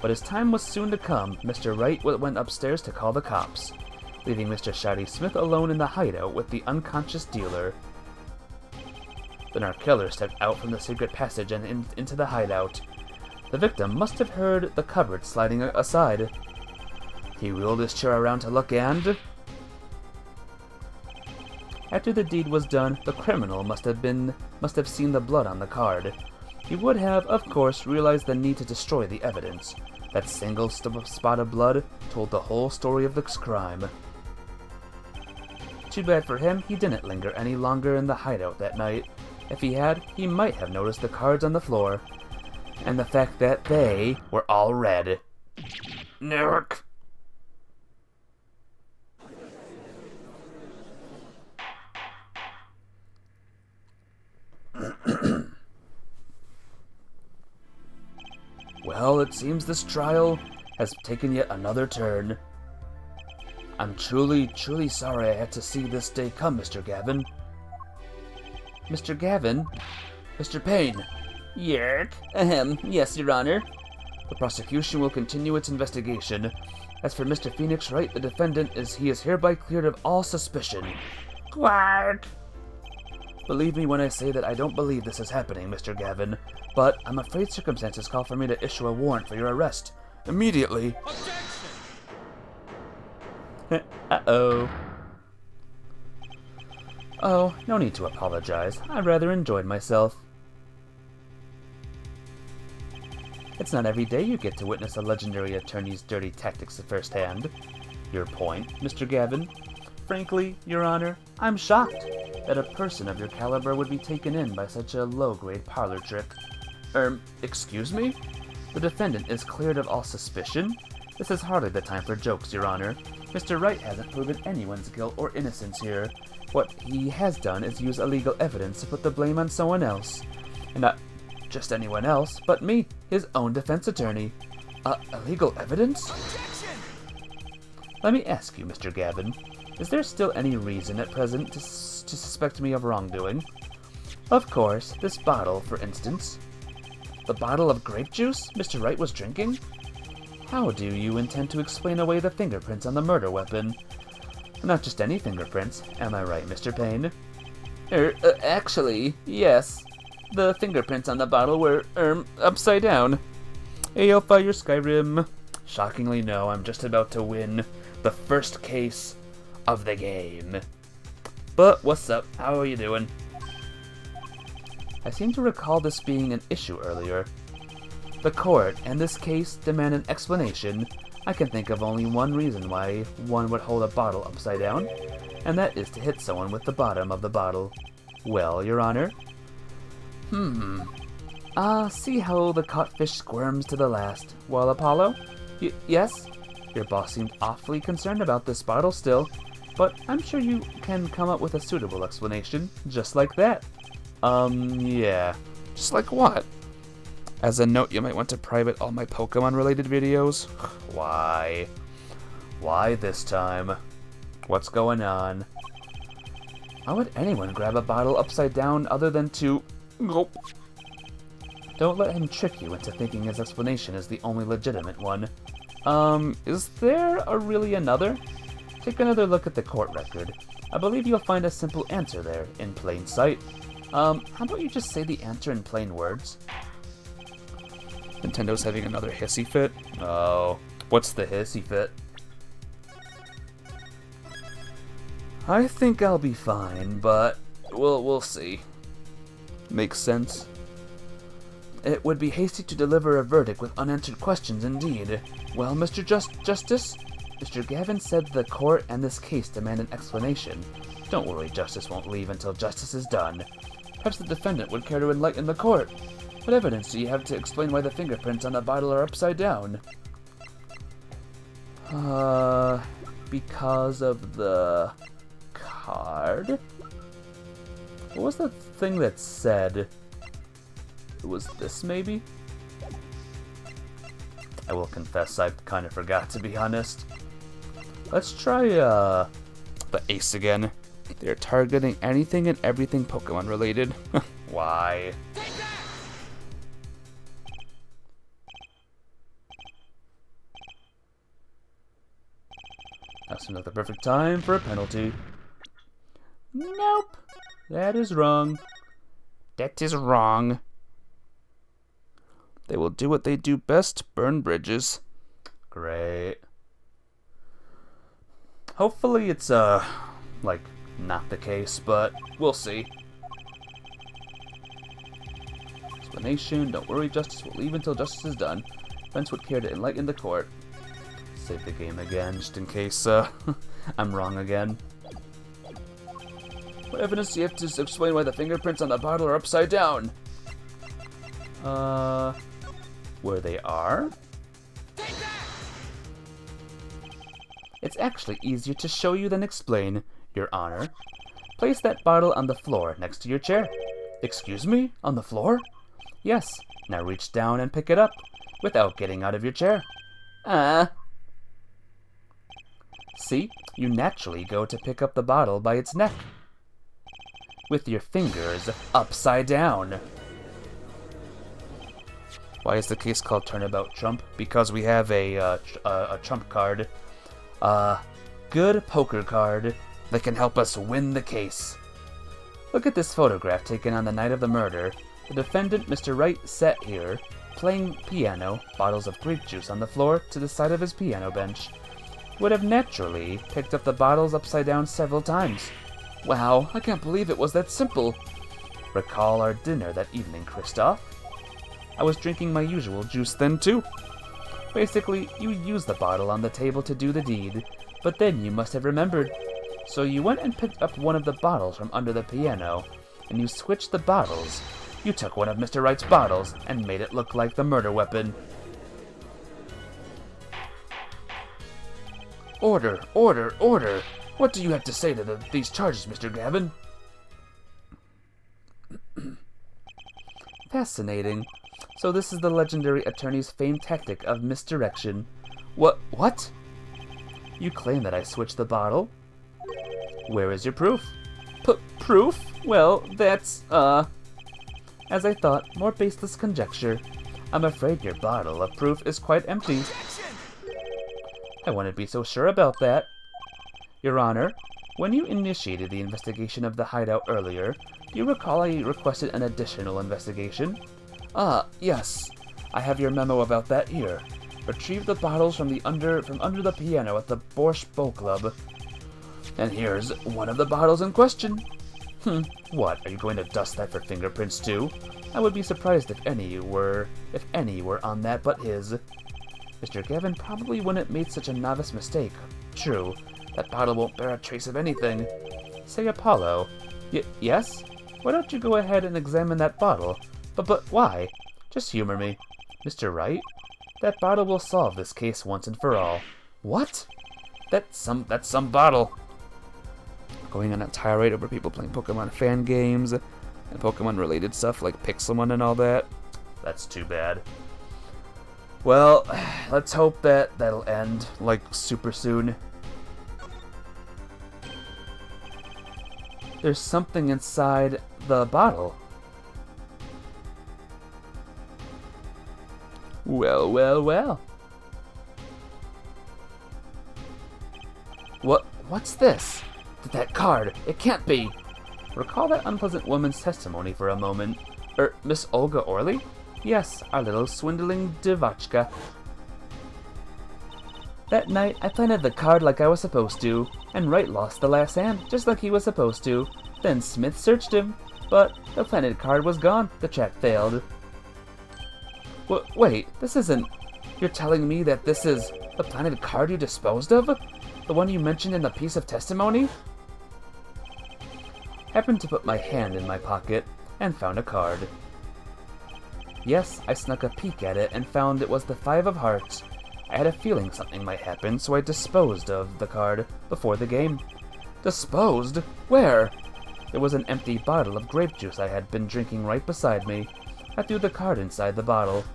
But his time was soon to come. Mr. Wright went upstairs to call the cops, leaving Mr. Shouty Smith alone in the hideout with the unconscious dealer. Then our killer stepped out from the secret passage and into the hideout. The victim must have heard the cupboard sliding aside. He wheeled his chair around to look and... After the deed was done, the criminal must have seen the blood on the card. He would have, of course, realized the need to destroy the evidence. That single spot of blood told the whole story of this crime. Too bad for him, he didn't linger any longer in the hideout that night. If he had, he might have noticed the cards on the floor, and the fact that they were all red. Nerk! Well, it seems this trial has taken yet another turn. I'm truly sorry I had to see this day come, Mr. Gavin. Mr. Gavin? Mr. Payne? Yerk? Yes, Your Honor. The prosecution will continue its investigation. As for Mr. Phoenix Wright, the defendant, he is hereby cleared of all suspicion. Quark! Believe me when I say that I don't believe this is happening, Mr. Gavin, but I'm afraid circumstances call for me to issue a warrant for your arrest. Immediately. Uh-oh. Oh, no need to apologize. I rather enjoyed myself. It's not every day you get to witness a legendary attorney's dirty tactics at first hand. Your point, Mr. Gavin? Frankly, Your Honor, I'm shocked that a person of your caliber would be taken in by such a low-grade parlor trick. Excuse me? The defendant is cleared of all suspicion? This is hardly the time for jokes, Your Honor. Mr. Wright hasn't proven anyone's guilt or innocence here. What he has done is use illegal evidence to put the blame on someone else. And not just anyone else, but me, his own defense attorney. Illegal evidence? Objection! Let me ask you, Mr. Gavin, is there still any reason at present to suspect me of wrongdoing? Of course, this bottle, for instance. The bottle of grape juice Mr. Wright was drinking? How do you intend to explain away the fingerprints on the murder weapon? Not just any fingerprints, am I right, Mr. Payne? Actually, yes. The fingerprints on the bottle were, upside down. Hail Fire Skyrim. Shockingly, no, I'm just about to win the first case of the game. But what's up? How are you doing? I seem to recall this being an issue earlier. The court and this case demand an explanation. I can think of only one reason why one would hold a bottle upside down, and that is to hit someone with the bottom of the bottle. Well, Your Honor? See how the caught fish squirms to the last. Well, Apollo? Yes? Your boss seemed awfully concerned about this bottle still, but I'm sure you can come up with a suitable explanation, just like that. Yeah. Just like what? As a note, you might want to private all my Pokemon-related videos. Why? Why this time? What's going on? Why would anyone grab a bottle upside down other than to... Gulp. Don't let him trick you into thinking his explanation is the only legitimate one. Is there really another? Take another look at the court record. I believe you'll find a simple answer there, in plain sight. How about you just say the answer in plain words? Nintendo's having another hissy fit? Oh, what's the hissy fit? I think I'll be fine, but we'll see. Makes sense. It would be hasty to deliver a verdict with unanswered questions indeed. Well, Mr. Justice? Mr. Gavin said the court and this case demand an explanation. Don't worry, Justice won't leave until justice is done. Perhaps the defendant would care to enlighten the court. What evidence do you have to explain why the fingerprints on the bottle are upside down? Because of the card? What was the thing that said? It was this, maybe? I will confess, I kind of forgot, to be honest. Let's try, the ace again. They're targeting anything and everything Pokemon related. Why? That seems like the perfect time for a penalty. Nope. That is wrong. That is wrong. They will do what they do best, burn bridges. Great. Hopefully it's, like, not the case, but we'll see. Explanation, don't worry, Justice will leave until justice is done. Defense would care to enlighten the court. Save the game again, just in case, I'm wrong again. What evidence do you have to explain why the fingerprints on the bottle are upside down? Where they are? It's actually easier to show you than explain, Your Honor. Place that bottle on the floor next to your chair. Excuse me? On the floor? Yes. Now reach down and pick it up, without getting out of your chair. See? You naturally go to pick up the bottle by its neck, with your fingers upside down. Why is the case called Turnabout Trump? Because we have a trump card. Good poker card that can help us win the case. Look at this photograph taken on the night of the murder. The defendant, Mr. Wright, sat here, playing piano, bottles of grape juice on the floor to the side of his piano bench. Would have naturally picked up the bottles upside down several times. Wow, I can't believe it was that simple. Recall our dinner that evening, Kristoff? I was drinking my usual juice then too. Basically, you used the bottle on the table to do the deed, but then you must have remembered. So you went and picked up one of the bottles from under the piano, and you switched the bottles. You took one of Mr. Wright's bottles and made it look like the murder weapon. Order, order, order! What do you have to say to these charges, Mr. Gavin? Fascinating. So this is the legendary attorney's famed tactic of misdirection. What? You claim that I switched the bottle? Where is your proof? Proof? Well, that's, as I thought, more baseless conjecture. I'm afraid your bottle of proof is quite empty. I wouldn't be so sure about that. Your Honor, when you initiated the investigation of the hideout earlier, do you recall I requested an additional investigation? Yes. I have your memo about that here. Retrieve the bottles from under the piano at the Borscht Boat Club. And here's one of the bottles in question. What, are you going to dust that for fingerprints too? I would be surprised if any were on that but his. Mr. Gavin probably wouldn't have made such a novice mistake. True, that bottle won't bear a trace of anything. Say, Apollo. Yes? Why don't you go ahead and examine that bottle? But why? Just humor me. Mr. Wright? That bottle will solve this case once and for all. What? That's some bottle. Going on a tirade over people playing Pokemon fan games and Pokemon related stuff like Pixelmon and all that. That's too bad. Well, let's hope that'll end like super soon. There's something inside the bottle. Well. What's this? That card. It can't be. Recall that unpleasant woman's testimony for a moment. Miss Olga Orley? Yes, our little swindling Devachka. That night, I planted the card like I was supposed to, and Wright lost the last hand, just like he was supposed to. Then Smith searched him, but the planted card was gone. The check failed. Wait, this isn't... You're telling me that this is the planted card you disposed of? The one you mentioned in the piece of testimony? Happened to put my hand in my pocket and found a card. Yes, I snuck a peek at it and found it was the 5 of Hearts. I had a feeling something might happen, so I disposed of the card before the game. Disposed? Where? There was an empty bottle of grape juice I had been drinking right beside me. I threw the card inside the bottle.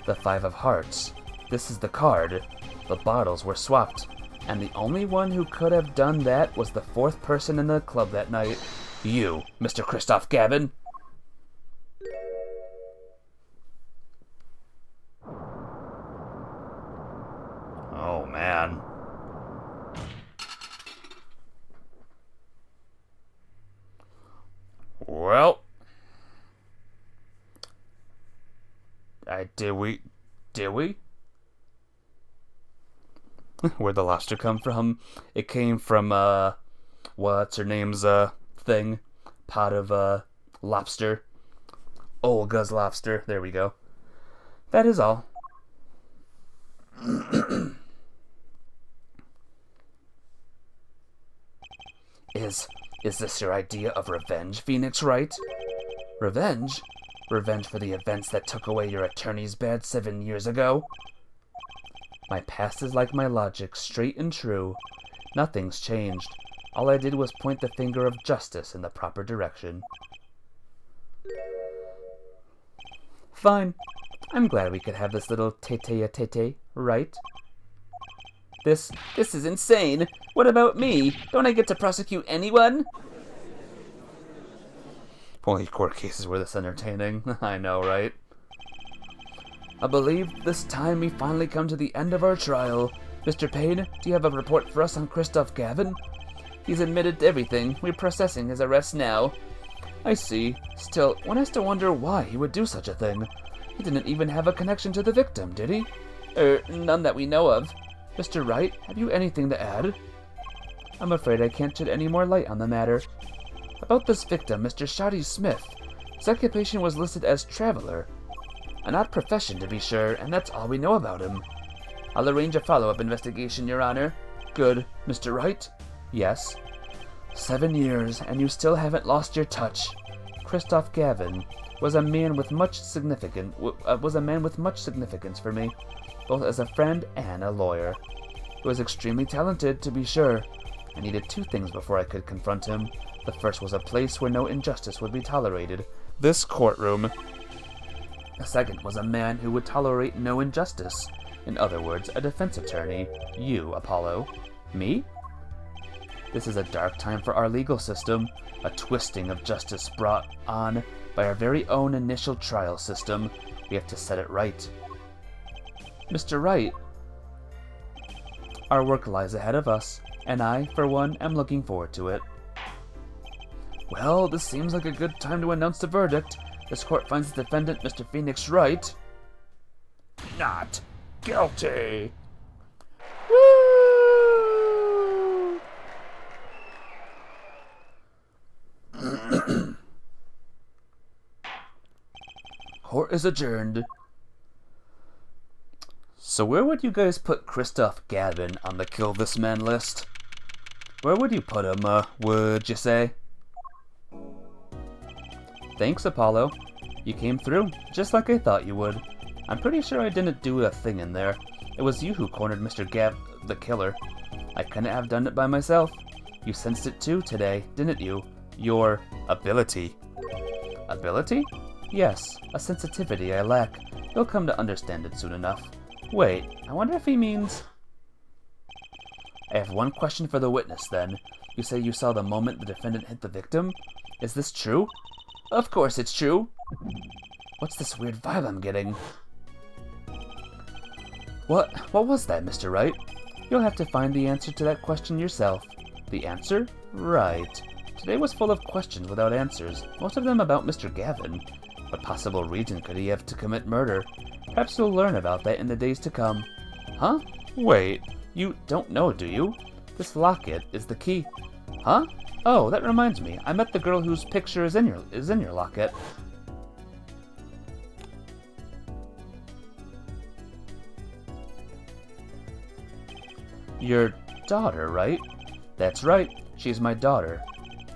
The 5 of Hearts. This is the card. The bottles were swapped, and the only one who could have done that was the 4th person in the club that night. You, Mr. Christoph Gavin. Oh, man. Well. Did we? Where'd the lobster come from? It came from, what's her name's, thing? Pot of, lobster. Olga's lobster. There we go. That is all. Is this your idea of revenge, Phoenix Wright? Revenge? Revenge for the events that took away your attorney's badge 7 years ago? My past is like my logic, straight and true. Nothing's changed. All I did was point the finger of justice in the proper direction. Fine. I'm glad we could have this little tete-a-tete, right? This is insane. What about me? Don't I get to prosecute anyone? Only court cases were this entertaining. I know, right? I believe this time we finally come to the end of our trial. Mr. Payne, do you have a report for us on Christoph Gavin? He's admitted to everything. We're processing his arrest now. I see. Still, one has to wonder why he would do such a thing. He didn't even have a connection to the victim, did he? None that we know of. Mr. Wright, have you anything to add? I'm afraid I can't shed any more light on the matter. About this victim, Mr. Shoddy Smith. His occupation was listed as traveler. An odd profession, to be sure, and that's all we know about him. I'll arrange a follow-up investigation, Your Honor. Good. Mr. Wright? Yes. 7 years, and you still haven't lost your touch. Christoph Gavin was a man with much significance for me, both as a friend and a lawyer. He was extremely talented, to be sure. I needed 2 things before I could confront him. The first was a place where no injustice would be tolerated. This courtroom. The second was a man who would tolerate no injustice. In other words, a defense attorney. You, Apollo. Me? This is a dark time for our legal system, a twisting of justice brought on by our very own initial trial system. We have to set it right. Mr. Wright, our work lies ahead of us, and I, for one, am looking forward to it. Well, this seems like a good time to announce the verdict. This court finds the defendant, Mr. Phoenix Wright, not guilty. Woo! Court is adjourned. So where would you guys put Christoph Gavin on the kill this man list? Where would you put him, would you say? Thanks, Apollo. You came through, just like I thought you would. I'm pretty sure I didn't do a thing in there. It was you who cornered Mr. the killer. I couldn't have done it by myself. You sensed it too today, didn't you? Your ability. Ability? Yes, a sensitivity I lack. You'll come to understand it soon enough. Wait, I wonder if he means... I have one question for the witness, then. You say you saw the moment the defendant hit the victim? Is this true? Of course it's true. What's this weird vibe I'm getting? What was that, Mr. Wright? You'll have to find the answer to that question yourself. The answer? Right. Today was full of questions without answers, most of them about Mr. Gavin. What possible reason could he have to commit murder? Perhaps you'll learn about that in the days to come. Huh? Wait, you don't know, do you? This locket is the key. Huh? Oh, that reminds me. I met the girl whose picture is in your locket. Your daughter, right? That's right. She's my daughter.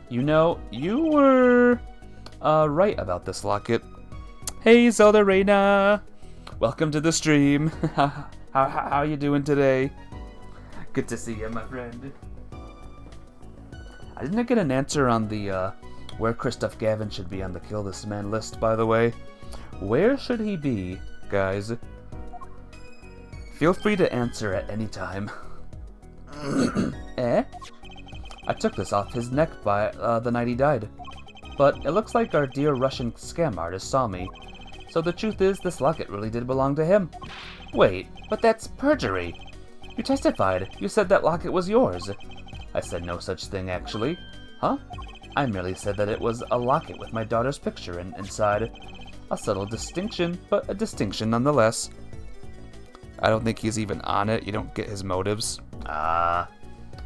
You know, you were right about this locket. Hey, Zelda Reina. Welcome to the stream. How you doing today? Good to see you, my friend. I didn't get an answer on the where Christoph Gavin should be on the kill this man list, by the way. Where should he be, guys? Feel free to answer at any time. Eh? I took this off his neck by the night he died. But it looks like our dear Russian scam artist saw me. So the truth is, this locket really did belong to him. Wait, but that's perjury. You testified. You said that locket was yours. I said no such thing, actually. Huh? I merely said that it was a locket with my daughter's picture inside. A subtle distinction, but a distinction nonetheless. I don't think he's even on it. You don't get his motives.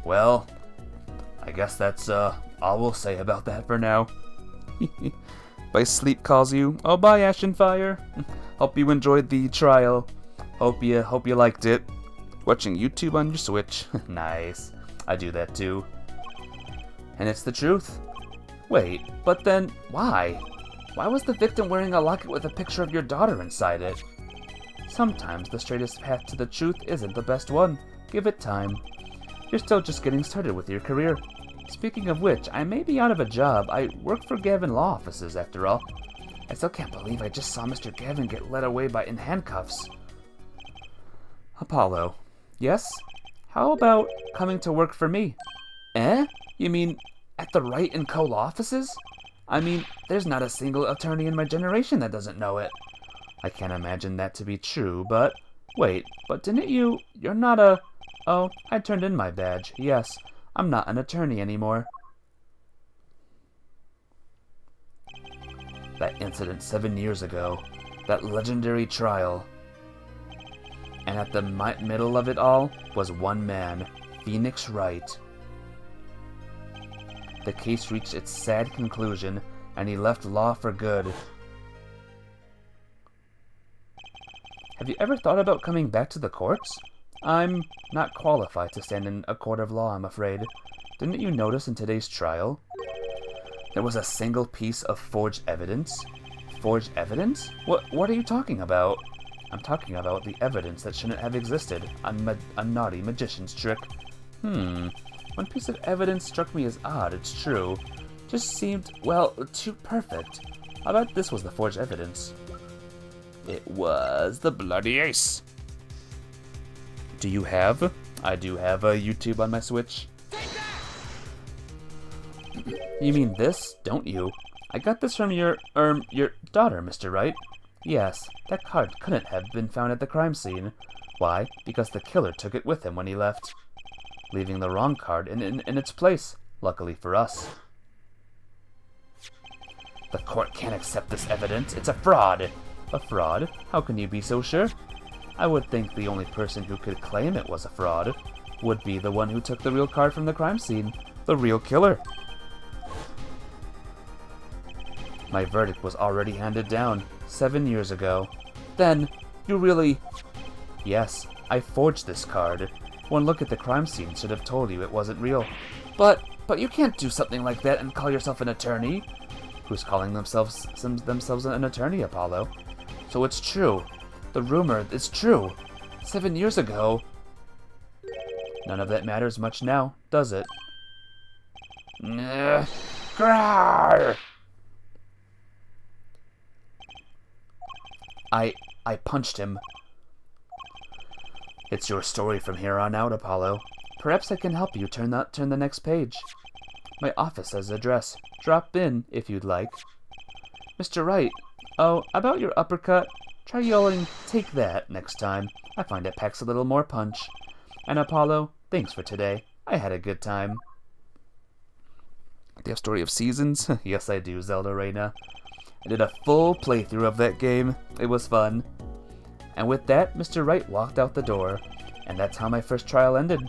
Well, I guess that's all we'll say about that for now. By Sleep calls you. Oh, bye, Ashenfire. Hope you enjoyed the trial. Hope you liked it. Watching YouTube on your Switch. Nice. I do that too. And it's the truth. Wait, but then why? Why was the victim wearing a locket with a picture of your daughter inside it? Sometimes the straightest path to the truth isn't the best one. Give it time. You're still just getting started with your career. Speaking of which, I may be out of a job. I work for Gavin Law Offices, after all. I still can't believe I just saw Mr. Gavin get led away in handcuffs. Apollo. Yes? How about coming to work for me? Eh? You mean at the Wright & Co. Law Offices? I mean, there's not a single attorney in my generation that doesn't know it. I can't imagine that to be true, but... Wait, but didn't you... You're not a... Oh, I turned in my badge. Yes, I'm not an attorney anymore. That incident 7 years ago. That legendary trial. And at the middle of it all was one man, Phoenix Wright. The case reached its sad conclusion, and he left law for good. Have you ever thought about coming back to the courts? I'm not qualified to stand in a court of law, I'm afraid. Didn't you notice in today's trial? There was a single piece of forged evidence? Forged evidence? What are you talking about? I'm talking about the evidence that shouldn't have existed. A naughty magician's trick. One piece of evidence struck me as odd, it's true. Just seemed, well, too perfect. I bet this was the forged evidence. It was the bloody ace. Do you have? I do have a YouTube on my Switch. You mean this, don't you? I got this from your daughter, Mr. Wright. Yes, that card couldn't have been found at the crime scene. Why? Because the killer took it with him when he left, leaving the wrong card in its place, luckily for us. The court can't accept this evidence. It's a fraud. A fraud? How can you be so sure? I would think the only person who could claim it was a fraud would be the one who took the real card from the crime scene, the real killer. My verdict was already handed down 7 years ago. Then, you really... Yes, I forged this card. One look at the crime scene should have told you it wasn't real. But you can't do something like that and call yourself an attorney. Who's calling themselves an attorney, Apollo? So it's true. The rumor is true. 7 years ago. None of that matters much now, does it? Grrr! I punched him. It's your story from here on out, Apollo. Perhaps I can help you turn the next page. My office has address. Drop in if you'd like. Mr. Wright. Oh, about your uppercut. Try yelling, "Take that," next time. I find it packs a little more punch. And Apollo, thanks for today. I had a good time. Do you have Story of Seasons? Yes, I do, Zelda Reina. I did a full playthrough of that game. It was fun. And with that, Mr. Wright walked out the door. And that's how my first trial ended.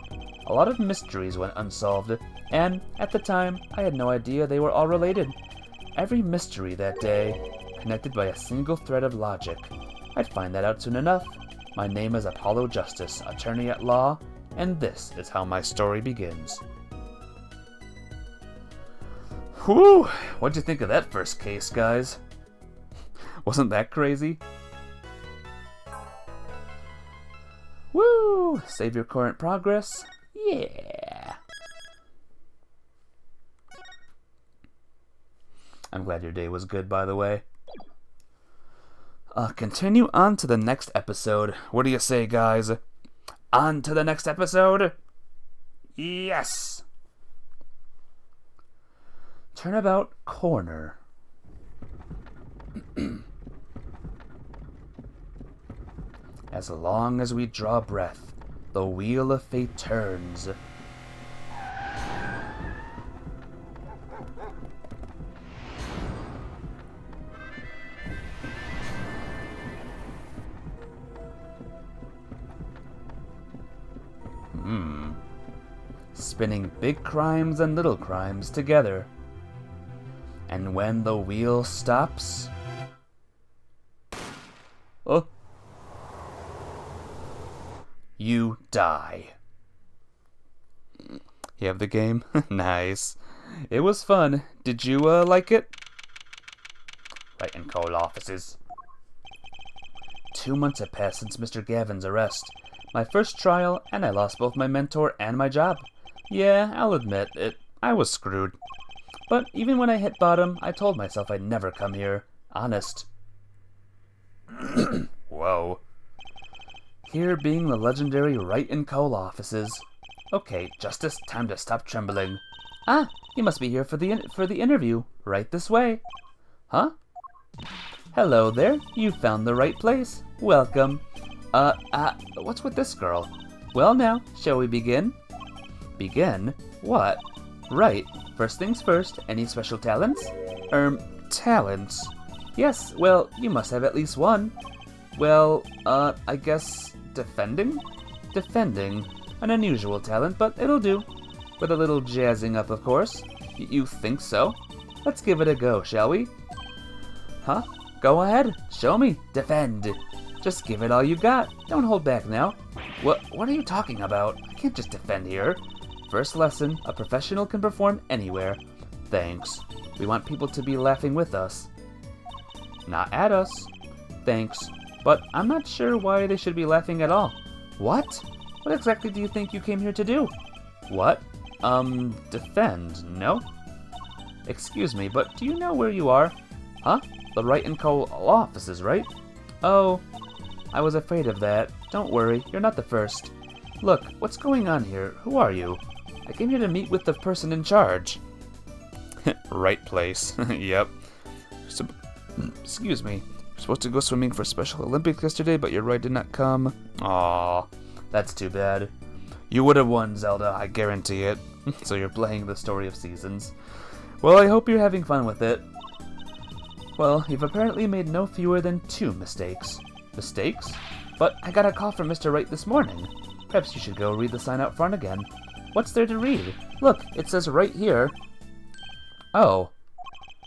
A lot of mysteries went unsolved, and at the time, I had no idea they were all related. Every mystery that day, connected by a single thread of logic. I'd find that out soon enough. My name is Apollo Justice, attorney at law, and this is how my story begins. Whew! What'd you think of that first case, guys? Wasn't that crazy? Woo! Save your current progress. Yeah! I'm glad your day was good, by the way. Continue on to the next episode. What do you say, guys? On to the next episode? Yes! Turnabout Corner. As long as we draw breath, the wheel of fate turns. Spinning big crimes and little crimes together. And when the wheel stops... Oh. You die. You have the game? Nice. It was fun. Did you, like it? Right in coal offices. 2 months have passed since Mr. Gavin's arrest. My first trial, and I lost both my mentor and my job. Yeah, I'll admit it. I was screwed. But even when I hit bottom, I told myself I'd never come here. Honest. Whoa. Here being the legendary Wright & Cole offices. Okay, Justice, time to stop trembling. Ah, you must be here for the interview. Right this way. Huh? Hello there. You found the right place. Welcome. What's with this girl? Well now, shall we begin? Begin? What? Right. First things first, any special talents? Talents? Yes, well, you must have at least one. Well, I guess defending? Defending. An unusual talent, but it'll do. With a little jazzing up, of course. You think so? Let's give it a go, shall we? Huh? Go ahead. Show me. Defend. Just give it all you got. Don't hold back now. What are you talking about? I can't just defend here. First lesson, a professional can perform anywhere. Thanks. We want people to be laughing with us. Not at us. Thanks. But I'm not sure why they should be laughing at all. What? What exactly do you think you came here to do? What? Defend, no? Excuse me, but do you know where you are? Huh? The Wright & Co. law offices, right? Oh, I was afraid of that. Don't worry, you're not the first. Look, what's going on here? Who are you? I came here to meet with the person in charge. Right place. Yep. Excuse me. You're supposed to go swimming for Special Olympics yesterday, but your ride did not come. Aw, that's too bad. You would have won, Zelda, I guarantee it. So you're playing the Story of Seasons. Well, I hope you're having fun with it. Well, you've apparently made no fewer than 2 mistakes. Mistakes? But I got a call from Mr. Wright this morning. Perhaps you should go read the sign out front again. What's there to read? Look, it says right here. Oh.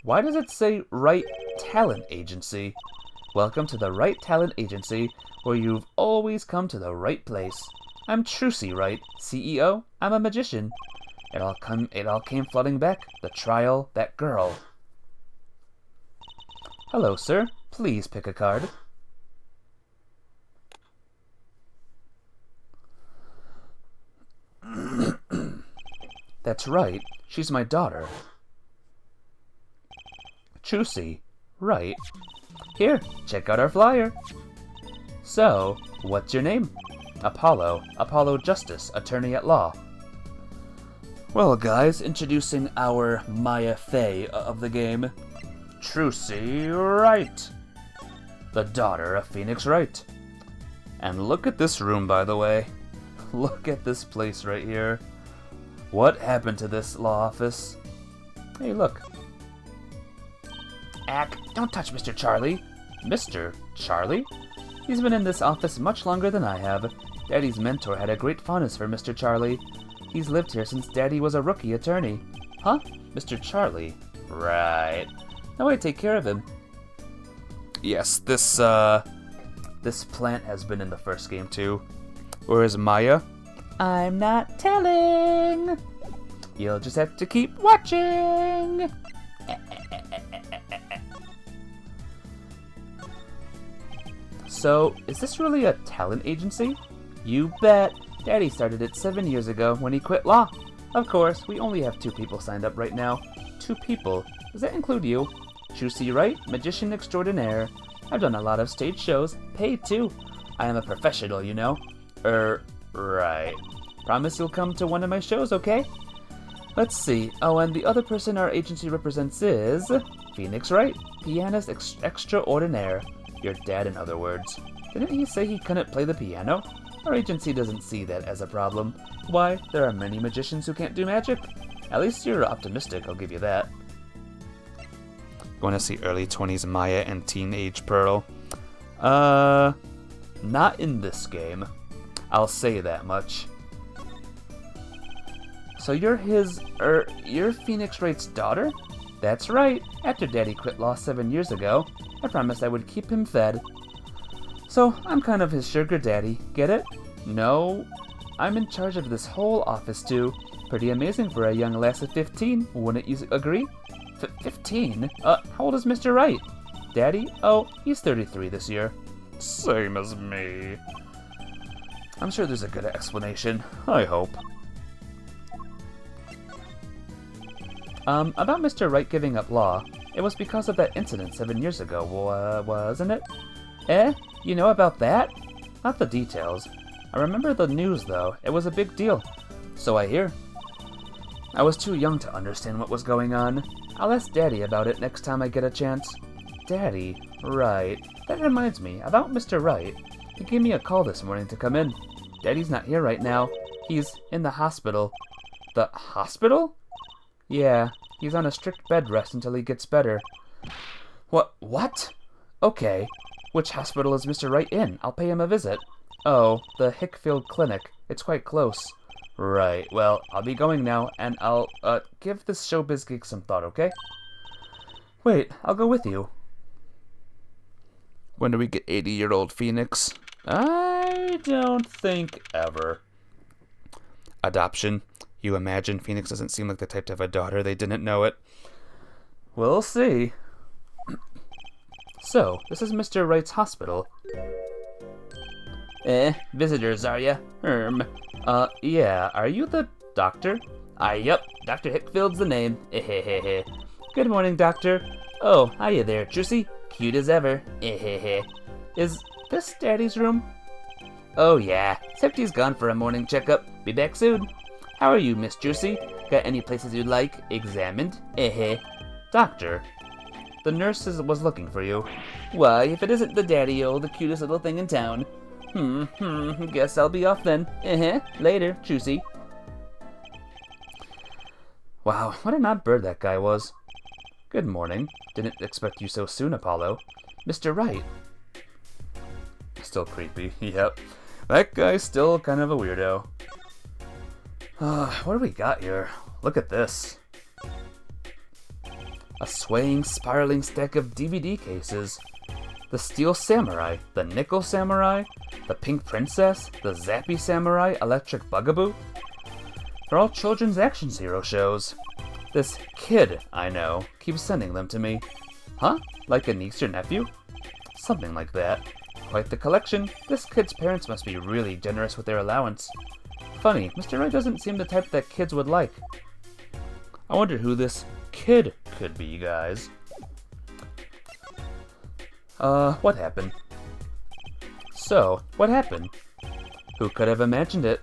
Why does it say Wright Talent Agency? Welcome to the Wright Talent Agency, where you've always come to the right place. I'm Trucy Wright, CEO. I'm a magician. It all came flooding back. The trial, that girl. Hello, sir. Please pick a card. That's right. She's my daughter. Trucy. Right. Here, check out our flyer. So, what's your name? Apollo. Apollo Justice, attorney at law. Well, guys, introducing our Maya Fey of the game. Trucy Wright. The daughter of Phoenix Wright. And look at this room, by the way. Look at this place right here. What happened to this law office? Hey, look. Ack, don't touch Mr. Charlie. Mr. Charlie? He's been in this office much longer than I have. Daddy's mentor had a great fondness for Mr. Charlie. He's lived here since Daddy was a rookie attorney. Huh? Mr. Charlie? Right. Now I take care of him. Yes, this plant has been in the first game too. Where is Maya? I'm not telling. You'll just have to keep watching. So, is this really a talent agency? You bet. Daddy started it 7 years ago when he quit law. Of course, we only have 2 people signed up right now. 2 people. Does that include you? Trucy Wright, magician extraordinaire. I've done a lot of stage shows, paid too. I am a professional, you know. Right. Promise you'll come to one of my shows, okay? Let's see. Oh, and the other person our agency represents is Phoenix Wright, pianist extraordinaire. Your dad, in other words. Didn't he say he couldn't play the piano? Our agency doesn't see that as a problem. Why, there are many magicians who can't do magic. At least you're optimistic, I'll give you that. Want to see early 20s Maya and teenage Pearl? Not in this game. I'll say that much. So you're you're Phoenix Wright's daughter? That's right. After Daddy quit law 7 years ago, I promised I would keep him fed. So I'm kind of his sugar daddy, get it? No, I'm in charge of this whole office too. Pretty amazing for a young lass of 15, wouldn't you agree? 15? How old is Mr. Wright? Daddy? Oh, he's 33 this year. Same as me. I'm sure there's a good explanation. I hope. About Mr. Wright giving up law, it was because of that incident 7 years ago, wasn't it? You know about that? Not the details. I remember the news, though. It was a big deal. So I hear. I was too young to understand what was going on. I'll ask Daddy about it next time I get a chance. Daddy? Right. That reminds me, about Mr. Wright. He gave me a call this morning to come in. Daddy's not here right now. He's in the hospital. The hospital? Yeah, he's on a strict bed rest until he gets better. What? Okay. Which hospital is Mr. Wright in? I'll pay him a visit. Oh, the Hickfield Clinic. It's quite close. Right, well, I'll be going now, and I'll, give this showbiz gig some thought, okay? Wait, I'll go with you. When do we get 80-year-old Phoenix? I don't think ever. Adoption. You imagine Phoenix doesn't seem like the type to have a daughter. They didn't know it. We'll see. So, this is Mr. Wright's hospital. Visitors, are ya? Yeah, are you the doctor? Yup, Dr. Hickfield's the name. Good morning, doctor. Oh, hiya there, Juicy. Cute as ever. Is this Daddy's room? Oh yeah, except he's gone for a morning checkup. Be back soon. How are you, Miss Juicy? Got any places you'd like examined? Doctor, the nurse was looking for you. Why, if it isn't the Daddy-o, the cutest little thing in town. Guess I'll be off then. Later, Juicy. Wow, what an odd bird that guy was. Good morning. Didn't expect you so soon, Apollo. Mr. Wright. Still creepy, yep. That guy's still kind of a weirdo. What do we got here? Look at this. A swaying, spiraling stack of DVD cases. The Steel Samurai, the Nickel Samurai, the Pink Princess, the Zappy Samurai, Electric Bugaboo. They're all children's action hero shows. This kid I know keeps sending them to me. Huh? Like a niece or nephew? Something like that. Quite the collection. This kid's parents must be really generous with their allowance. Funny, Mr. Wright doesn't seem the type that kids would like. I wonder who this kid could be, guys. What happened? So, what happened? Who could have imagined it?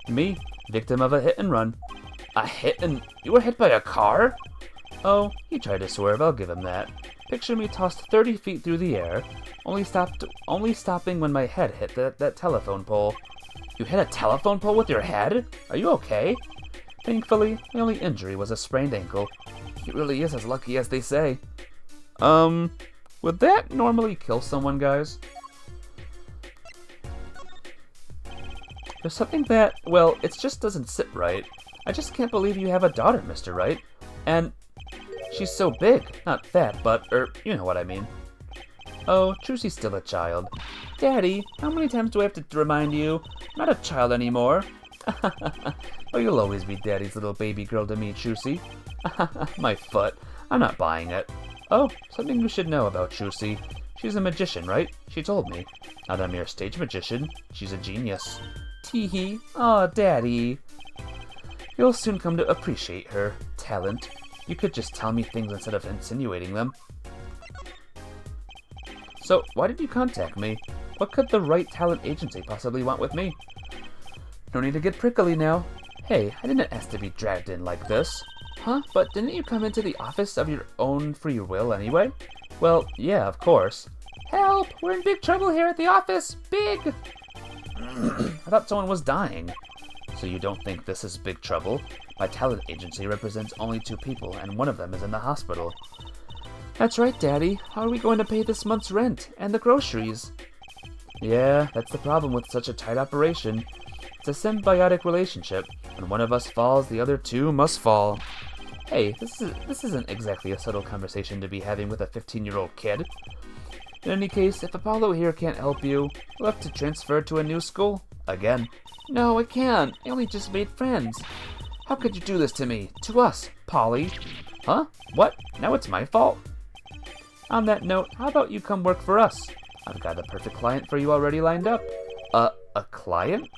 Me, victim of a hit and run. A hit and... You were hit by a car? Oh, he tried to swerve, I'll give him that. Picture me tossed 30 feet through the air, only stopping when my head hit that telephone pole. You hit a telephone pole with your head? Are you okay? Thankfully, my only injury was a sprained ankle. He really is as lucky as they say. Would that normally kill someone, guys? There's something that, well, it just doesn't sit right. I just can't believe you have a daughter, Mr. Wright. And she's so big. Not fat, but, you know what I mean. Oh, Juicy's still a child. Daddy, how many times do I have to remind you? I'm not a child anymore. Oh, you'll always be Daddy's little baby girl to me, Juicy. My foot. I'm not buying it. Oh, something you should know about Juicy. She's a magician, right? She told me. Not a mere stage magician. She's a genius. Tee-hee. Aw, Daddy. You'll soon come to appreciate her talent. You could just tell me things instead of insinuating them. So, why did you contact me? What could the Wright Talent Agency possibly want with me? No need to get prickly now. Hey, I didn't ask to be dragged in like this. Huh? But didn't you come into the office of your own free will anyway? Well, yeah, of course. Help! We're in big trouble here at the office! Big! I thought someone was dying. So you don't think this is big trouble? My talent agency represents only 2 people, and one of them is in the hospital. That's right, Daddy. How are we going to pay this month's rent and the groceries? Yeah, that's the problem with such a tight operation. It's a symbiotic relationship. When one of us falls, the other 2 must fall. Hey, this isn't exactly a subtle conversation to be having with a 15-year-old kid. In any case, if Apollo here can't help you, we'll have to transfer to a new school. Again. No, I can't. I only just made friends. How could you do this to me? To us, Polly. Huh? What? Now it's my fault? On that note, how about you come work for us? I've got the perfect client for you already lined up. A client?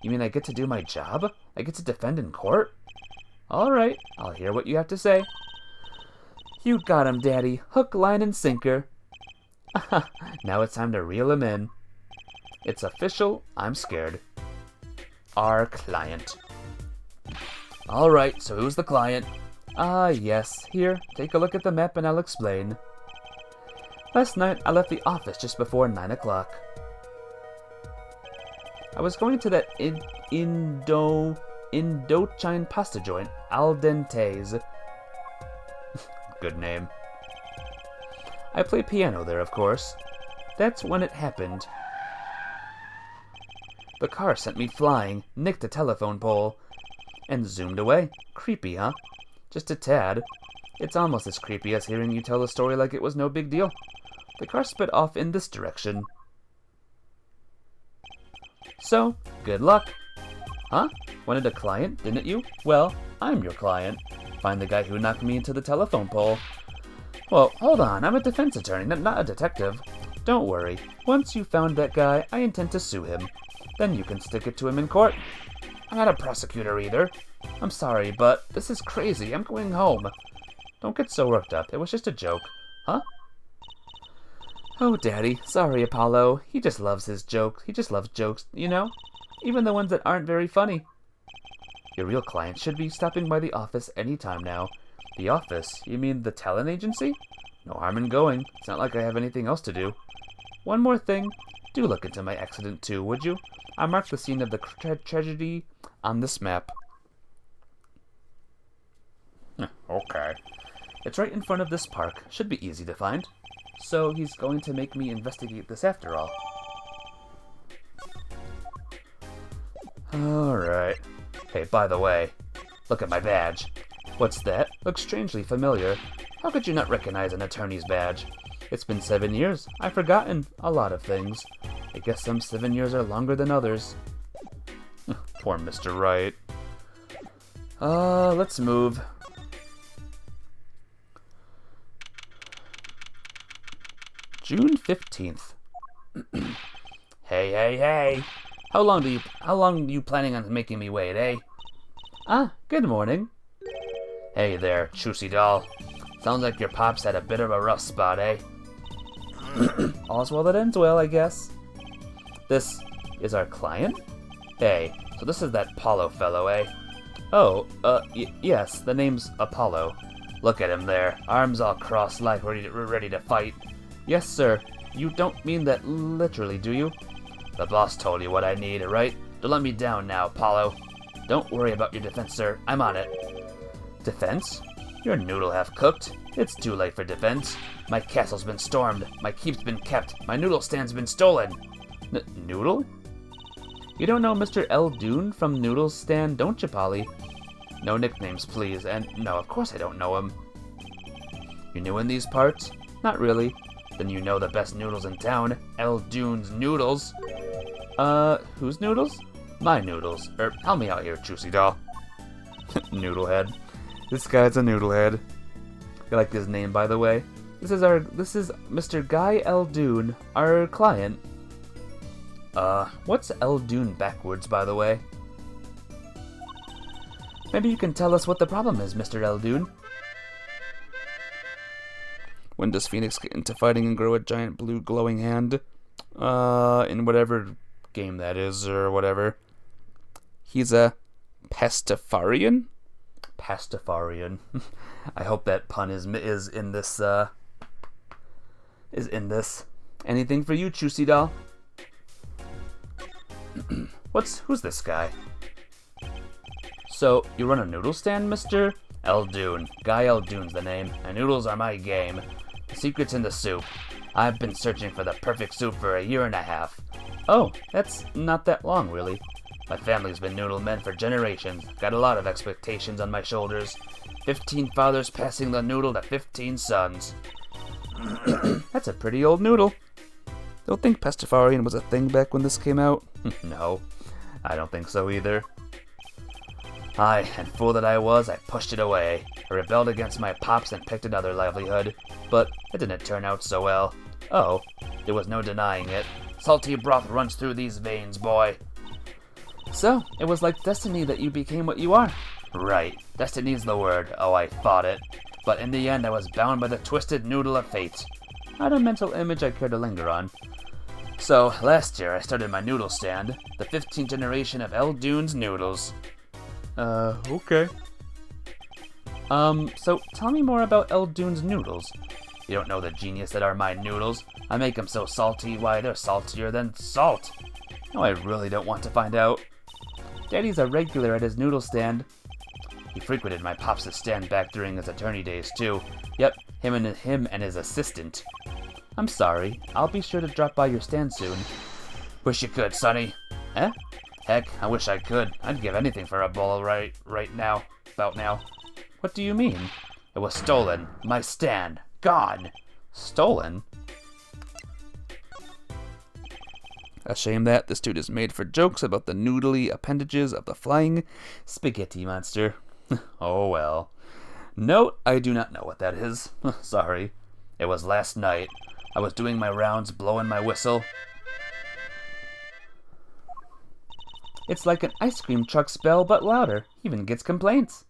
You mean I get to do my job? I get to defend in court? Alright, I'll hear what you have to say. You got him, Daddy. Hook, line, and sinker. Now it's time to reel him in. It's official, I'm scared. Our client. Alright, so who's the client? Yes. Here, take a look at the map and I'll explain. Last night, I left the office just before 9 o'clock. I was going to that Indochine pasta joint, Al Dente's. Good name. I play piano there, of course. That's when it happened. The car sent me flying, nicked a telephone pole, and zoomed away. Creepy, huh? Just a tad. It's almost as creepy as hearing you tell the story like it was no big deal. The car sped off in this direction. So, good luck. Huh? Wanted a client, didn't you? Well, I'm your client. Find the guy who knocked me into the telephone pole. Well, hold on, I'm a defense attorney, not a detective. Don't worry. Once you found that guy, I intend to sue him. Then you can stick it to him in court. I'm not a prosecutor either. I'm sorry, but this is crazy. I'm going home. Don't get so worked up. It was just a joke. Huh? Oh, Daddy. Sorry, Apollo. He just loves his jokes. He just loves jokes, you know? Even the ones that aren't very funny. Your real client should be stopping by the office any time now. The office? You mean the talent agency? No harm in going. It's not like I have anything else to do. One more thing. Do look into my accident too, would you? I marked the scene of the tragedy on this map. Okay. It's right in front of this park. Should be easy to find. So he's going to make me investigate this after all. Alright. Hey, by the way, look at my badge. What's that? Looks strangely familiar. How could you not recognize an attorney's badge? It's been 7 years. I've forgotten a lot of things. I guess some 7 years are longer than others. Poor Mr. Wright. Let's move. June 15th. Hey. How long you planning on making me wait, eh? Ah, good morning. Hey there, Chusy doll. Sounds like your pops had a bit of a rough spot, eh? All's well that ends well, I guess. This is our client? Hey, so this is that Apollo fellow, eh? Oh, yes, the name's Apollo. Look at him there, arms all crossed like ready to fight. Yes, sir. You don't mean that literally, do you? The boss told you what I need, right? Don't let me down now, Apollo. Don't worry about your defense, sir. I'm on it. Defense? Your noodle half cooked. It's too late for defense. My castle's been stormed. My keep's been kept. My noodle stand's been stolen. Noodle? You don't know Mr. Eldoon from Noodle's Stand, don't you, Polly? No nicknames, please. And no, of course I don't know him. You new in these parts? Not really. Then you know the best noodles in town. Eldoon's Noodles. Whose noodles? My noodles. Help me out here, Chusy doll. Noodlehead. This guy's a noodlehead. I like his name, by the way. This is Mr. Guy Eldoon, our client. What's Eldoon backwards, by the way? Maybe you can tell us what the problem is, Mr. Eldoon. When does Phoenix get into fighting and grow a giant blue glowing hand? In whatever game that is, or whatever. He's a Pastafarian? Pastafarian. I hope that pun is in this, Anything for you, Chusy doll? Who's this guy? So, you run a noodle stand, Mr. Eldoon. Guy Eldoon's the name, and noodles are my game. The secret's in the soup. I've been searching for the perfect soup for 1.5 years. Oh, that's not that long, really. My family's been noodle men for generations. Got a lot of expectations on my shoulders. 15 fathers passing the noodle to 15 sons. That's a pretty old noodle. Don't think Pastafarian was a thing back when this came out? No, I don't think so either. Aye, and fool that I was, I pushed it away. I rebelled against my pops and picked another livelihood. But it didn't turn out so well. Oh, there was no denying it. Salty broth runs through these veins, boy. So, it was like destiny that you became what you are. Right, destiny's the word. Oh, I thought it. But in the end, I was bound by the twisted noodle of fate. Not a mental image I care to linger on. So, last year I started my noodle stand, the 15th generation of Eldoon's Noodles. Okay. So tell me more about Eldoon's Noodles. You don't know the genius that are my noodles. I make them so salty, why, they're saltier than salt. No, I really don't want to find out. Daddy's a regular at his noodle stand. He frequented my pops' stand back during his attorney days, too. Yep, him and his assistant. I'm sorry. I'll be sure to drop by your stand soon. Wish you could, Sonny. Eh? Heck, I wish I could. I'd give anything for a bowl right now. About now. What do you mean? It was stolen. My stand. Gone. Stolen? A shame that this dude is made for jokes about the noodly appendages of the flying spaghetti monster. Oh well. No, I do not know what that is. Sorry. It was last night. I was doing my rounds, blowing my whistle. It's like an ice cream truck's bell, but louder. Even gets complaints.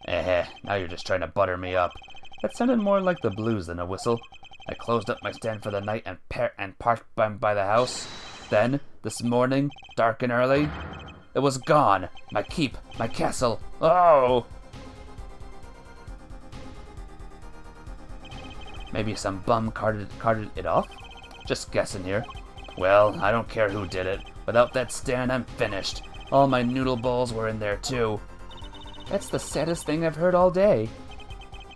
Now you're just trying to butter me up. That sounded more like the blues than a whistle. I closed up my stand for the night and parked by the house. Then, this morning, dark and early, it was gone. My keep, my castle. Oh! Maybe some bum carted it off? Just guessing here. Well, I don't care who did it. Without that stand, I'm finished. All my noodle bowls were in there too. That's the saddest thing I've heard all day.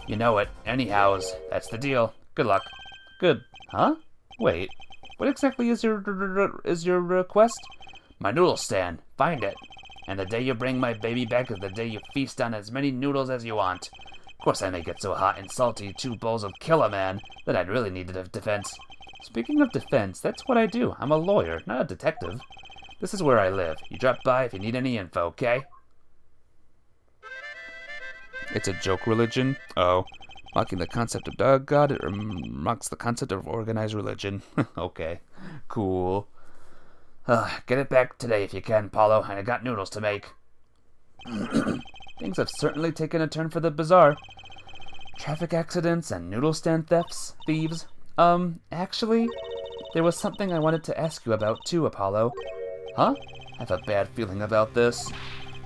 You know it. Anyhows, that's the deal. Good luck. Good. Huh? Wait. What exactly is your request? My noodle stand. Find it. And the day you bring my baby back is the day you feast on as many noodles as you want. Of course I make it so hot and salty, 2 bowls of Kill Man, that I'd really need a defense. Speaking of defense, that's what I do. I'm a lawyer, not a detective. This is where I live. You drop by if you need any info, okay? It's a joke religion? Oh. Mocking the concept of dog god, it mocks the concept of organized religion. Okay. Cool. Get it back today if you can, Paulo, and I got noodles to make. Things have certainly taken a turn for the bizarre. Traffic accidents and noodle stand thieves. Actually, there was something I wanted to ask you about too, Apollo. Huh? I have a bad feeling about this.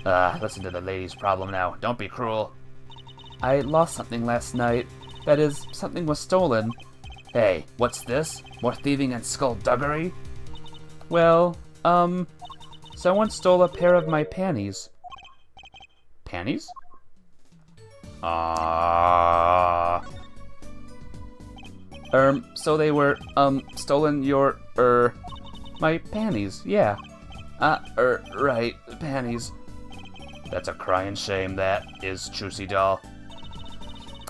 Listen to the lady's problem now. Don't be cruel. I lost something last night. That is, something was stolen. Hey, what's this? More thieving and skullduggery? Well, someone stole a pair of my panties. Panties? So they were, stolen your, my panties, yeah. Right, panties. That's a crying shame, that is, Trucy doll.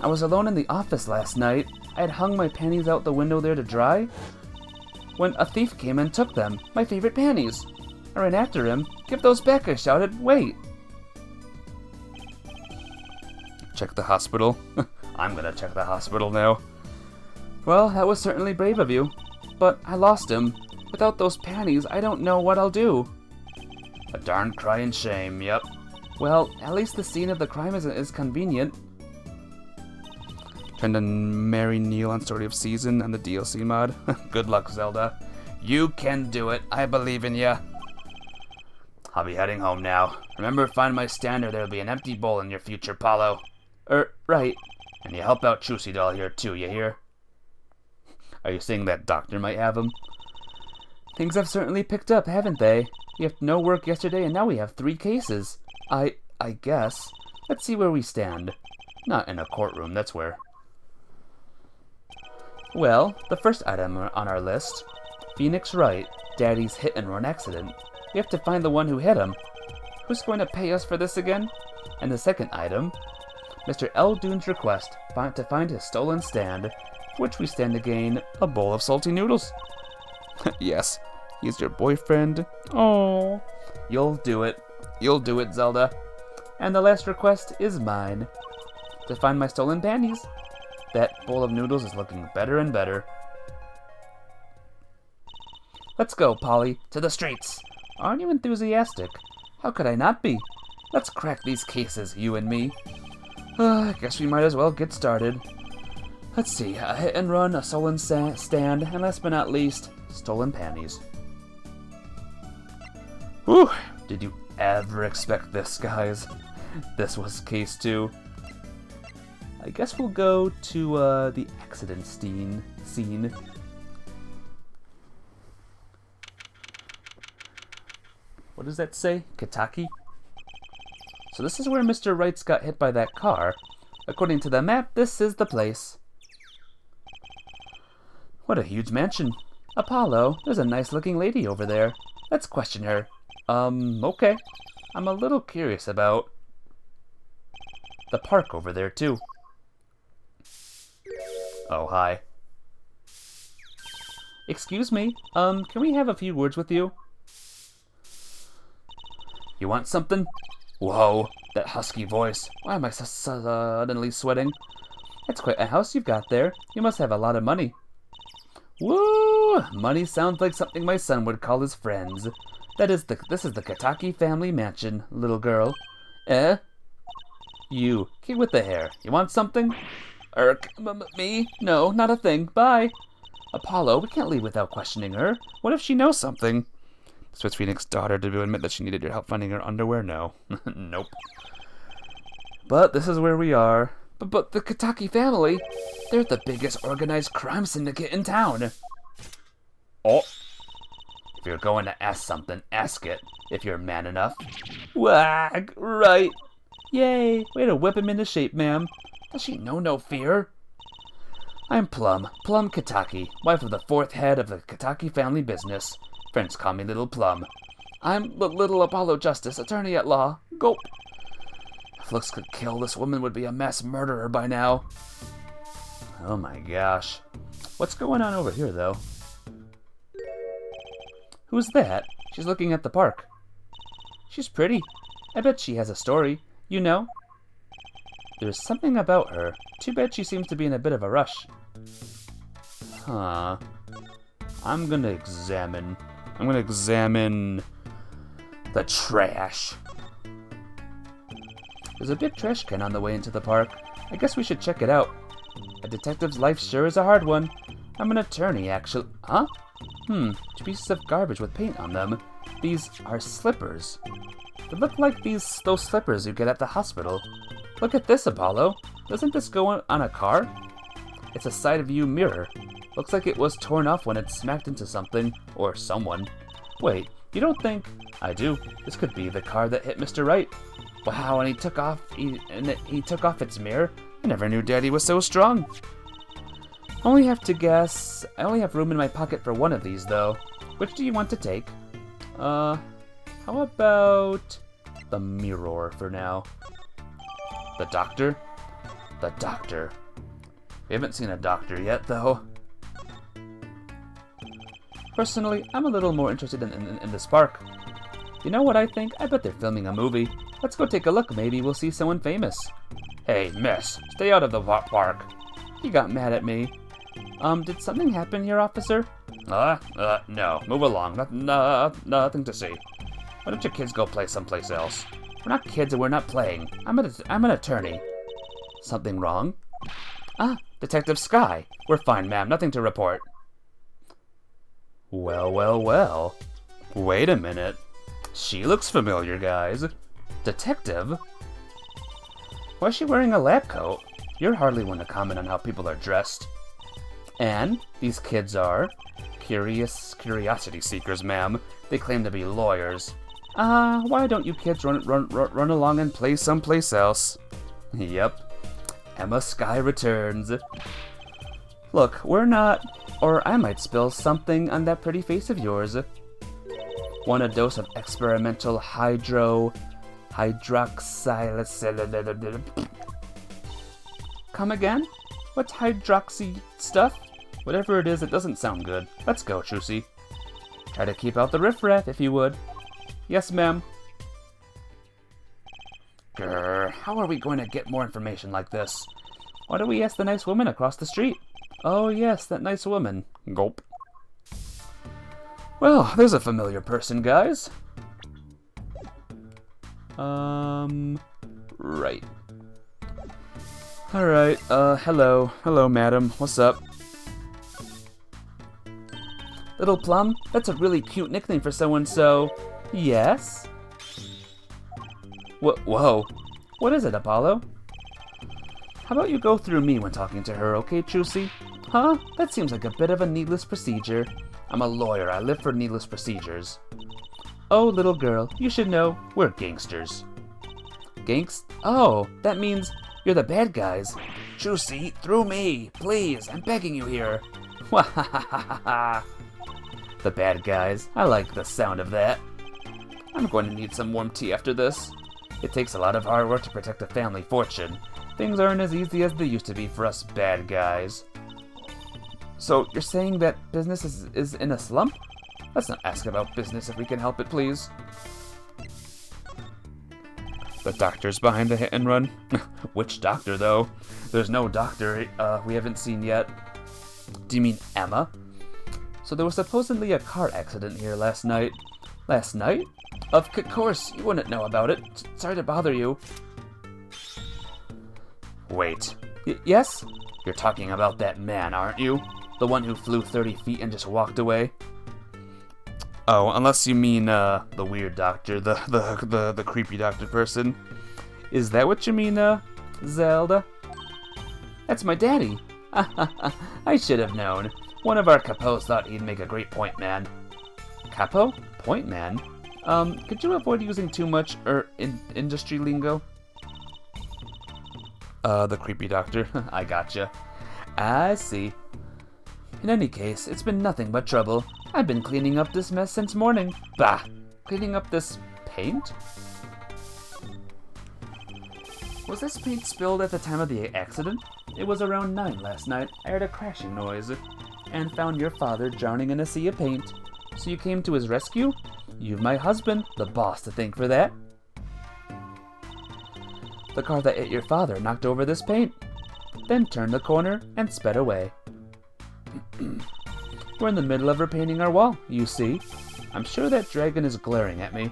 I was alone in the office last night. I had hung my panties out the window there to dry, when a thief came and took them, my favorite panties. I ran after him. Give those back, I shouted. Wait. Check the hospital. I'm gonna check the hospital now. Well, that was certainly brave of you. But I lost him. Without those panties, I don't know what I'll do. A darn crying shame, yep. Well, at least the scene of the crime is convenient. Trying to marry Neil on Story of Season and the DLC mod. Good luck, Zelda. You can do it. I believe in ya. I'll be heading home now. Remember, find my stand or there'll be an empty bowl in your future, Paulo. Right. And you help out Trucy doll here too, you hear? Are you saying that doctor might have him? Things have certainly picked up, haven't they? We had no work yesterday and now we have 3 cases. I guess. Let's see where we stand. Not in a courtroom, that's where. Well, the first item on our list, Phoenix Wright, Daddy's hit and run accident. We have to find the one who hit him. Who's going to pay us for this again? And the second item, Mr. L. Dune's request to find his stolen stand, for which we stand to gain a bowl of salty noodles. Yes, he's your boyfriend. Oh, you'll do it. You'll do it, Zelda. And the last request is mine, to find my stolen panties. That bowl of noodles is looking better and better. Let's go, Polly, to the streets. Aren't you enthusiastic? How could I not be? Let's crack these cases, you and me. I guess we might as well get started. Let's see, a hit and run, a stolen stand, and last but not least, stolen panties. Whew, did you ever expect this, guys? This was case 2. I guess we'll go to the accident scene. What does that say? Kitaki? So this is where Mr. Wrights got hit by that car. According to the map, this is the place. What a huge mansion. Apollo, there's a nice looking lady over there. Let's question her. Okay. I'm a little curious about the park over there, too. Oh, hi. Excuse me, can we have a few words with you? You want something? Whoa, that husky voice. Why am I suddenly sweating? That's quite a house you've got there. You must have a lot of money. Woo! Money sounds like something my son would call his friends. This is the Kitaki family mansion, little girl. Eh? You, kid with the hair. You want something? Me? No, not a thing. Bye. Apollo, we can't leave without questioning her. What if she knows something? Swiss Phoenix's daughter to admit that she needed your help finding her underwear? No. Nope. But this is where we are. But the Kitaki family, they're the biggest organized crime syndicate in town. Oh. If you're going to ask something, ask it, if you're man enough. Wag, right. Yay, way to whip him into shape, ma'am. Does she know no fear? I'm Plum Kitaki, wife of the fourth head of the Kitaki family business. Friends call me Little Plum. I'm Little Apollo Justice, attorney at law. Gulp. If looks could kill, this woman would be a mass murderer by now. Oh my gosh. What's going on over here, though? Who's that? She's looking at the park. She's pretty. I bet she has a story. You know? There's something about her. Too bad she seems to be in a bit of a rush. Huh. I'm gonna examine the trash. There's a big trash can on the way into the park. I guess we should check it out. A detective's life sure is a hard one. I'm an attorney, actually. Huh? 2 pieces of garbage with paint on them. These are slippers. They look like those slippers you get at the hospital. Look at this, Apollo. Doesn't this go on a car? It's a side view mirror. Looks like it was torn off when it smacked into something, or someone. Wait, you don't think... I do. This could be the car that hit Mr. Wright. Wow, and he took off its mirror? I never knew Daddy was so strong. I only have room in my pocket for one of these, though. Which do you want to take? How about the mirror for now? The doctor? The doctor. We haven't seen a doctor yet, though. Personally, I'm a little more interested in this park. You know what I think? I bet they're filming a movie. Let's go take a look. Maybe we'll see someone famous. Hey, miss, stay out of the park. He got mad at me. Did something happen here, officer? No. Move along. Nothing to see. Why don't you kids go play someplace else? We're not kids and we're not playing. I'm an attorney. Something wrong? Detective Sky. We're fine, ma'am. Nothing to report. Well. Wait a minute. She looks familiar, guys. Detective? Why is she wearing a lab coat? You're hardly one to comment on how people are dressed. And these kids are curiosity seekers, ma'am. They claim to be lawyers. Why don't you kids run along and play someplace else? Yep. Emma Sky returns. Look, we're not... Or I might spill something on that pretty face of yours. Want a dose of experimental hydroxyl... Come again? What's hydroxy stuff? Whatever it is, it doesn't sound good. Let's go, Trucy. Try to keep out the riffraff, if you would. Yes, ma'am. Grr, how are we going to get more information like this? Why don't we ask the nice woman across the street? Oh yes, that nice woman. Gulp. Well, there's a familiar person, guys. Right. Alright, hello. Hello, madam. What's up? Little Plum? That's a really cute nickname for someone so... Yes? Whoa. What is it, Apollo? How about you go through me when talking to her, okay, Trucy? Huh? That seems like a bit of a needless procedure. I'm a lawyer. I live for needless procedures. Oh, little girl, you should know, we're gangsters. Oh, that means you're the bad guys. Trucy, through me, please. I'm begging you here. Wahahaha. The bad guys. I like the sound of that. I'm going to need some warm tea after this. It takes a lot of hard work to protect a family fortune. Things aren't as easy as they used to be for us bad guys. So you're saying that business is in a slump? Let's not ask about business if we can help it, please. The doctor's behind the hit and run? Which doctor, though? There's no doctor we haven't seen yet. Do you mean Emma? So there was supposedly a car accident here last night. Last night? Of course, you wouldn't know about it. Sorry to bother you. Wait. Yes? You're talking about that man, aren't you? The one who flew 30 feet and just walked away? Oh, unless you mean, the weird doctor, the creepy doctor person. Is that what you mean, Zelda? That's my daddy. I should have known. One of our capos thought he'd make a great point man. Capo? Point man? Could you avoid using too much, industry lingo? The creepy doctor. I gotcha. I see. In any case, it's been nothing but trouble. I've been cleaning up this mess since morning. Bah! Cleaning up this paint? Was this paint spilled at the time of the accident? It was around 9 last night. I heard a crashing noise and found your father drowning in a sea of paint. So you came to his rescue? You've my husband, the boss, to thank for that. The car that hit your father knocked over this paint, then turned the corner and sped away. We're in the middle of repainting our wall, you see. I'm sure that dragon is glaring at me.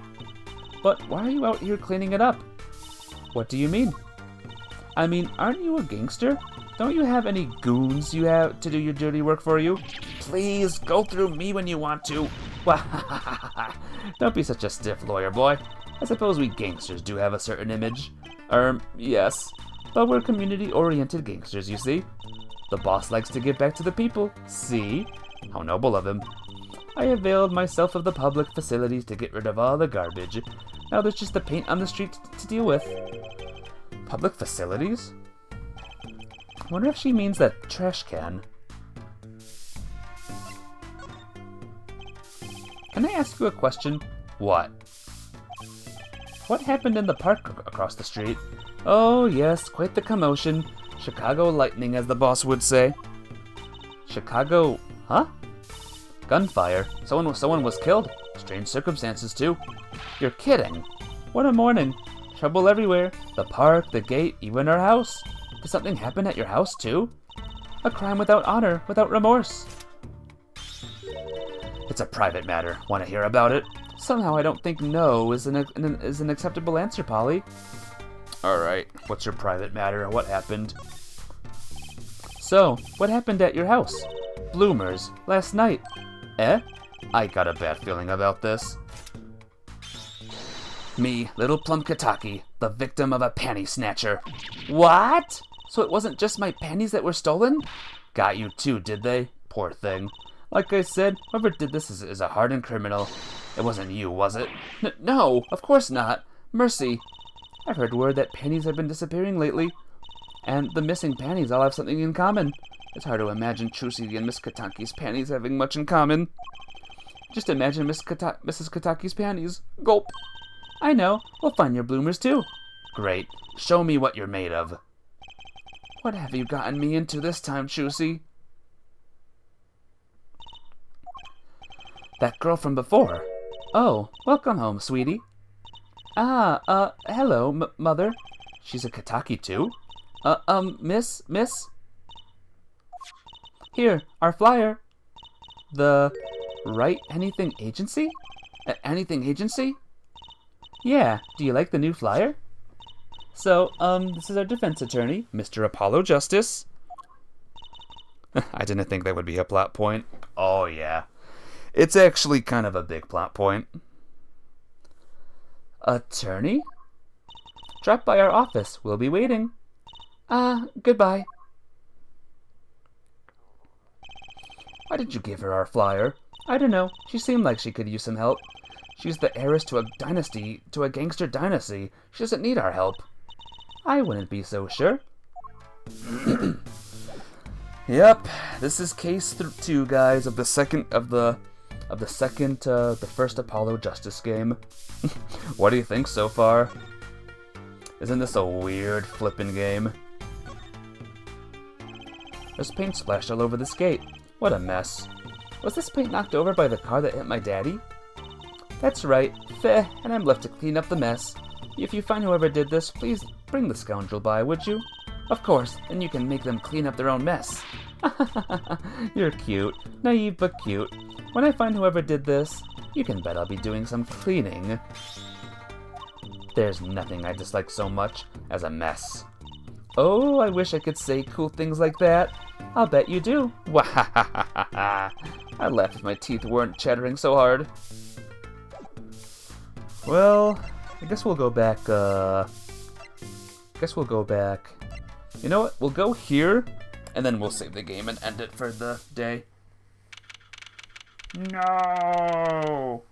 But why are you out here cleaning it up? What do you mean? I mean, aren't you a gangster? Don't you have any goons you have to do your dirty work for you? Please, go through me when you want to. Don't be such a stiff lawyer boy. I suppose we gangsters do have a certain image. Yes. But we're community-oriented gangsters, you see. The boss likes to give back to the people. See? How noble of him. I availed myself of the public facilities to get rid of all the garbage. Now there's just the paint on the street to deal with. Public facilities? I wonder if she means that trash can. Can I ask you a question? What? What happened in the park across the street? Oh yes, quite the commotion. Chicago lightning, as the boss would say. Chicago, huh? Gunfire. Someone was killed. Strange circumstances too. You're kidding. What a morning. Trouble everywhere. The park, the gate, even our house. Did something happen at your house too? A crime without honor, without remorse. It's a private matter. Want to hear about it? Somehow I don't think no is an acceptable answer, Polly. Alright, what's your private matter? What happened? So, what happened at your house? Bloomers, last night. Eh? I got a bad feeling about this. Me, little Plum Kataki, the victim of a panty snatcher. What? So it wasn't just my panties that were stolen? Got you too, did they? Poor thing. Like I said, whoever did this is a hardened criminal. It wasn't you, was it? No, of course not. Mercy. I've heard word that panties have been disappearing lately. And the missing panties all have something in common. It's hard to imagine Trucy and Miss Kataki's panties having much in common. Just imagine Mrs. Kataki's panties. Gulp. I know. We'll find your bloomers too. Great. Show me what you're made of. What have you gotten me into this time, Trucy? That girl from before. Oh, welcome home, sweetie. Hello, Mother. She's a Kataki too? Miss? Here, our flyer. The Right Anything Agency? Anything Agency? Yeah, do you like the new flyer? So, this is our defense attorney, Mr. Apollo Justice. I didn't think that would be a plot point. Oh, yeah. It's actually kind of a big plot point. Attorney? Drop by our office. We'll be waiting. Goodbye. Why did you give her our flyer? I don't know. She seemed like she could use some help. She's the heiress to a gangster dynasty. She doesn't need our help. I wouldn't be so sure. Yep, this is case 2, guys, of the first Apollo Justice game. What do you think so far? Isn't this a weird flippin' game? There's paint splashed all over this gate. What a mess. Was this paint knocked over by the car that hit my daddy? That's right, Feh, and I'm left to clean up the mess. If you find whoever did this, please bring the scoundrel by, would you? Of course, then you can make them clean up their own mess. You're cute. Naive but cute. When I find whoever did this, you can bet I'll be doing some cleaning. There's nothing I dislike so much as a mess. Oh, I wish I could say cool things like that. I'll bet you do. Wahahaha. I'd laugh if my teeth weren't chattering so hard. Well, I guess we'll go back, You know what? We'll go here, and then we'll save the game and end it for the day. No!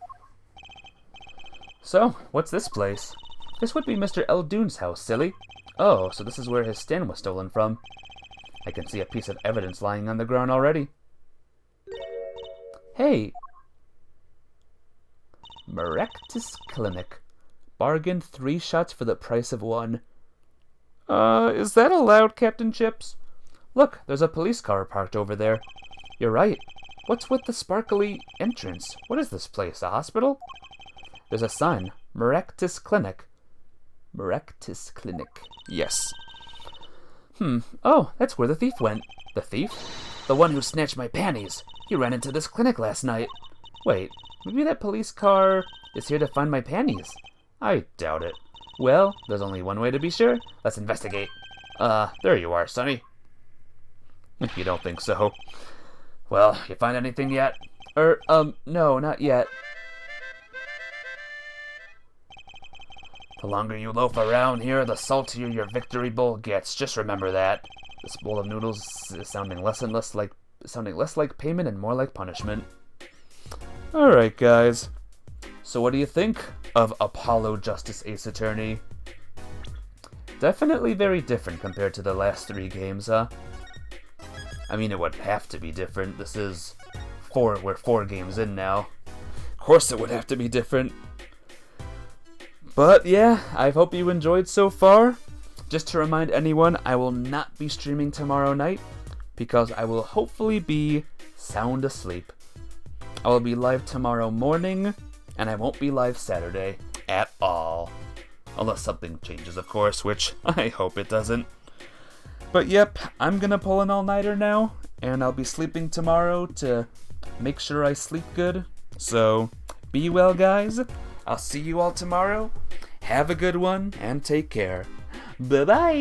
So, what's this place? This would be Mr. Eldoon's house, silly. Oh, so this is where his stand was stolen from. I can see a piece of evidence lying on the ground already. Hey! Merectus Clinic. Bargain 3 shots for the price of 1. Is that allowed, Captain Chips? Look, there's a police car parked over there. You're right. What's with the sparkly entrance? What is this place, a hospital? There's a sign. Merectus Clinic. Merectus Clinic. Yes. Oh, that's where the thief went. The thief? The one who snatched my panties. He ran into this clinic last night. Wait, maybe that police car is here to find my panties. I doubt it. Well, there's only one way to be sure. Let's investigate. There you are, Sonny. If you don't think so. Well, you find anything yet? No, not yet. The longer you loaf around here, the saltier your victory bowl gets. Just remember that. This bowl of noodles is sounding less like payment and more like punishment. Alright, guys. So what do you think of Apollo Justice Ace Attorney? Definitely very different compared to the last 3 games, huh? I mean, it would have to be different. We're 4 games in now. Of course it would have to be different. But yeah, I hope you enjoyed so far. Just to remind anyone, I will not be streaming tomorrow night because I will hopefully be sound asleep. I will be live tomorrow morning, and I won't be live Saturday at all. Unless something changes, of course, which I hope it doesn't. But yep, I'm gonna pull an all-nighter now, and I'll be sleeping tomorrow to make sure I sleep good. So, be well, guys. I'll see you all tomorrow. Have a good one, and take care. Bye-bye!